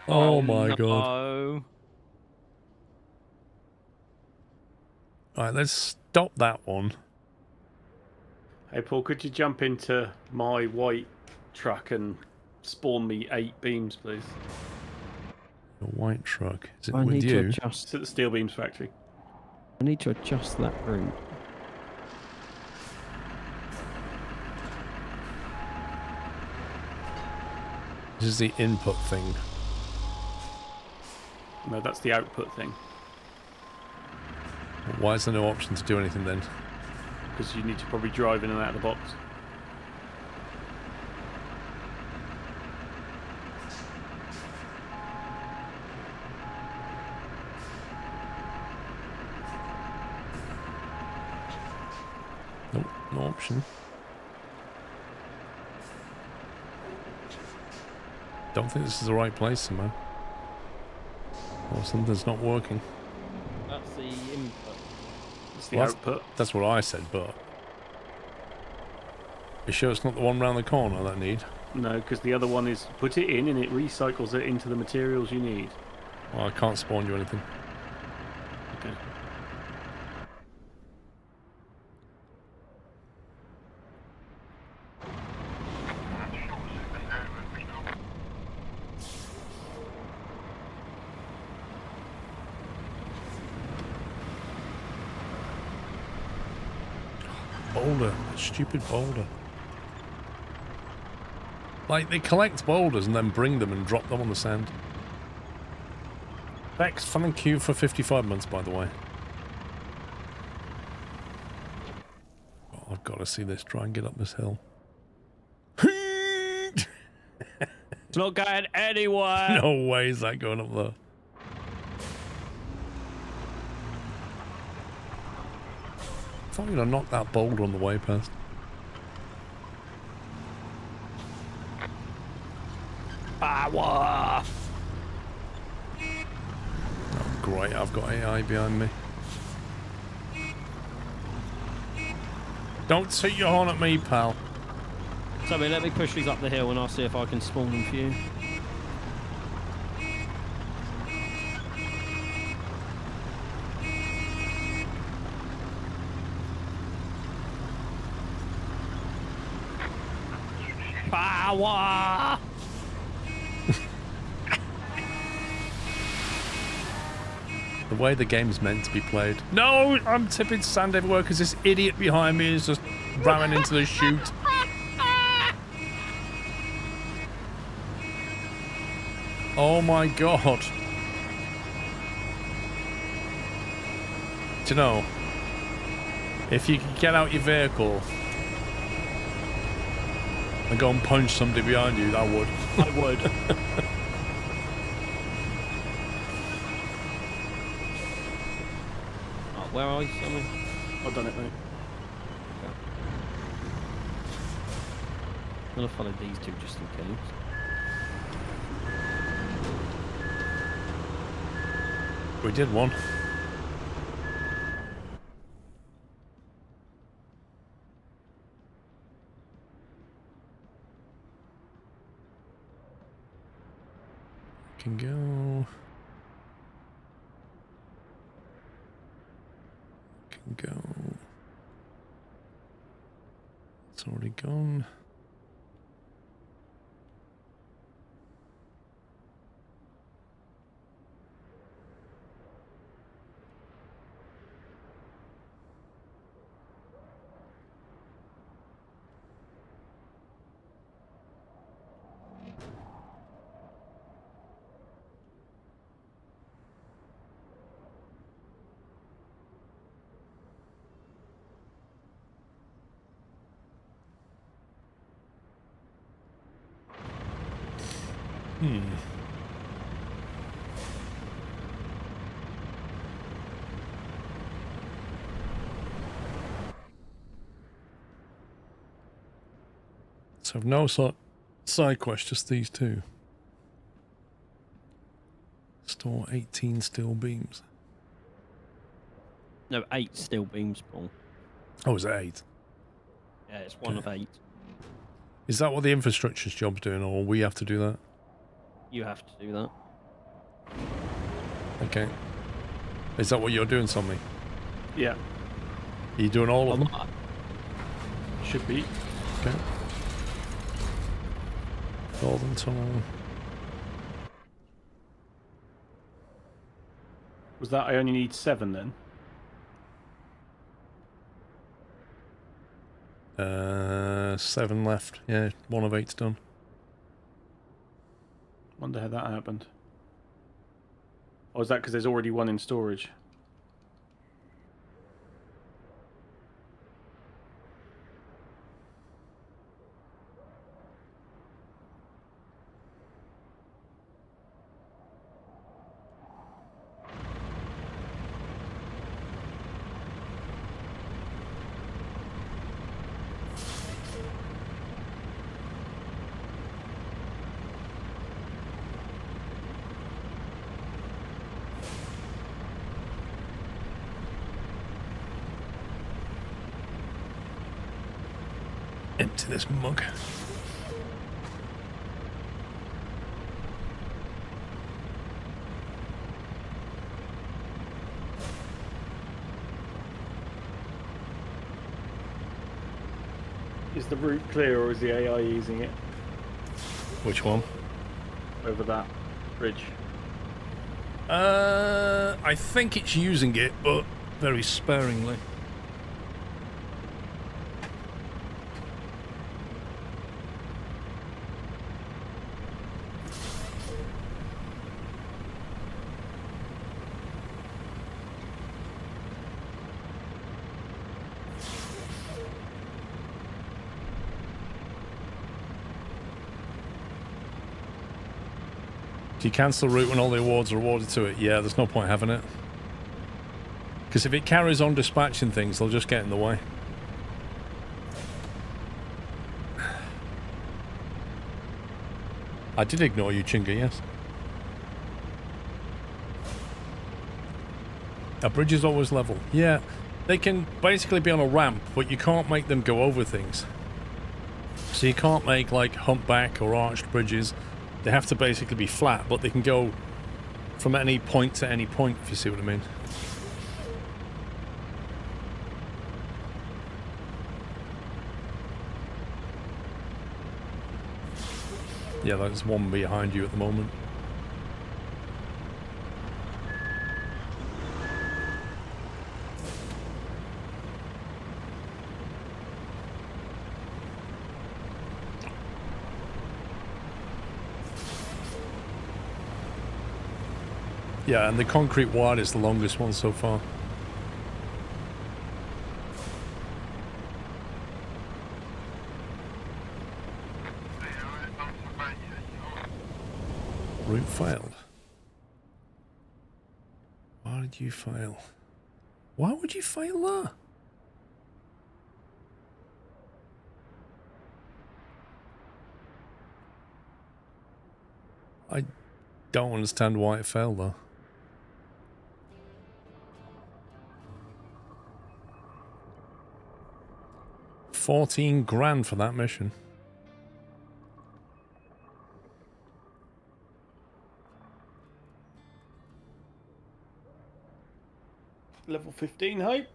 Oh my god. No. Alright, let's stop that one. Hey Paul, could you jump into my white truck and spawn me 8 beams, please? The white truck. Is it I with need to you? adjust. It's at the Steel Beams factory. I need to adjust that route. This is the input thing. No, that's the output thing. Why is there no option to do anything then? Because you need to probably drive in and out of the box. Nope, no option. Don't think this is the right place somehow. Or something's not working. That's the input. It's the Well, output. That's what I said, but... You sure it's not the one round the corner that I need? No, because the other one is put it in and it recycles it into the materials you need. Well, I can't spawn you anything. Okay. Boulder. That stupid boulder. Like, they collect boulders and then bring them and drop them on the sand. Bex, thank you for 55 months, by the way. Oh, I've got to see this. Try and get up this hill. It's not going anywhere. No way is that going up there. I thought you were going to knock that boulder on the way past. Power. Oh, great, I've got AI behind me. Don't toot your horn at me, pal. Tommy, let me push these up the hill and I'll see if I can spawn them for you. Power! The way the game's meant to be played. No, I'm tipping sand everywhere because this idiot behind me is just ramming into the chute. Oh my god. Do you know, if you could get out your vehicle and go and punch somebody behind you, I would. I would. Oh, where are you, Tommy? I've done it, mate. I'm gonna follow these two just in case. We did one. Can go. That's already gone. So no side quests, just these two. Store 18 steel beams. No, 8 steel beams, Paul. Oh, is it 8? Yeah, it's one of 8. Is that what the infrastructure's job's doing, or we have to do that? You have to do that. Okay. Is that what you're doing, Sommy? Yeah, Are you doing all of them? should be. Okay. Golden tunnel. Was that I only need 7 then? 7 left. Yeah, 1 of 8's done. Wonder how that happened. Or is that because there's already 1 in storage? Empty this mug. Is the route clear or is the AI using it Which one? over that bridge? I think it's using it, but very sparingly. Do you cancel the route when all the awards are awarded to it? Yeah, there's no point having it. Because if it carries on dispatching things, they'll just get in the way. I did ignore you, Chinga, yes. A bridge is always level. Yeah, they can basically be on a ramp, but you can't make them go over things. So you can't make, like, humpback or arched bridges. They have to basically be flat, but they can go from any point to any point, if you see what I mean. Yeah, there's one behind you at the moment. Yeah, and the concrete wire is the longest one so far. Route failed. Why did you fail? Why would you fail that? I don't understand why it failed though. $14,000 for that mission. Level 15 hype?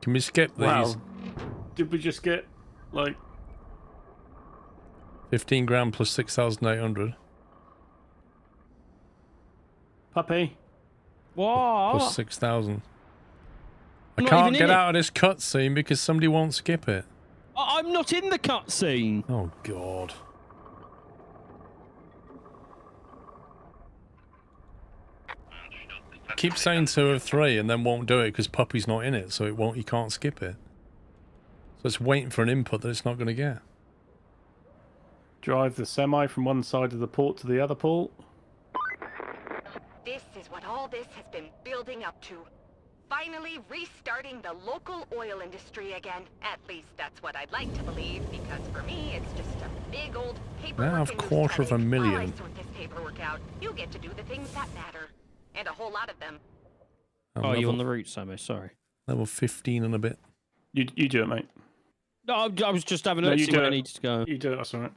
Can we skip these? Wow. Did we just get, like... 15 grand plus 6,800 Puppy? What? plus 6,000. I Not can't even get in it. out of this cutscene because somebody won't skip it. I'm not in the cutscene. Oh, God. Keep saying 2 of 3 and then won't do it because Puppy's not in it, so it won't. You can't skip it. So it's waiting for an input that it's not going to get. Drive the semi from one side of the port to the other port. This is what all this has been building up to. Finally restarting the local oil industry again. At least that's what I'd like to believe, because for me, it's just a big old paperwork. Now I've $250,000. While I sort this paperwork out, you get to do the things that matter. And a whole lot of them. Oh, you on the route, Sammy? Sorry. Level 15 and a bit. You do it, mate. No, I was just having a No, look you to see do where I it. needed to go. You do it, that's alright.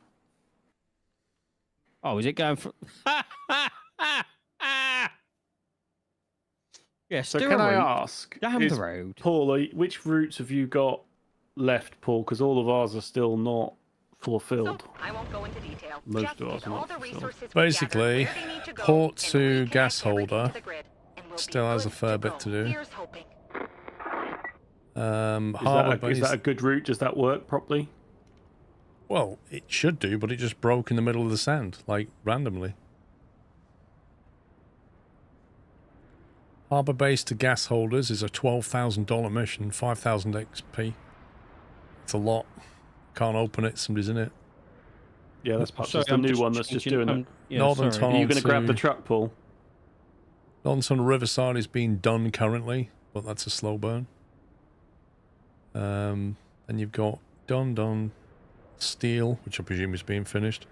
Oh, is it going for... Yes, So do can a I route. ask, Down is- the road. Paul, which routes have you got left, Paul? Because all of ours are still not fulfilled. So, I won't go into detail. Most Just of us take are all not the fulfilled. resources we Basically, gather, where they need to go, port and to reconnect gas everything holder to the grid, and we'll be still has a good fair to bit go. to do. Here's hoping. Harbour Is base. that a good route? Does that work properly? Well, it should do, but it just broke in the middle of the sand, like randomly. Harbour base to gas holders is a $12,000 mission, 5,000 XP. It's a lot. Can't open it. Somebody's in it. Yeah, that's perhaps Sorry, just the I'm new one that's just changing- doing it. yeah, Northern sorry. Tunnel Are you going to grab the to- truck, Paul? Northern Riverside is being done currently, but that's a slow burn. And you've got done steel, which I presume is being finished.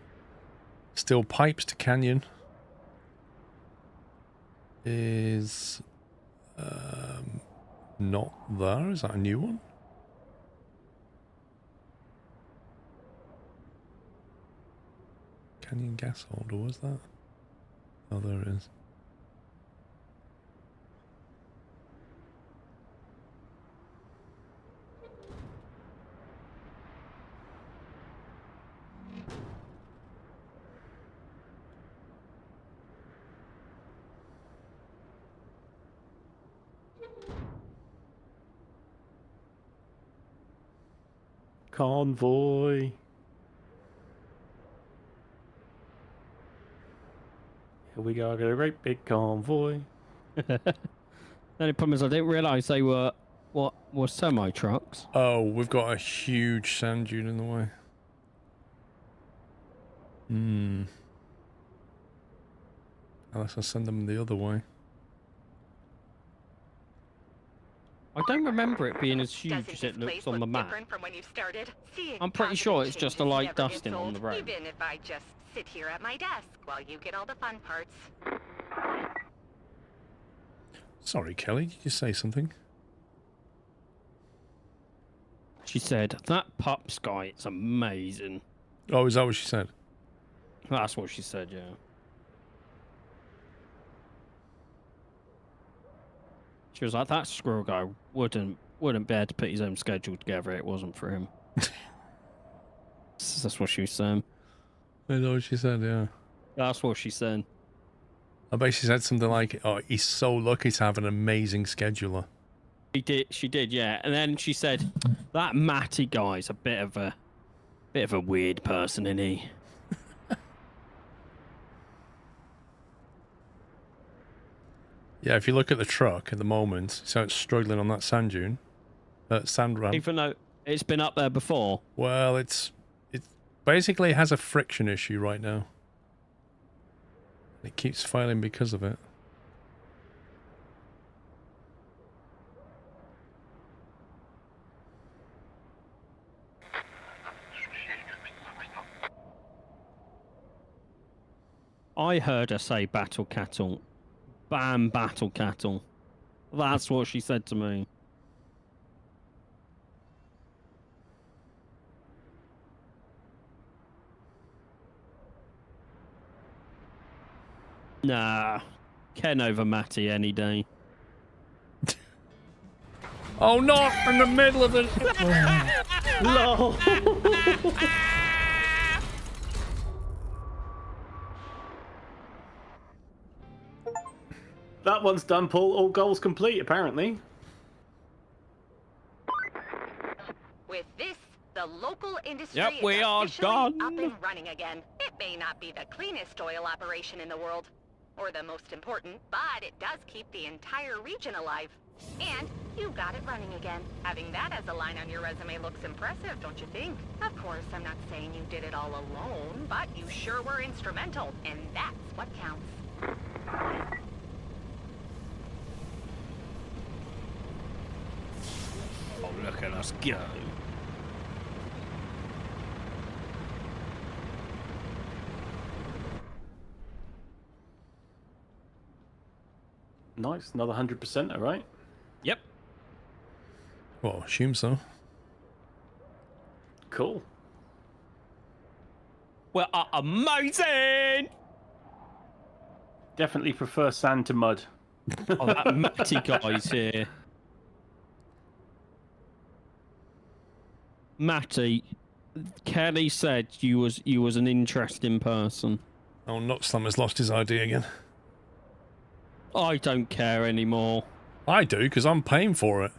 Steel pipes to Canyon is not there. Is that a new one? Canyon gas holder, was that? Oh, there it is. Convoy. Here we go, I got a great big convoy. The only problem is I didn't realise they were semi trucks. Oh, we've got a huge sand dune in the way. Unless I send them the other way. I don't remember it being as Doesn't huge as this it looks place on the look map. different from when you started? Seeing I'm pretty positive sure it's just a changes light never gets dusting on old, the road. Even if I just sit here at my desk while you get all the fun parts. Sorry, Kelly, did you say something? She said, that pup sky, it's amazing. Oh, is that what she said? That's what she said, yeah. She was like, that squirrel guy wouldn't be able to put his own schedule together. It wasn't for him. That's what she was saying. I know what she said, yeah. That's what she said. I bet she said something like, oh, he's so lucky to have an amazing scheduler. She did, yeah. And then she said, that Matty guy's a bit of a weird person, isn't he? Yeah, if you look at the truck at the moment, so it's struggling on that sand dune. Sand ramp. Even though it's been up there before. Well, it basically has a friction issue right now. It keeps failing because of it. I heard her say battle cattle. Bam, battle cattle. That's what she said to me. Nah. Ken over Matty any day. Oh, not in the middle of it. Lol. That one's done, Paul. All goals complete, apparently. With this, the local industry Yep, we is are officially done. up and running again. It may not be the cleanest oil operation in the world, or the most important, but it does keep the entire region alive. And you got it running again. Having that as a line on your resume looks impressive, don't you think? Of course, I'm not saying you did it all alone, but you sure were instrumental, and that's what counts. Oh, look at us go. Nice, another 100%, all right? Yep. Well, I assume so. Cool. Well, amazing! Definitely prefer sand to mud. Oh, that Matty guy's here. Matty, Kelly said you was an interesting person. Oh, Noxlam has lost his ID again. I don't care anymore. I do, because I'm paying for it.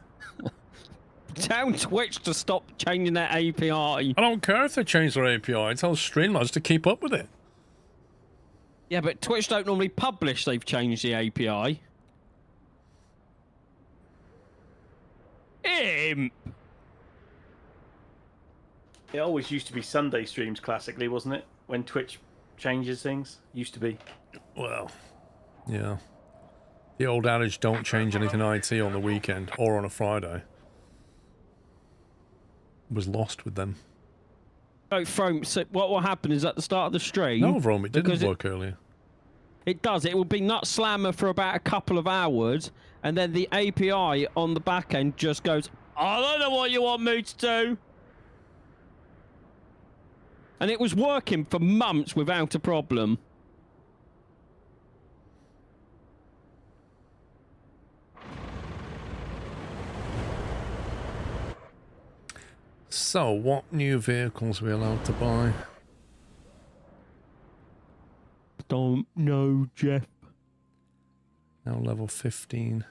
Tell Twitch to stop changing their API. I don't care if they change their API. I tell Streamlabs to keep up with it. Yeah, but Twitch don't normally publish they've changed the API. Imp! It always used to be Sunday streams classically, wasn't it? When Twitch changes things. Used to be. Well, yeah. The old adage, don't change anything IT on the weekend or on a Friday, was lost with them. Oh, Frome, so what will happen is at the start of the stream... No, Rome, it didn't because work earlier. It does. It will be nut slammer for about a couple of hours, and then the API on the back end just goes, I don't know what you want me to do. And it was working for months without a problem. So, what new vehicles are we allowed to buy? Don't know, Jeff. Now level 15.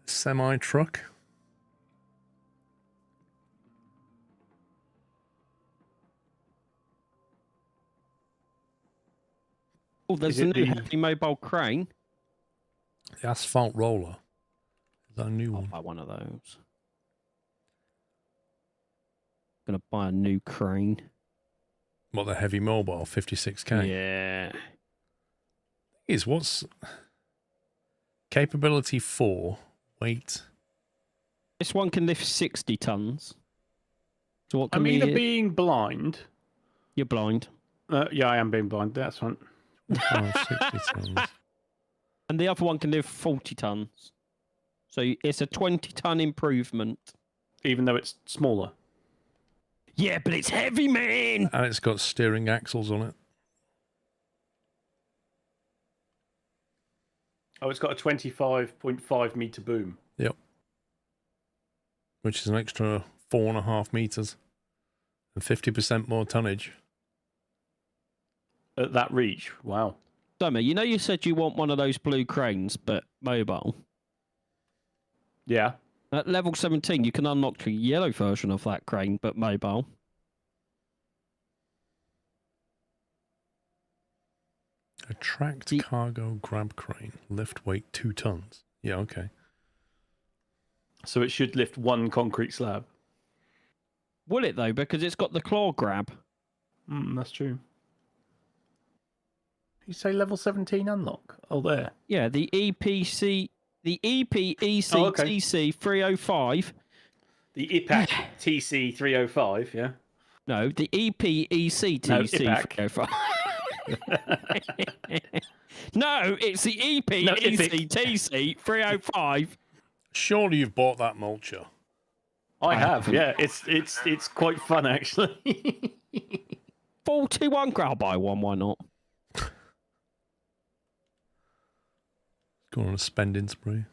Semi-truck. Oh, there's Is a it new the- heavy mobile crane. The asphalt roller. Is that a new I'll one? buy one of those. Gonna buy a new crane. What, the heavy mobile, 56k? Yeah. Is what's capability 4, weight? This one can lift 60 tons. So what can I'm we... either being blind. You're blind. Yeah, I am being blind. That's one. 60 tons. And the other one can lift 40 tons. So it's a 20-ton improvement. Even though it's smaller. Yeah, but it's heavy, man! And it's got steering axles on it. Oh, it's got a 25.5 meter boom. Yep. Which is an extra 4.5 meters. And 50% more tonnage. At that reach. Wow. Dummy, you know you said you want one of those blue cranes, but mobile. Yeah. At level 17, you can unlock the yellow version of that crane, but mobile. A tracked cargo grab crane. Lift weight 2 tons. Yeah, okay. So it should lift one concrete slab. Will it, though? Because it's got the claw grab. That's true. You say level 17 unlock? Oh, there. Yeah, the EPC... The EPECTC Oh, okay. 305... The IPAC TC 305, yeah? No, the EPECTC No, IPAC. 305. No, it's the EPECTC 305. Surely you've bought that mulcher. I have, yeah. It's quite fun, actually. 41 grand. I'll buy one, why not? Go on a spending spree.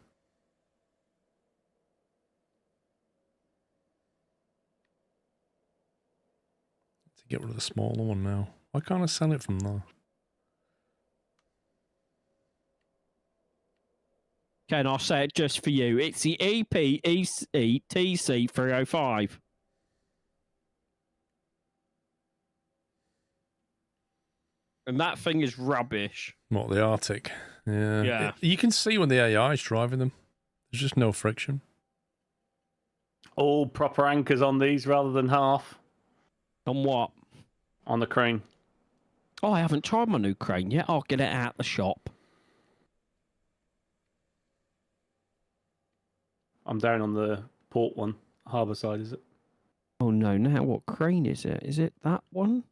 To get rid of the smaller one now. Why can't I sell it from there? Ken, I'll say it just for you. It's the EPECTC305. And that thing is rubbish. What, the Arctic? Yeah. Yeah. You can see when the AI is driving them. There's just no friction. All proper anchors on these rather than half On what? on the crane. Oh, I haven't tried my new crane yet. I'll get it out the shop. I'm down on the port one. Harbour side, is it? Oh no, now what crane is it? Is it that one?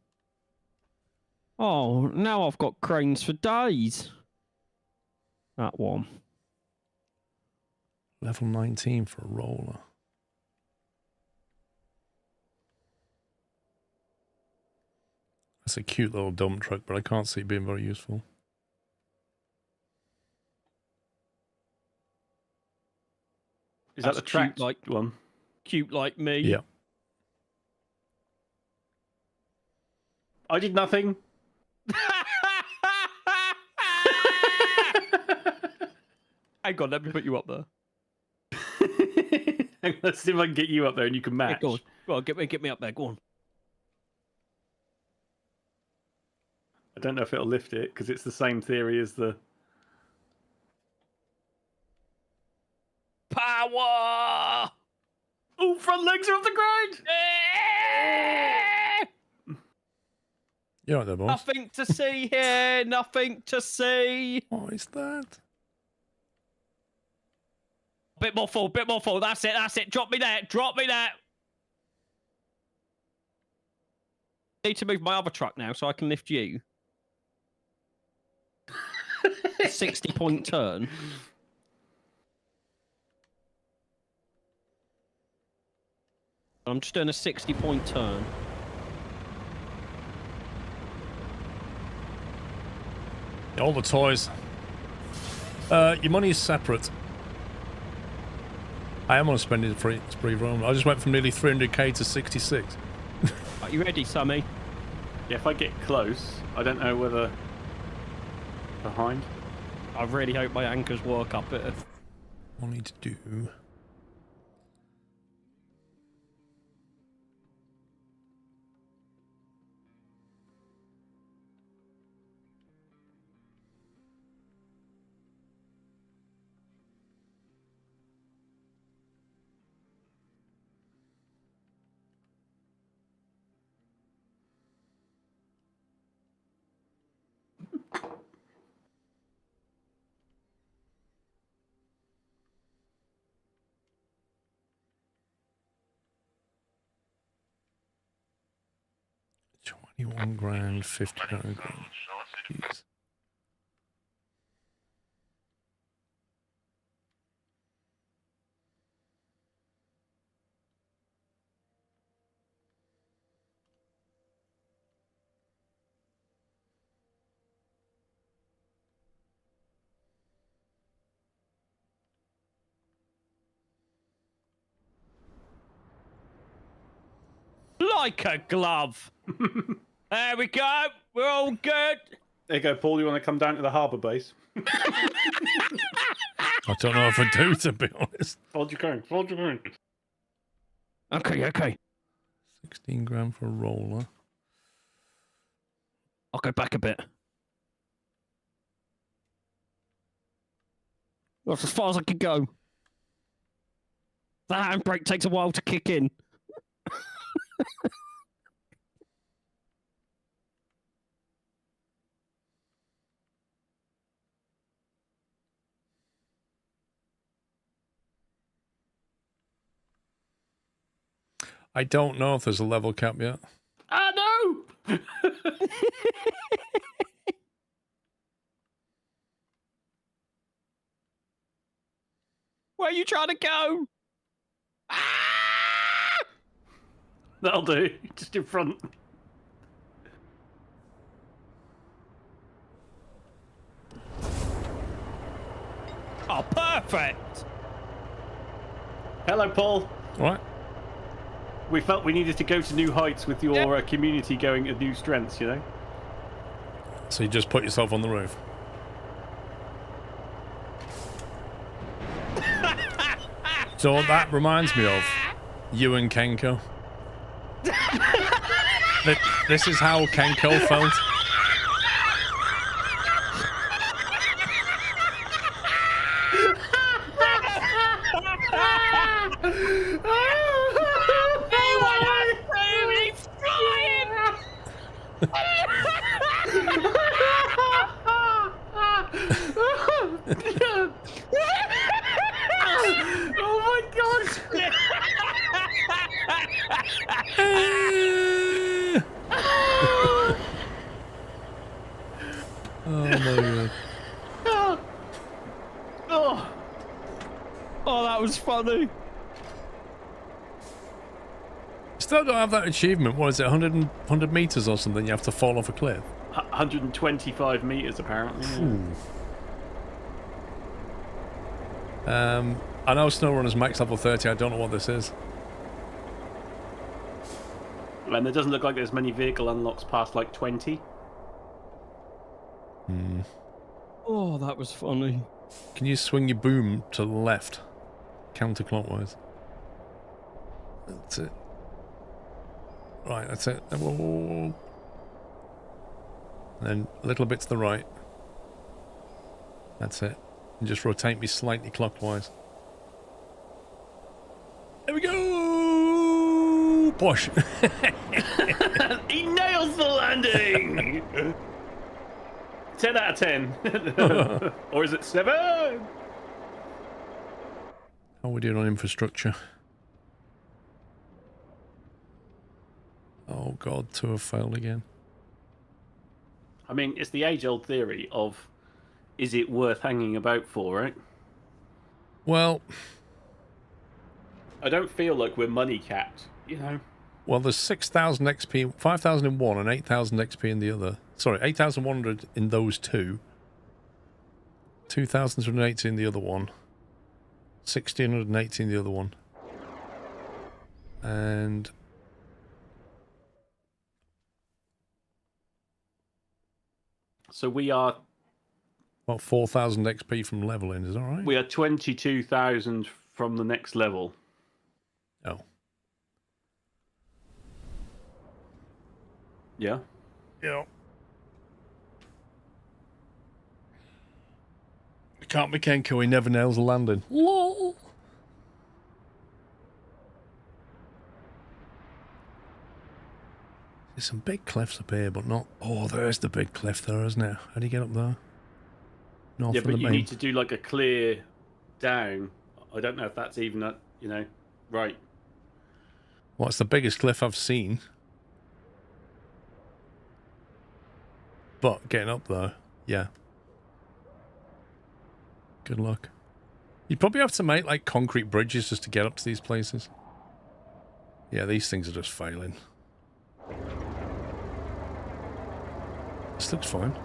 Oh, now I've got cranes for days. That one. Level 19 for a roller. That's a cute little dump truck, but I can't see it being very useful. Is that That's the track cute, like- one? Cute like me. Yeah. I did nothing. Hang on, let me put you up there. Let's see if I can get you up there and you can Yeah, match. go on. Go on, get me up there. Go on. I don't know if it'll lift it because it's the same theory as the. Power! Oh, front legs are off the ground! You're right there, boss. Nothing to see here. Nothing to see. What is that? Bit more full. Bit more full. That's it. That's it. Drop me there. Drop me there. Need to move my other truck now so I can lift you. 60-point turn. I'm just doing a 60-point turn. All the toys. Your money is separate. I am on a spending spree, Rome. I just went from nearly 300k to 66. Are you ready, Sammy? Yeah, if I get close, I don't know whether. Behind? I really hope my anchors work up it. What I need to do. $21,000, $59,000. Jeez. Like a glove. There we go. We're all good. There you go, Paul. You want to come down to the harbour base? I don't know if I do, to be honest. Fold your current. Fold your current. Okay, okay. 16 grand for a roller. I'll go back a bit. That's as far as I can go. The handbrake takes a while to kick in. I don't know if there's a level cap yet. Ah, no! Where are you trying to go? Ah! That'll do. Just in front. Oh, perfect. Hello, Paul. All right. We felt we needed to go to new heights with your community going to new strengths, you know? So you just put yourself on the roof. So that reminds me of you and Kenko. This is how Kenko felt. Oh my god! Oh my god. Oh, that was funny. Still don't have that achievement. What is it, 100 meters or something? You have to fall off a cliff. 125 meters, apparently. Yeah. I know SnowRunner's max level 30. I don't know what this is. And it doesn't look like there's many vehicle unlocks past like 20. Oh, that was funny. Can you swing your boom to the left, counterclockwise? That's it. Right, that's it. Whoa. And then a little bit to the right. That's it. And just rotate me slightly clockwise. There we go! Bosh! He nails the landing! 10 out of 10. Or is it 7? How are we doing on infrastructure? Oh god, 2 have failed again. I mean, it's the age-old theory of, is it worth hanging about for, right? Well... I don't feel like we're money capped, you know? Well, there's 6,000 XP, 5,000 in one and 8,000 XP in the other. Sorry, 8,100 in those two. 2,380 in the other one. 1,680 in the other one. And... So we are... about 4,000 XP from leveling, is that right? We are 22,000 from the next level. Oh. Yeah? Yeah. Can't be Kenko, he never nails a landing. LOL. There's some big cliffs up here, but not... Oh, there's the big cliff there, isn't it? How do you get up there? North Yeah, of but the you main... need to do like a clear down. I don't know if that's even, you know, right. Well, it's the biggest cliff I've seen. But getting up there, yeah. Good luck. You'd probably have to make like concrete bridges just to get up to these places. Yeah, these things are just failing. This looks fine.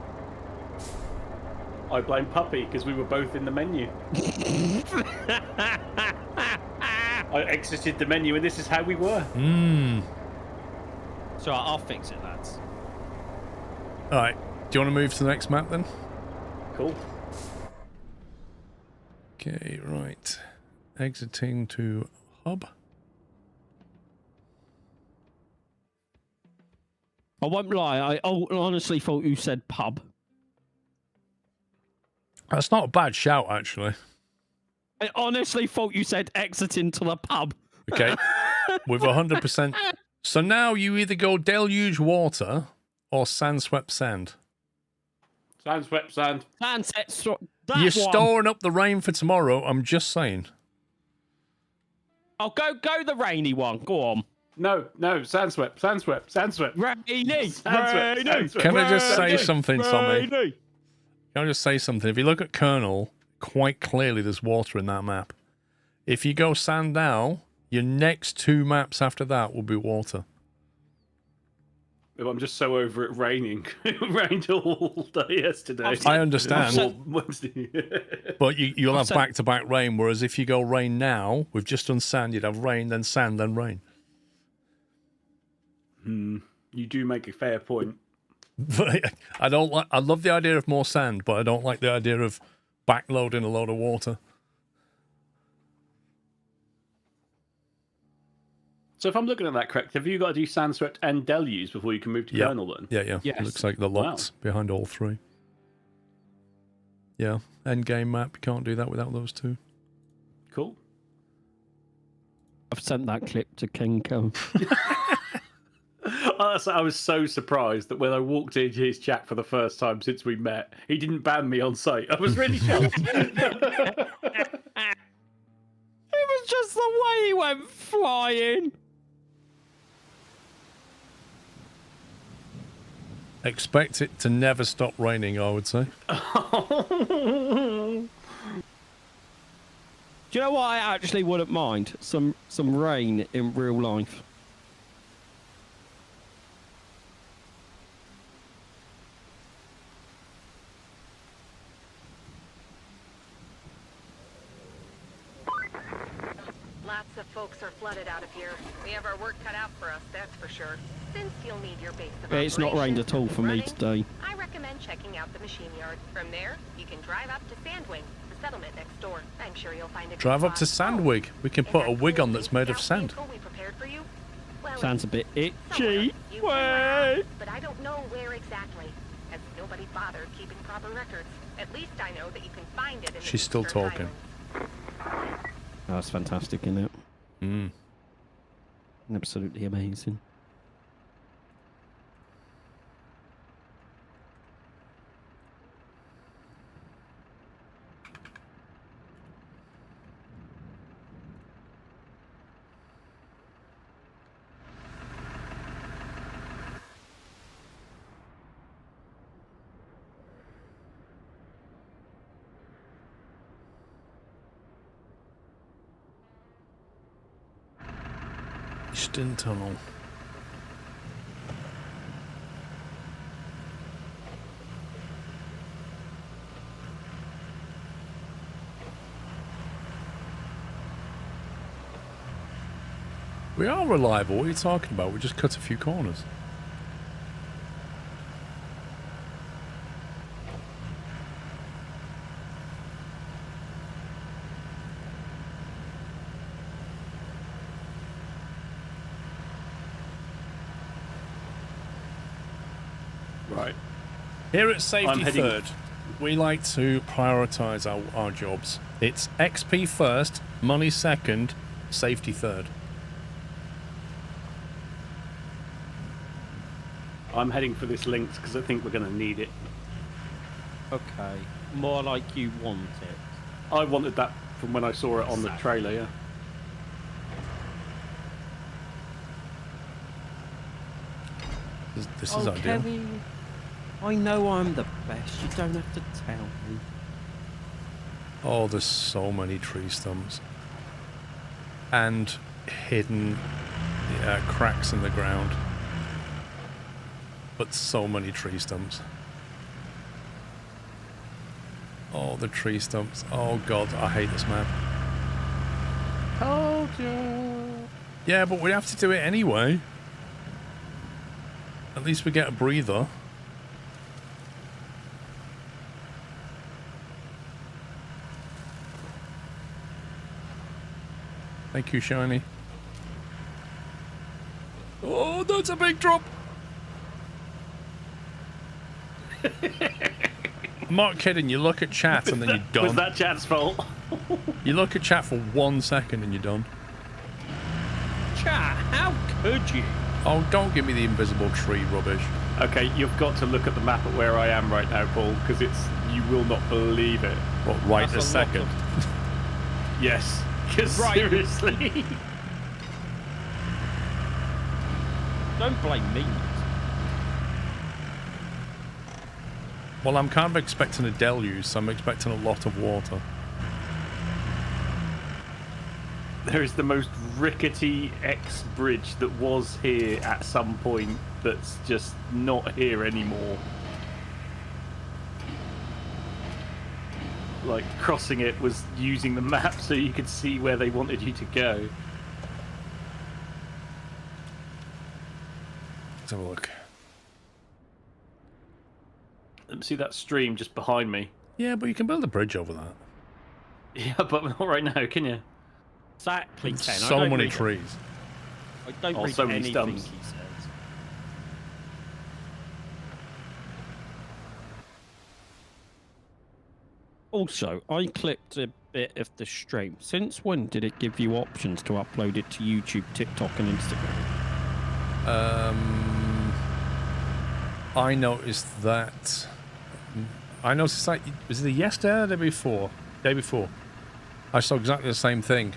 I blame Puppy because we were both in the menu. I exited the menu and this is how we were. So I'll fix it, lads. Alright, do you want to move to the next map then? Cool. Okay, right. Exiting to hub. I won't lie, I honestly thought you said pub. That's not a bad shout, actually. I honestly thought you said exiting to the pub. Okay, with 100%. So now you either go deluge water or sand swept sand. Sand swept sand. Sunset, You're one. storing up the rain for tomorrow, I'm just saying. Oh, go the rainy one. Go on. No, sand swept, sand swept, sand swept. Rainy. Sand swept, sand swept. Can I just say Rainy. something, Tommy? Rainy. Can I just say something? If you look at Colonel, quite clearly there's water in that map. If you go sand now, your next 2 maps after that will be water. I'm just so over it raining. It rained all day yesterday. I understand. Or Wednesday. But you'll have said- back-to-back rain, whereas if you go rain now, we've just done sand, you'd have rain, then sand, then rain. You do make a fair point. But I don't like. I love the idea of more sand, but I don't like the idea of backloading a load of water. So if I'm looking at that correct, have you got to do sand swept and deluge before you can move to Yeah. kernel then? Yeah. Yes. Looks like the lots behind all three. Yeah, end game map. You can't do that without those two. Cool. I've sent that clip to Kenko. I was so surprised that when I walked into his chat for the first time since we met, he didn't ban me on site. I was really shocked. It was just the way he went flying. Expect it to never stop raining, I would say. Do you know what I actually wouldn't mind? Some rain in real life. Lots of folks are flooded out of here. We have our work cut out for us, that's for sure. Since you'll need your base of It's not rained operations at all for me running, today. I recommend checking out the machine yard. From there, you can drive up to Sandwing, the settlement next door. I'm sure you'll find a good Drive up to spot. Sandwig. We can And put a that wig cool on that's made of scout sand. vehicle we prepared for you? Well, Sounds a bit it's somewhere. itchy. You can run, Wait. but I don't know where exactly, as nobody bothered keeping proper records. At least I know that you can find it in the She's still Eastern talking. Highlands. Oh, that's fantastic, isn't it? Mm. Absolutely amazing. Eastern Tunnel. We are reliable. What are you talking about? We just cut a few corners. Right. Here at Safety I'm heading- Third, we like to prioritise our jobs. It's XP first, money second, safety third. I'm heading for this links because I think we're going to need it. Okay. More like you want it. I wanted that from when I saw it on the trailer, yeah. This is ideal. Kevin, I know I'm the best. You don't have to tell me. Oh, there's so many tree stumps. And hidden cracks in the ground. But so many tree stumps. Oh, the tree stumps. Oh, God, I hate this map. Told you. Yeah, but we have to do it anyway. At least we get a breather. Thank you, Shiny. Oh, that's a big drop. I'm not kidding. You look at chat and then you're done. Was that chat's fault? You look at chat for 1 second and you're done. Chat, how could you? Oh, don't give me the invisible tree rubbish. Okay, you've got to look at the map at where I am right now, Paul, because you will not believe it. What, right That's this a lot second? of- Yes, because Right. seriously. Don't blame me. Well, I'm kind of expecting a deluge, so I'm expecting a lot of water. There is the most rickety X-bridge that was here at some point that's just not here anymore. Like, crossing it was using the map so you could see where they wanted you to go. Let's have a look. See that stream just behind me? Yeah, but you can build a bridge over that. Yeah, but not right now, can you? Exactly, Ken. I So don't many read- trees. I don't Oh, read so many anything stumps. he says. Also, I clipped a bit of the stream. Since when did it give you options to upload it to YouTube, TikTok, and Instagram? I noticed that. I noticed that. Was it yesterday or the day before? Day before. I saw exactly the same thing.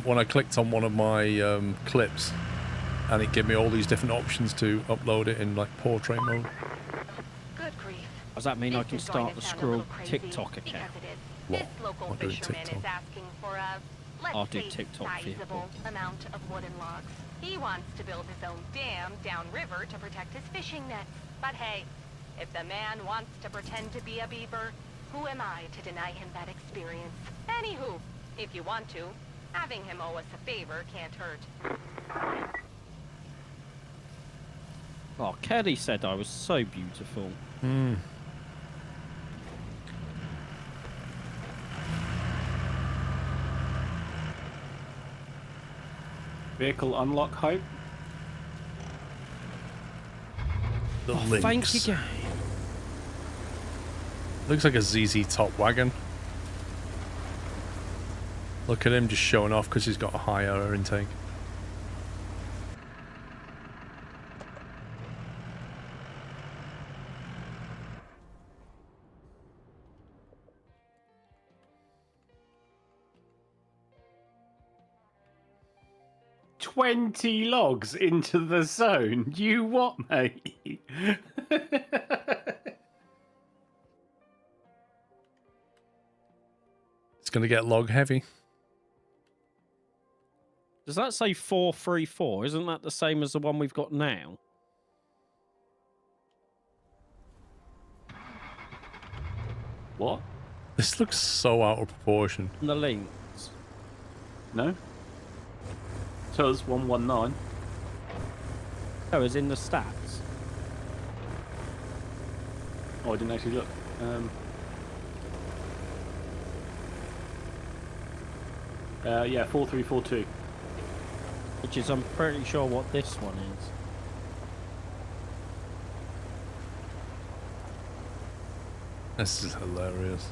When I clicked on one of my clips, and it gave me all these different options to upload it in like portrait mode. Good grief. Does that mean I This can is going start to the sound a Scroll little crazy TikTok account? because it is. What? This local Not doing fisherman TikTok. is asking for a, let's I'll do say, TikTok for you. sizable amount of wooden logs. He wants to build his own dam downriver to protect his fishing nets. But hey, if the man wants to pretend to be a beaver, who am I to deny him that experience? Anywho, if you want to, having him owe us a favor can't hurt. Oh, Kelly said I was so beautiful. Hmm. Vehicle unlock hype. The Oh, links. thank you, game. Looks like a ZZ Top wagon. Look at him just showing off because he's got a high air intake. "20 logs into the zone. You what, mate?" It's going to get log heavy. Does that say 434? Isn't that the same as the one we've got now? What? This looks so out of proportion. And the links. No? So it's 119. Oh, as in the stats. Oh, I didn't actually look. Yeah, 4342. Which is, I'm pretty sure, what this one is. This is hilarious.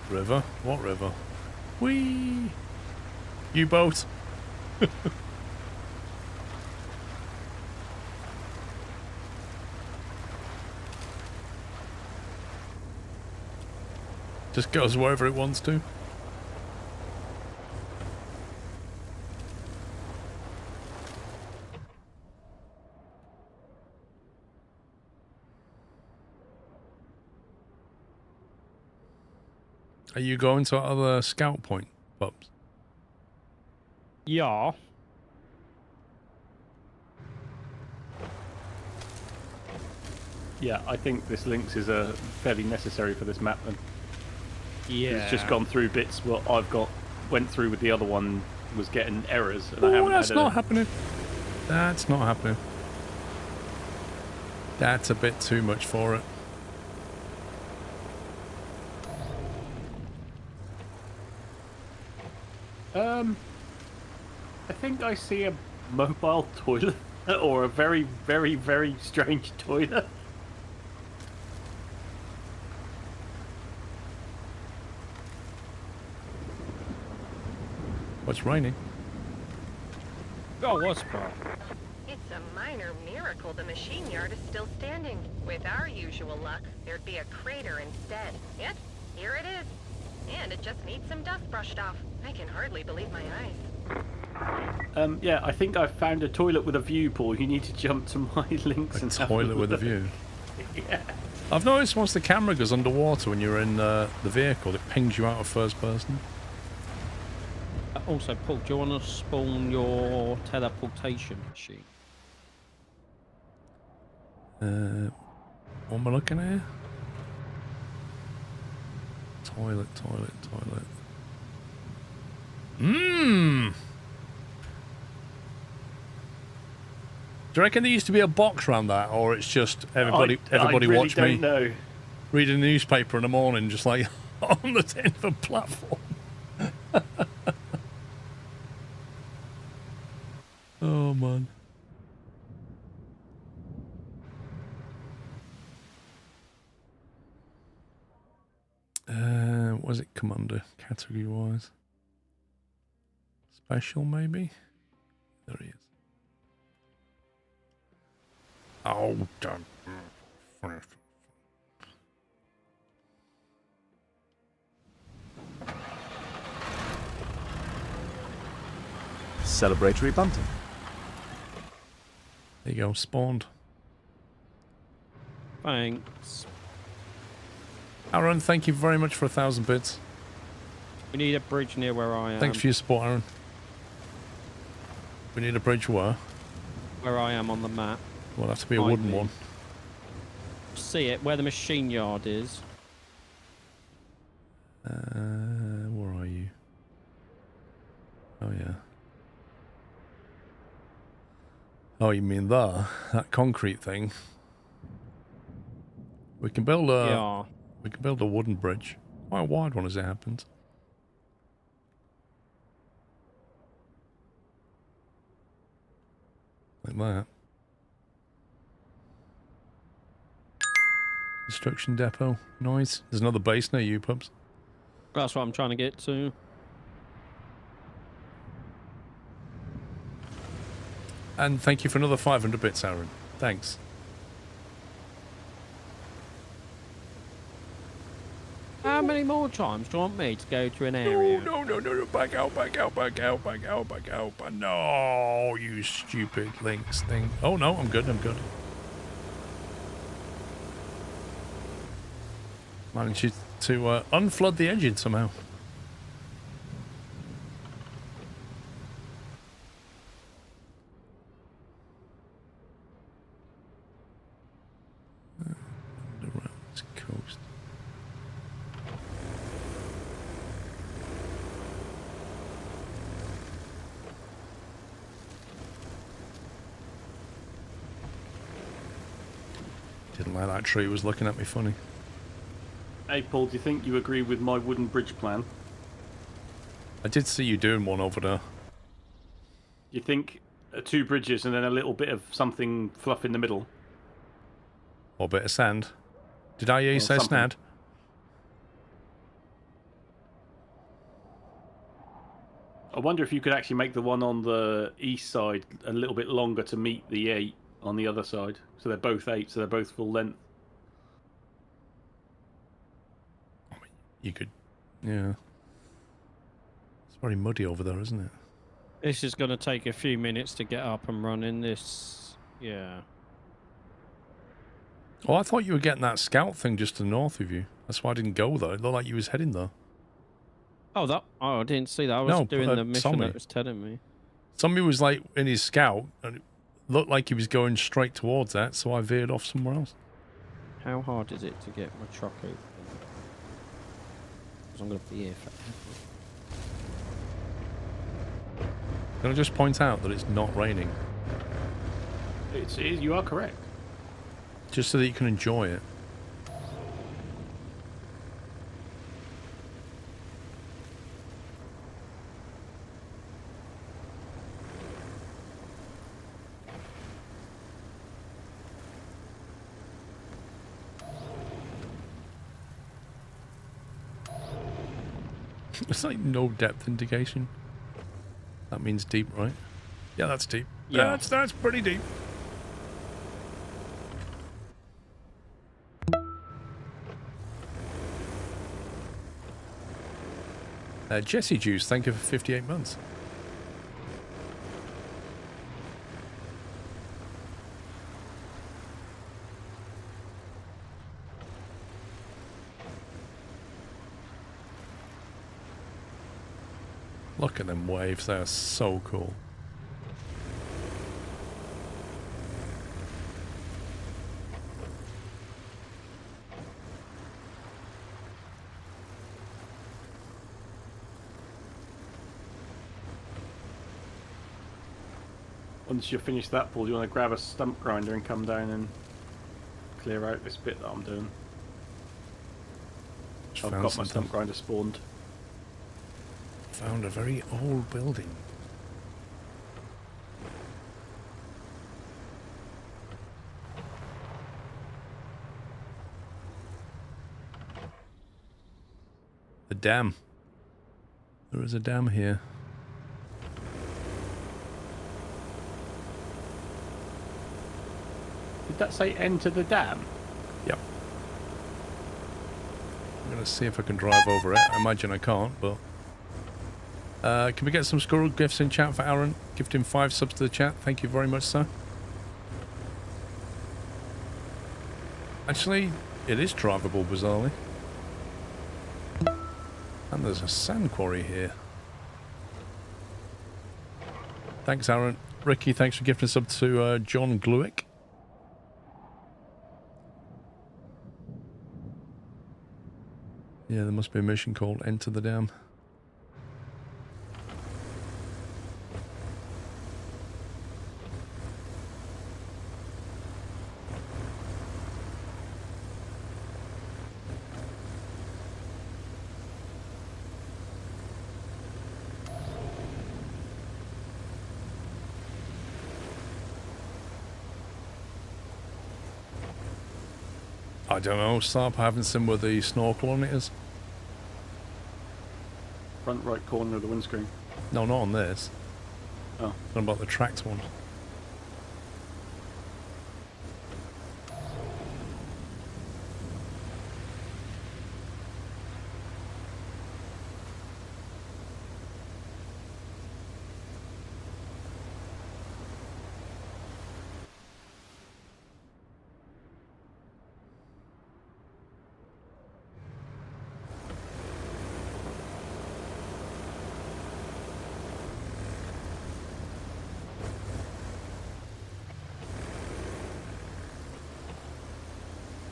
River? What river? Whee! U-boat. Just goes wherever it wants to. Are you going to other scout point, pups? Yeah. Yeah, I think this links is fairly necessary for this map then. Yeah. It's just gone through bits what I've went through with the other one was getting errors and I haven't that's had not happening. That's not happening. That's a bit too much for it. I think I see a mobile toilet or a very, very, very strange toilet. What's raining? Oh, what's part? It's a minor miracle the machine yard is still standing. With our usual luck, there'd be a crater instead. Yet, here it is. And it just needs some dust brushed off. I can hardly believe my eyes. Yeah, I think I've found a toilet with a view, Paul. You need to jump to my links and have Toilet with a look. view. Yeah. I've noticed once the camera goes underwater when you're in the vehicle, it pings you out of first person. Also, Paul, do you want to spawn your teleportation machine? What am I looking at here? Toilet. Mmm. Do you reckon there used to be a box around that, or it's just everybody I really watch me don't know. reading the newspaper in the morning, just like on the end of a platform? Oh man. What does it come under category wise? Special maybe? There he is. Oh, damn. Celebratory bunting. There you go, spawned. Thanks. Aaron, thank you very much for 1,000 bits. We need a bridge near where I am. Thanks for your support, Aaron. We need a bridge where? Where I am on the map. Well, it'll have to be a Might wooden be. one. See it, where the machine yard is. Where are you? Oh, yeah. Oh, you mean that concrete thing? We can build a... Yeah. We can build a wooden bridge. Quite a wide one as it happens. Like that. Construction depot. Nice. There's another base near you, pups. That's what I'm trying to get to. And thank you for another 500 bits, Aaron. Thanks. How many more times do you want me to go to an area? No. Back out. No, you stupid links thing. Oh, no, I'm good. Managed to unflood the engine somehow. Around this coast. Didn't like that tree, was looking at me funny. Hey, Paul, do you think you agree with my wooden bridge plan? I did see you doing one over there. You think 2 bridges and then a little bit of something fluff in the middle? Or a bit of sand. Did I hear you Or say something. snad? I wonder if you could actually make the one on the east side a little bit longer to meet the 8 on the other side. So they're both 8, so they're both full length. You could, yeah. It's very muddy over there, isn't it? This is going to take a few minutes to get up and running. Yeah. Oh, I thought you were getting that scout thing just to the north of you. That's why I didn't go there. It looked like you was heading there. Oh, I didn't see that. I was doing the mission Tommy. that was telling me. Somebody was like in his scout, and it looked like he was going straight towards that, so I veered off somewhere else. How hard is it to get my truck open? Because I'm going to be here forever. Can I just point out that it's not raining? You are correct. Just so that you can enjoy it. It's like no depth indication. That means deep, right? Yeah, that's deep. Yeah. That's pretty deep. Jesse Juice, thank you for 58 months. Look at them waves, they are so cool. Once you finish that, Paul, you want to grab a stump grinder and come down and clear out this bit that I'm doing. I've got my stump grinder spawned. Found a very old building. The dam. There is a dam here. Did that say enter the dam? Yep. I'm going to see if I can drive over it. I imagine I can't, but... can we get some squirrel gifts in chat for Aaron? Gifting 5 subs to the chat. Thank you very much, sir. Actually, it is drivable, bizarrely. And there's a sand quarry here. Thanks, Aaron. Ricky, thanks for gifting a sub to John Gluick. Yeah, there must be a mission called Enter the Dam. I don't know, Sarp. I haven't seen where the snorkel on it is. Front right corner of the windscreen. No, not on this. Oh. What about the tracked one?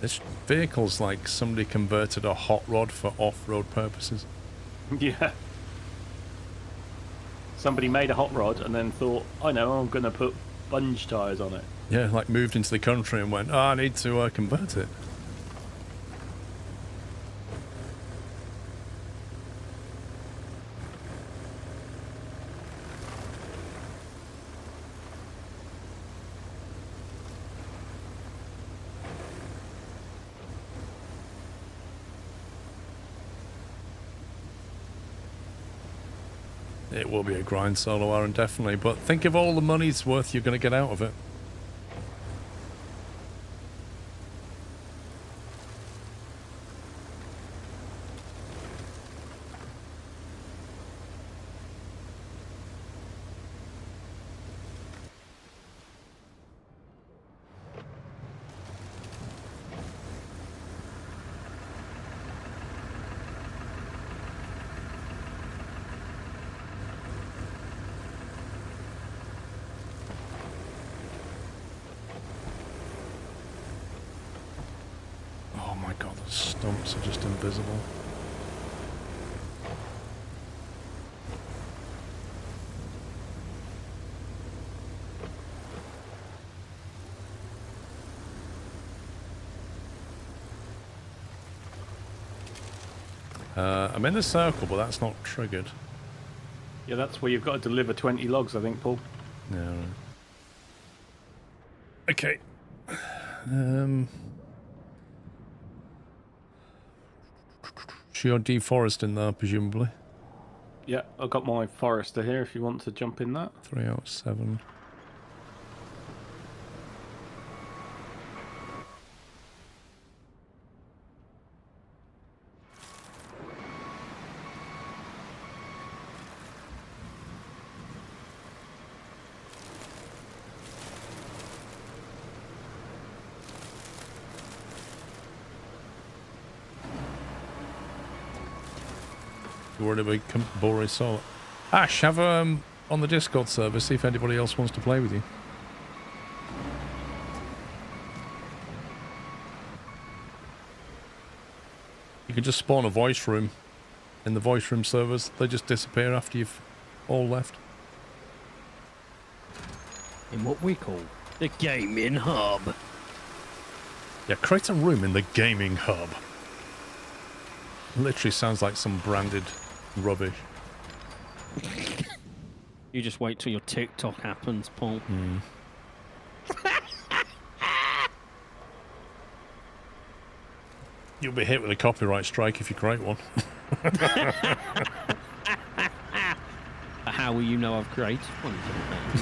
This vehicle's like somebody converted a hot rod for off-road purposes. Yeah. Somebody made a hot rod and then thought, I know, I'm going to put bunge tyres on it. Yeah, like moved into the country and went, oh, I need to convert it. It will be a grind solo, Aaron, definitely. But think of all the money it's worth you're going to get out of it. Stumps are just invisible. I'm in the circle, but that's not triggered. Yeah, that's where you've got to deliver 20 logs, I think, Paul. Yeah. Okay. So you're deforesting there, presumably. Yeah, I've got my forester here if you want to jump in that. 3 out of 7. You worried about boring solo? Ash, have on the Discord server, see if anybody else wants to play with you. You can just spawn a voice room in the voice room servers. They just disappear after you've all left. In what we call the gaming hub. Yeah, create a room in the gaming hub. Literally sounds like some branded rubbish. You just wait till your TikTok happens, Paul. You'll be hit with a copyright strike if you create one. How will you know I've created one?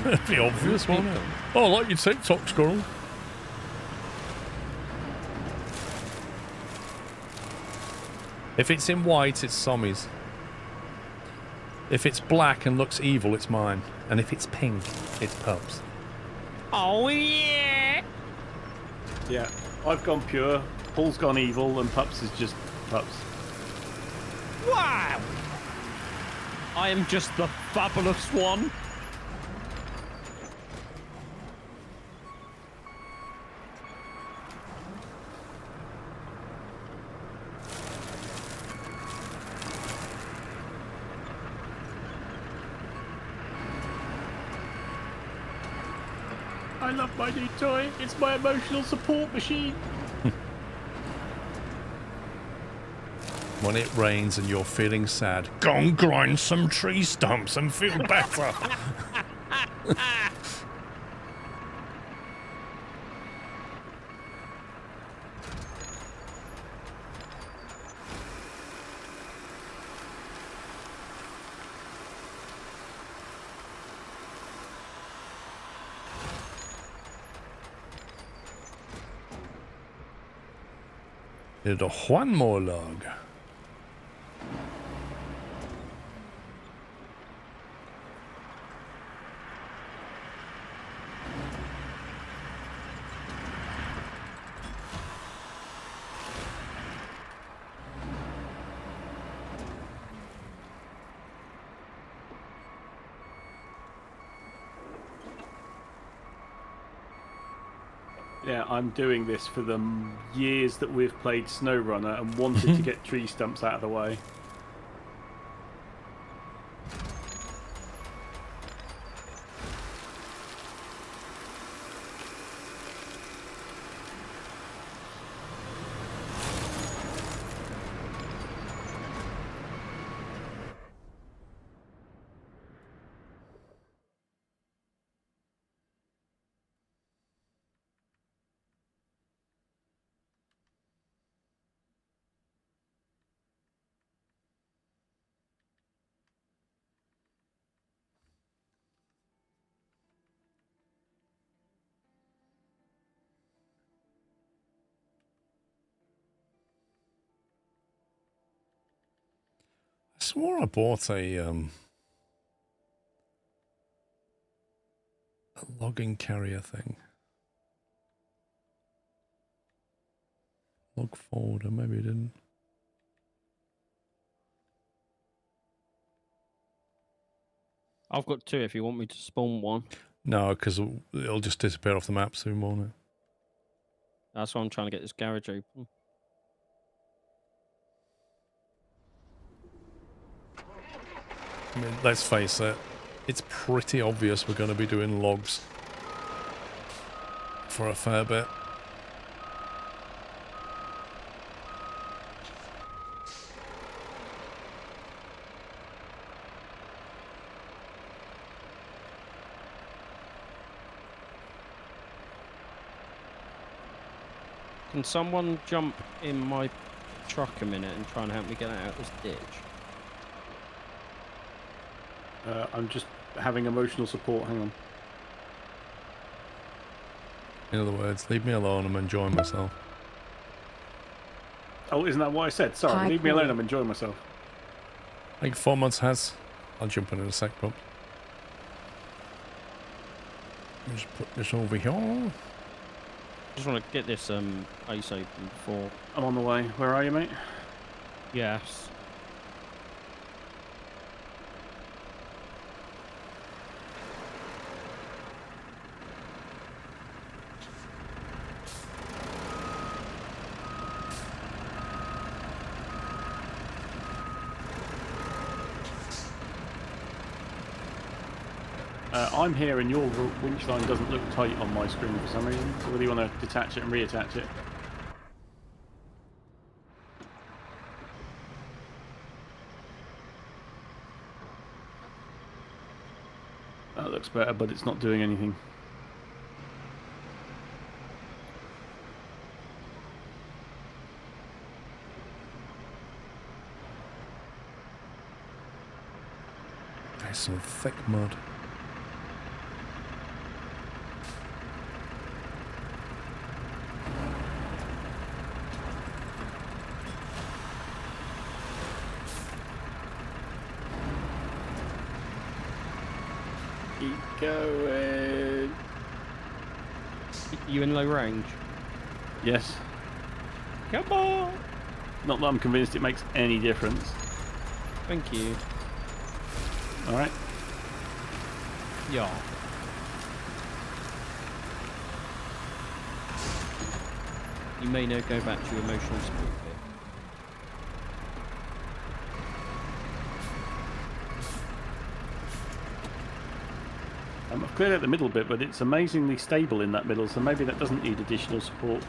That'd be obvious, won't it? Oh, I like your TikTok, squirrel. If it's in white, it's Sommy's. If it's black and looks evil, it's mine. And if it's pink, it's Pub's. Oh, yeah! Yeah, I've gone pure, Paul's gone evil, and Pups is just Pups. Wow! I am just the fabulous one. I love my new toy. It's my emotional support machine. When it rains and you're feeling sad, go and grind some tree stumps and feel better. Need one more log. Yeah, I'm doing this for the years that we've played SnowRunner and wanted to get tree stumps out of the way. I swore I bought a logging carrier thing. Log folder, maybe I didn't. I've got 2 if you want me to spawn one. No, because it'll just disappear off the map soon, won't it? That's why I'm trying to get this garage open. I mean, let's face it, it's pretty obvious we're going to be doing logs for a fair bit. Can someone jump in my truck a minute and try and help me get out of this ditch? I'm just having emotional support. Hang on. In other words, leave me alone. I'm enjoying myself. Oh, isn't that what I said? Sorry, Hi, leave me alone. Paul. I'm enjoying myself. I think 4 months has. I'll jump in a sec, bub. I'll just put this over here. Just want to get this ice open before. I'm on the way. Where are you, mate? Yes. I'm here and your winch line doesn't look tight on my screen for some reason. So whether you want to detach it and reattach it. That looks better, but it's not doing anything. There's some thick mud. Keep going. You in low range? Yes. Come on. Not that I'm convinced it makes any difference. Thank you. Alright. Yeah. You may now go back to your emotional support bit. I've cleared out the middle bit, but it's amazingly stable in that middle, so maybe that doesn't need additional support.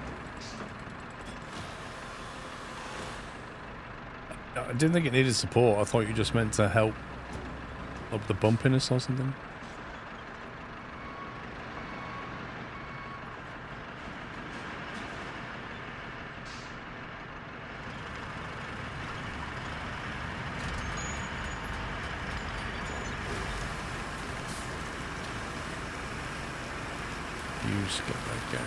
I didn't think it needed support. I thought you just meant to help up the bumpiness or something. You just get back going.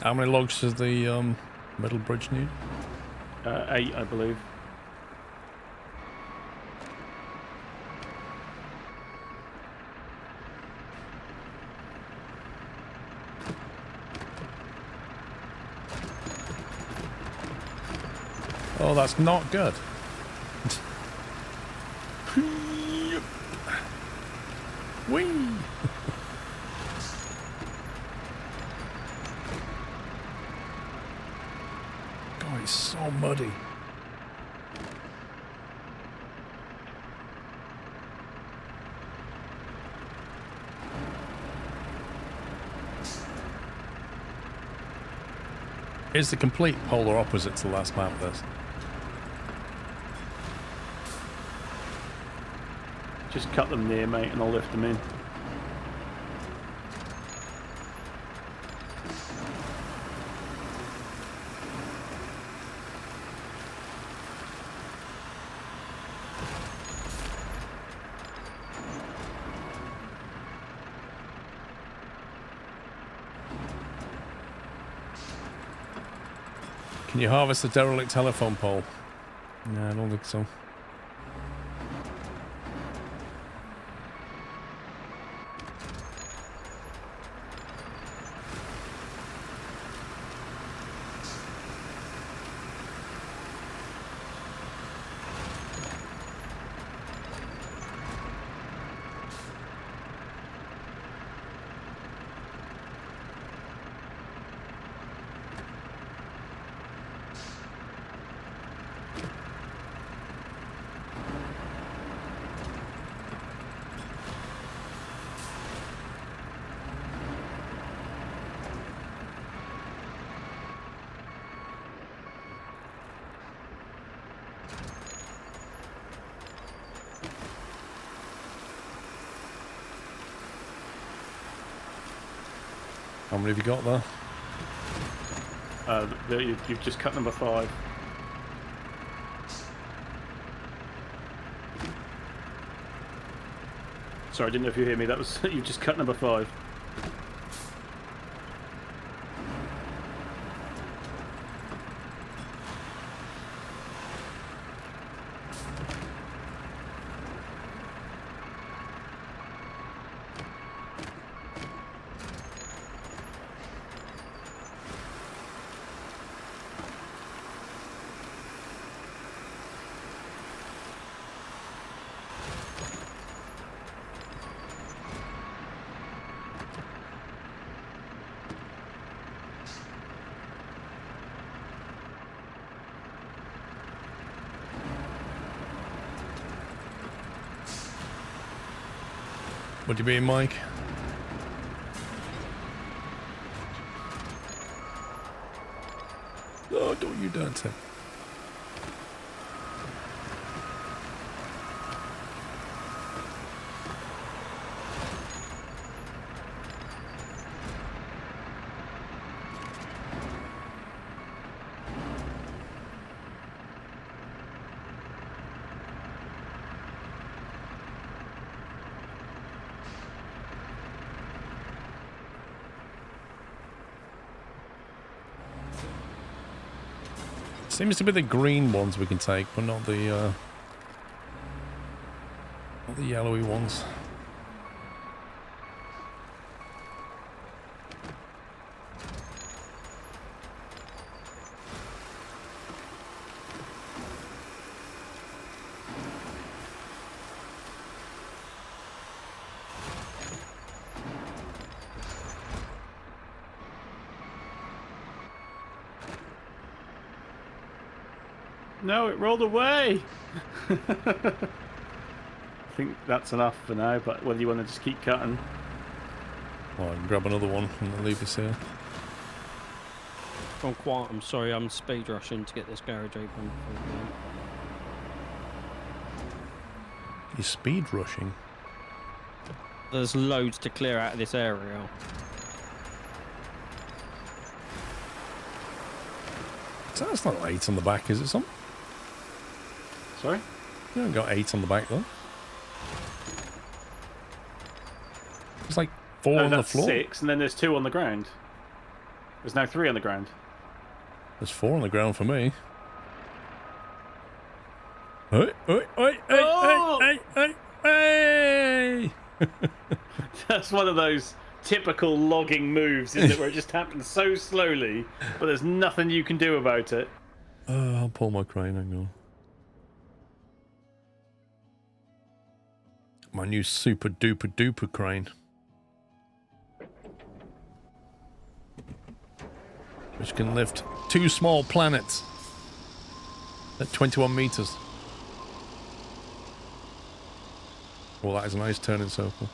How many logs does the metal bridge need? 8, I believe. Oh, that's not good. Whee! God, it's so muddy. It's the complete polar opposite to the last map, this. Just cut them near, mate, and I'll lift them in. Can you harvest the derelict telephone pole? No, I don't think so. How many have you got there? You've just cut number 5. Sorry, I didn't know if you hear me. That was you just cut number 5. What do you mean, Mike? Oh, don't you dance it. Seems to be the green ones we can take, but not the yellowy ones. No, it rolled away! I think that's enough for now, but whether you want to just keep cutting. Well, I can grab another one and I'll leave this here. I'm quiet. I'm sorry. I'm speed rushing to get this garage open. You're speed rushing. There's loads to clear out of this area. So that's not 8 on the back, is it, son? Sorry? You haven't got 8 on the back, though. It's like 4 on the that's floor. 6, and then there's 2 on the ground. There's now 3 on the ground. There's 4 on the ground for me. Hey, hey, hey, Oh! hey, hey, hey, hey! That's one of those typical logging moves, isn't it? Where it just happens so slowly, but there's nothing you can do about it. I'll pull my crane, hang on. My new super duper duper crane. Which can lift 2 small planets at 21 meters. Well, that is a nice turning circle.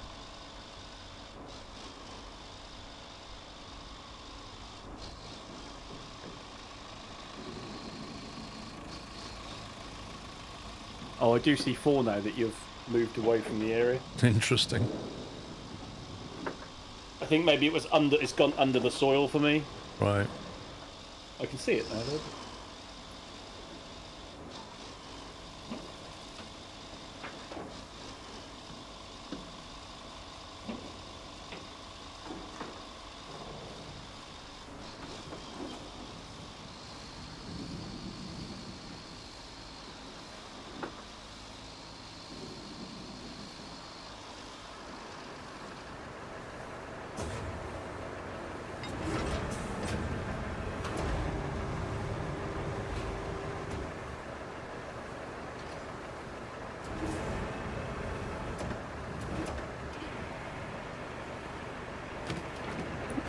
Oh, I do see 4 now that you've moved away from the area. Interesting. I think maybe it was under. It's gone under the soil for me. Right. I can see it now, though.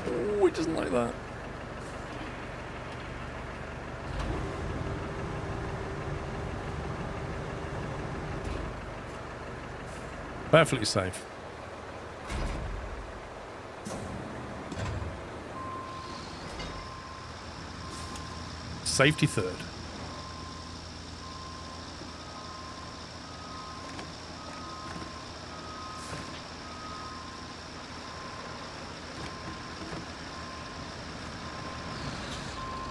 Oh, it doesn't like that. Perfectly safe. Safety third.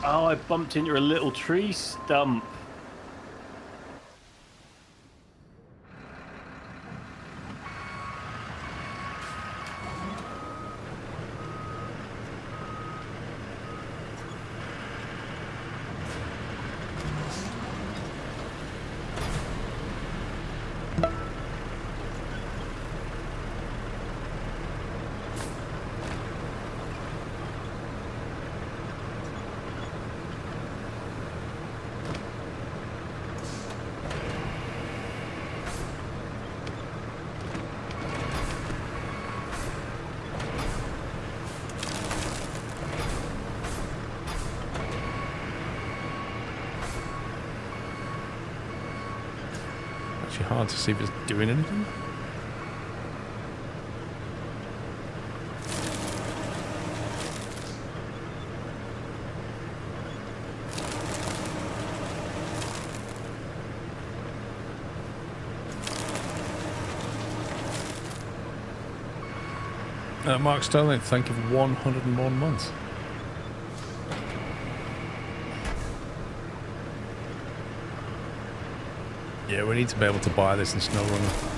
Oh, I bumped into a little tree stump. Actually hard to see if it's doing anything. Mark Sterling, thank you for 101 months. Yeah, we need to be able to buy this in SnowRunner.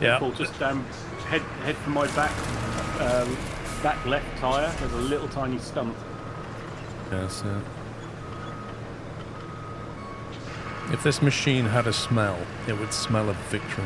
Yeah. Paul, just head for my back left tyre. There's a little tiny stump. Yes. If this machine had a smell, it would smell of victory.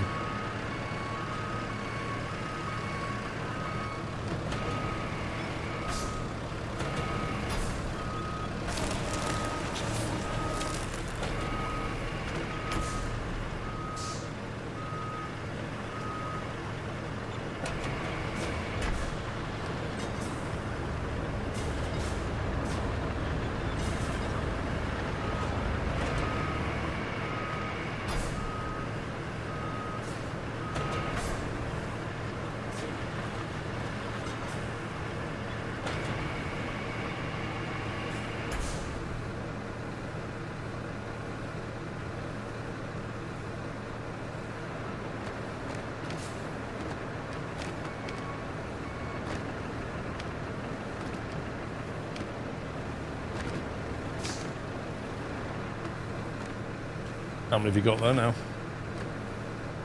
How many have you got there now?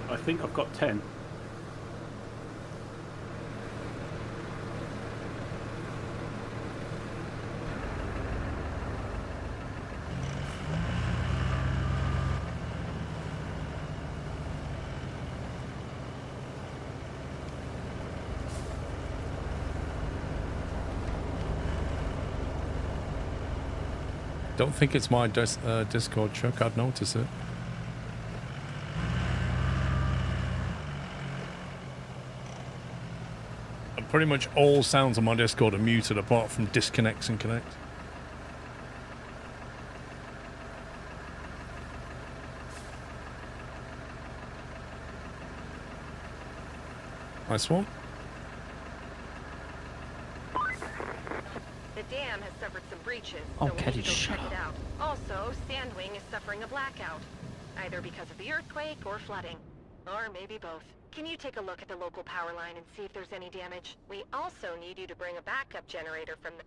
I think I've got 10. Don't think it's my Discord, Chuck. I'd notice it. Pretty much all sounds on my Discord are muted apart from disconnects and connect. Nice one. The dam has suffered some breaches, Oh, so we Keddy, need to go shut check up. it out. Also, Sandwing is suffering a blackout, either because of the earthquake or flooding, or maybe both. Can you take a look at the local power line and see if there's any damage? We also need you to bring a backup generator from the...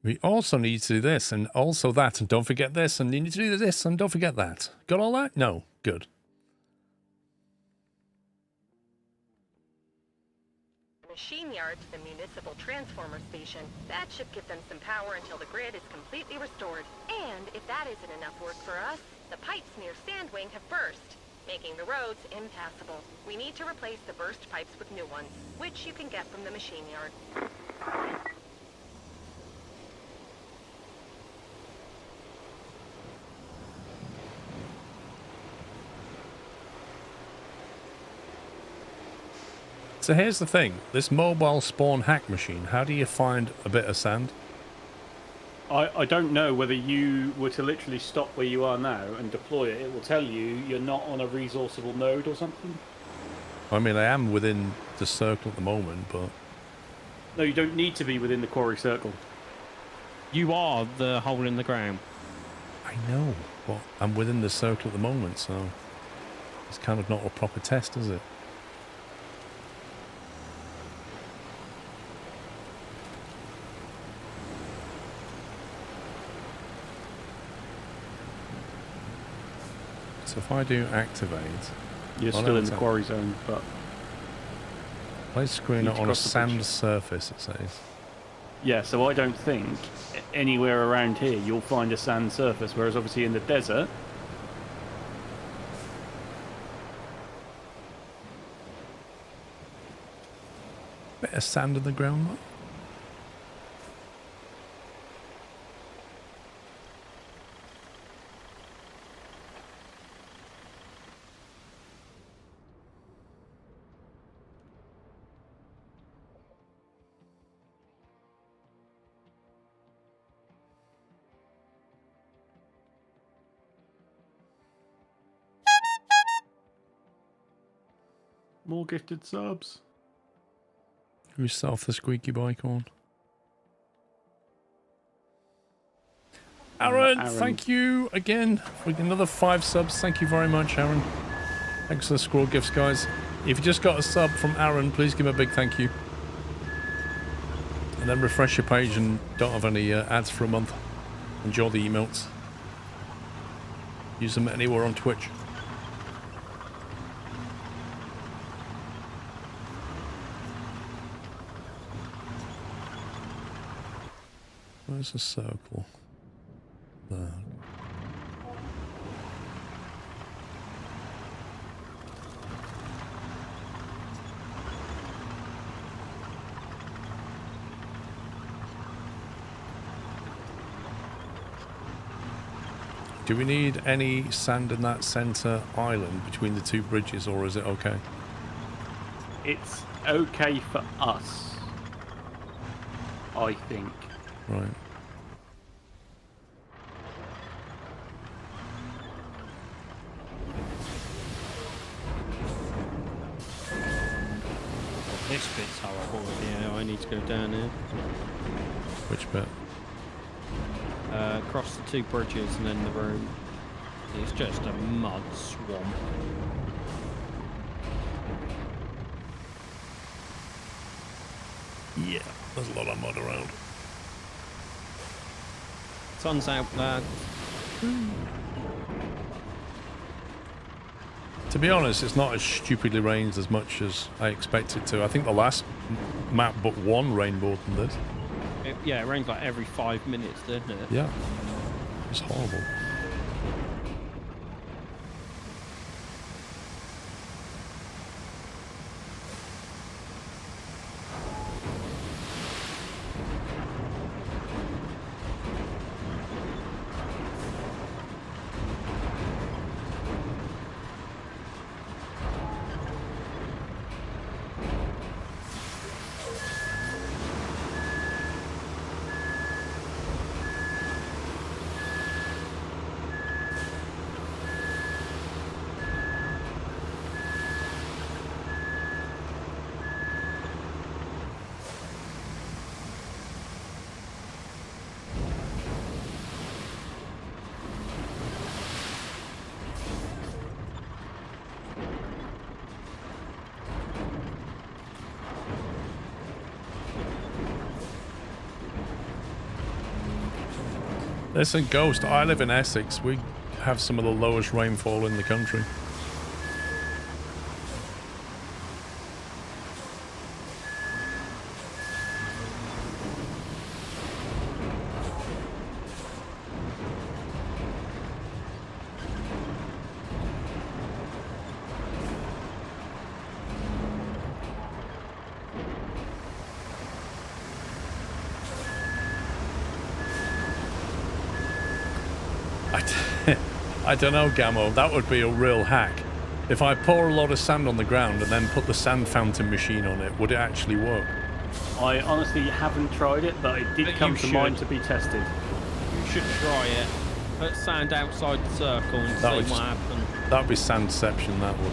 We also need to do this and also that, and don't forget this, and you need to do this and don't forget that. Got all that? No. Good. machine yard to the municipal transformer station. That should give them some power until the grid is completely restored. And if that isn't enough work for us, the pipes near Sandwing have burst, making the roads impassable. We need to replace the burst pipes with new ones, which you can get from the machine yard. So here's the thing, this mobile spawn hack machine, how do you find a bit of sand? I don't know whether you were to literally stop where you are now and deploy it. It will tell you you're not on a resourceable node or something. I mean, I am within the circle at the moment, but... No, you don't need to be within the quarry circle. You are the hole in the ground. I know, but I'm within the circle at the moment, so... It's kind of not a proper test, is it? So if I do activate... You're still in the quarry zone, but... Place screen Need to on a cross the sand bridge. surface, it says. Yeah, so I don't think anywhere around here you'll find a sand surface, whereas obviously in the desert... Bit of sand in the ground, though. More gifted subs. Who's self the squeaky bike on? Aaron, Aaron. thank you again for another 5 subs. Thank you very much, Aaron. Thanks for the scroll gifts, guys. If you just got a sub from Aaron, please give him a big thank you. And then refresh your page and don't have any ads for a month. Enjoy the emotes. Use them anywhere on Twitch. Where's the circle? There. Do we need any sand in that center island between the 2 bridges, or is it okay? It's okay for us, I think. Right. This bit's horrible. Yeah, I need to go down here. Which bit? Across the 2 bridges and then the road. It's just a mud swamp. Yeah, there's a lot of mud around. Sun's out, lad. To be honest, it's not as stupidly rained as much as I expected to. I think the last map but 1 rained more than this. Yeah, it rains like every 5 minutes, doesn't it? Yeah. It's horrible. Listen, Ghost, I live in Essex. We have some of the lowest rainfall in the country. I don't know, Gamo. That would be a real hack. If I pour a lot of sand on the ground and then put the sand fountain machine on it, would it actually work? I honestly haven't tried it, but it did But come you to should. mind to be tested. You should try it. Put sand outside the circle and That see would what just- happens. That would be sandception, that would.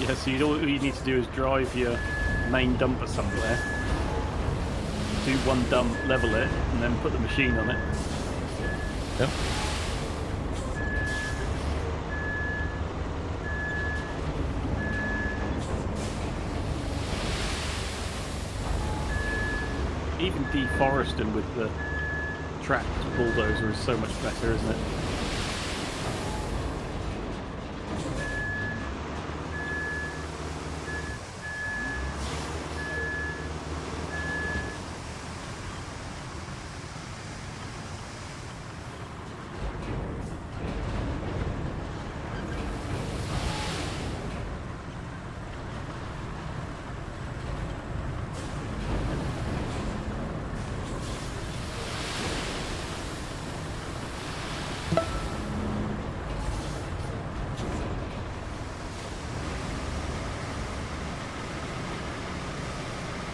Yeah, so all you need to do is drive your main dumper somewhere, do one dump, level it, and then put the machine on it. Yep. Even deforesting with the tracked bulldozer is so much better, isn't it?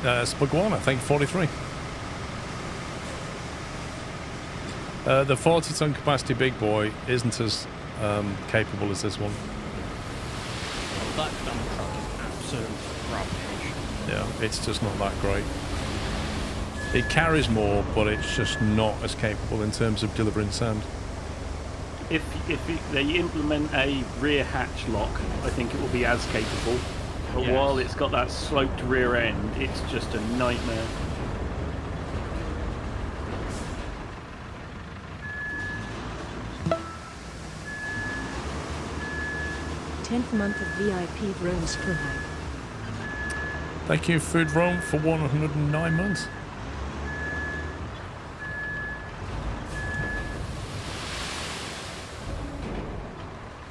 Spaguana, thank you, 43. The 40-ton capacity big boy isn't as capable as this one. That dump truck is absolute rubbish. Yeah, it's just not that great. It carries more, but it's just not as capable in terms of delivering sand. If they implement a rear hatch lock, I think it will be as capable. But Yes. while it's got that sloped rear end, it's just a nightmare. Tenth month of VIP drones fly. Thank you, Food Rome, for 109 months.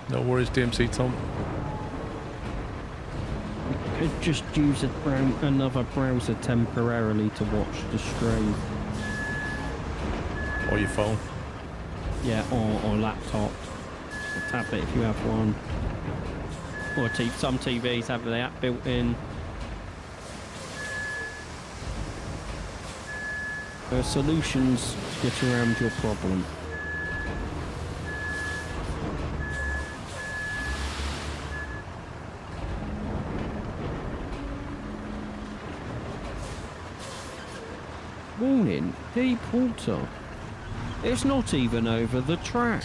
No worries, DMC Tom. Could just use another browser temporarily to watch the stream. Or your phone. Yeah, or laptop. Or tablet if you have one. Or some TVs have the app built in. There are solutions to get around your problem. Warning, deep water. It's not even over the track.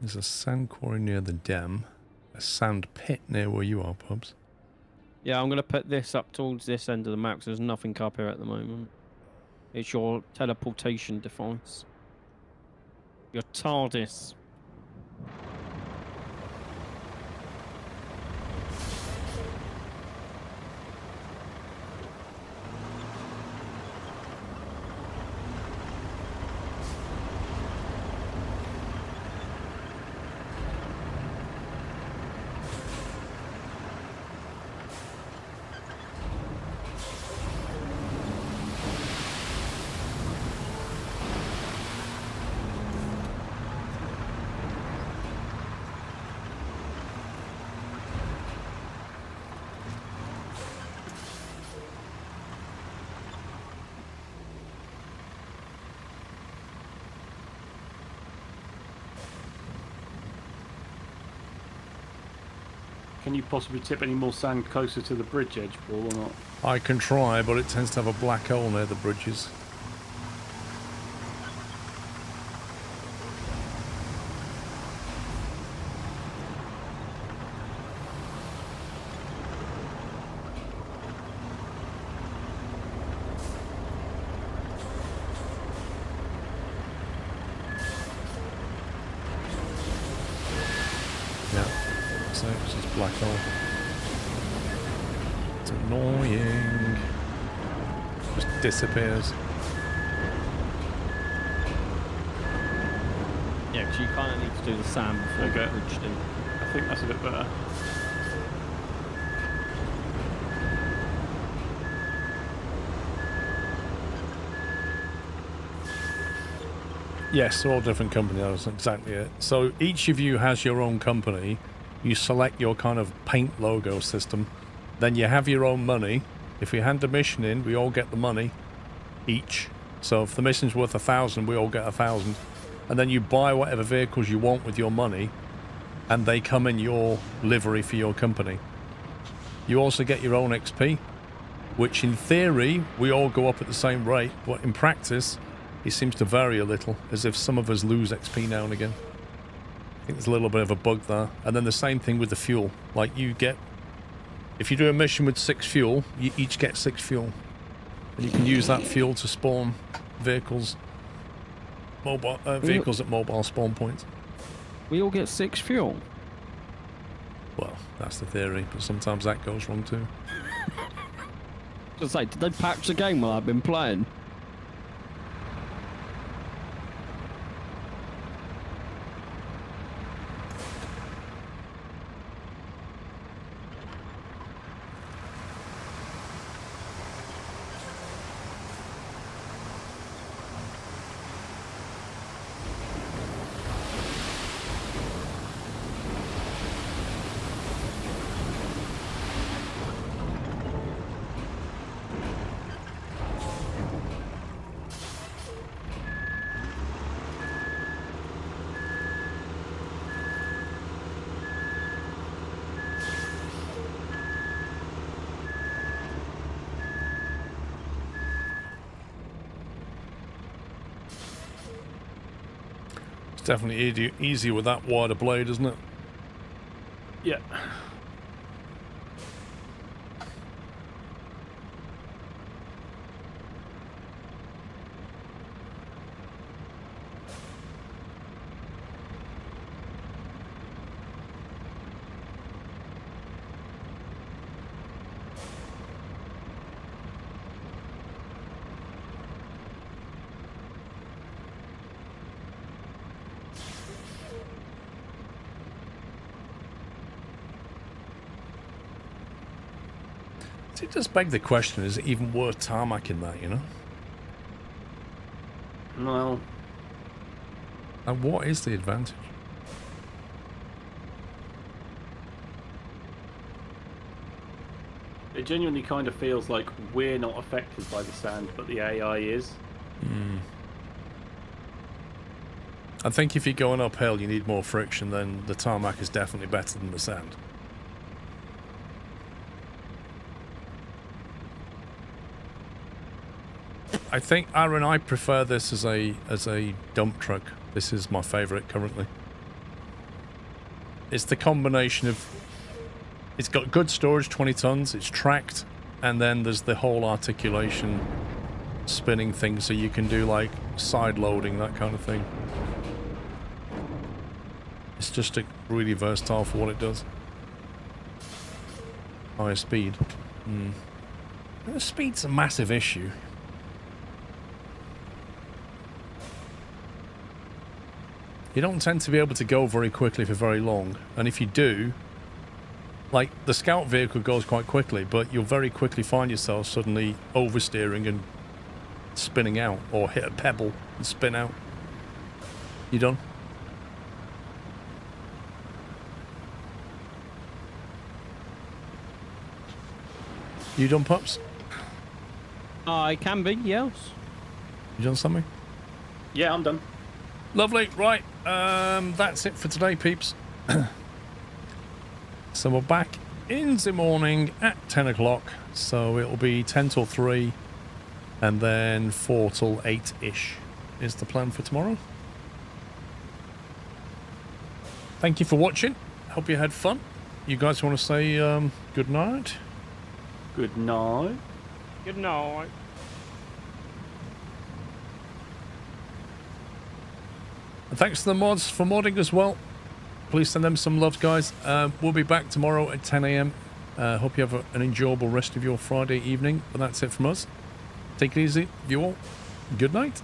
There's a sand quarry near the dam. A sand pit near where you are, Pubs. Yeah, I'm going to put this up towards this end of the map 'cause there's nothing up here at the moment. It's your teleportation device. Your TARDIS. Can you possibly tip any more sand closer to the bridge edge, Paul, or not? I can try, but it tends to have a black hole near the bridges. black hole. It's annoying. Just disappears. Yeah, because you kind of need to do the sand before Okay. the bridge do. I think that's a bit better. Yes, they're all different companies. That's exactly it. So each of you has your own company. You select your kind of paint logo system. Then you have your own money. If we hand a mission in, we all get the money each. So if the mission's worth 1,000, we all get 1,000. And then you buy whatever vehicles you want with your money, and they come in your livery for your company. You also get your own XP, which in theory, we all go up at the same rate, but in practice, it seems to vary a little, as if some of us lose XP now and again. I think there's a little bit of a bug there. And then the same thing with the fuel. Like you get, if you do a mission with 6 fuel, you each get 6 fuel. And you can use that fuel to spawn vehicles, vehicles at mobile spawn points. We all get 6 fuel. Well, that's the theory, but sometimes that goes wrong too. Just say, did they patch the game while I've been playing? Definitely easier with that wider blade, isn't it? Yeah. It does beg the question, is it even worth tarmacking that, you know? Well, And what is the advantage? it genuinely kind of feels like we're not affected by the sand, but the AI is. I think if you're going uphill, you need more friction, then the tarmac is definitely better than the sand. I think, Aaron, I prefer this as a dump truck. This is my favourite currently. It's the combination of, it's got good storage, 20 tons, it's tracked, and then there's the whole articulation spinning thing, so you can do like side loading, that kind of thing. It's just really versatile for what it does. Higher speed. The speed's a massive issue. You don't tend to be able to go very quickly for very long, and if you do, like the scout vehicle goes quite quickly, but you'll very quickly find yourself suddenly oversteering and spinning out, or hit a pebble and spin out. You done? You done, pups? I can be, yes. You done something? Yeah, I'm done. Lovely, right, that's it for today, peeps. So we're back in the morning at 10 o'clock, so it'll be 10 till 3 and then 4 till 8-ish is the plan for tomorrow. Thank you for watching, hope you had fun. You guys want to say good night? Good night. Good night. And thanks to the mods for modding as well. please send them some love, guys. We'll be back tomorrow at 10 a.m. Hope you have an enjoyable rest of your Friday evening. But that's it from us. Take it easy, you all. Good night.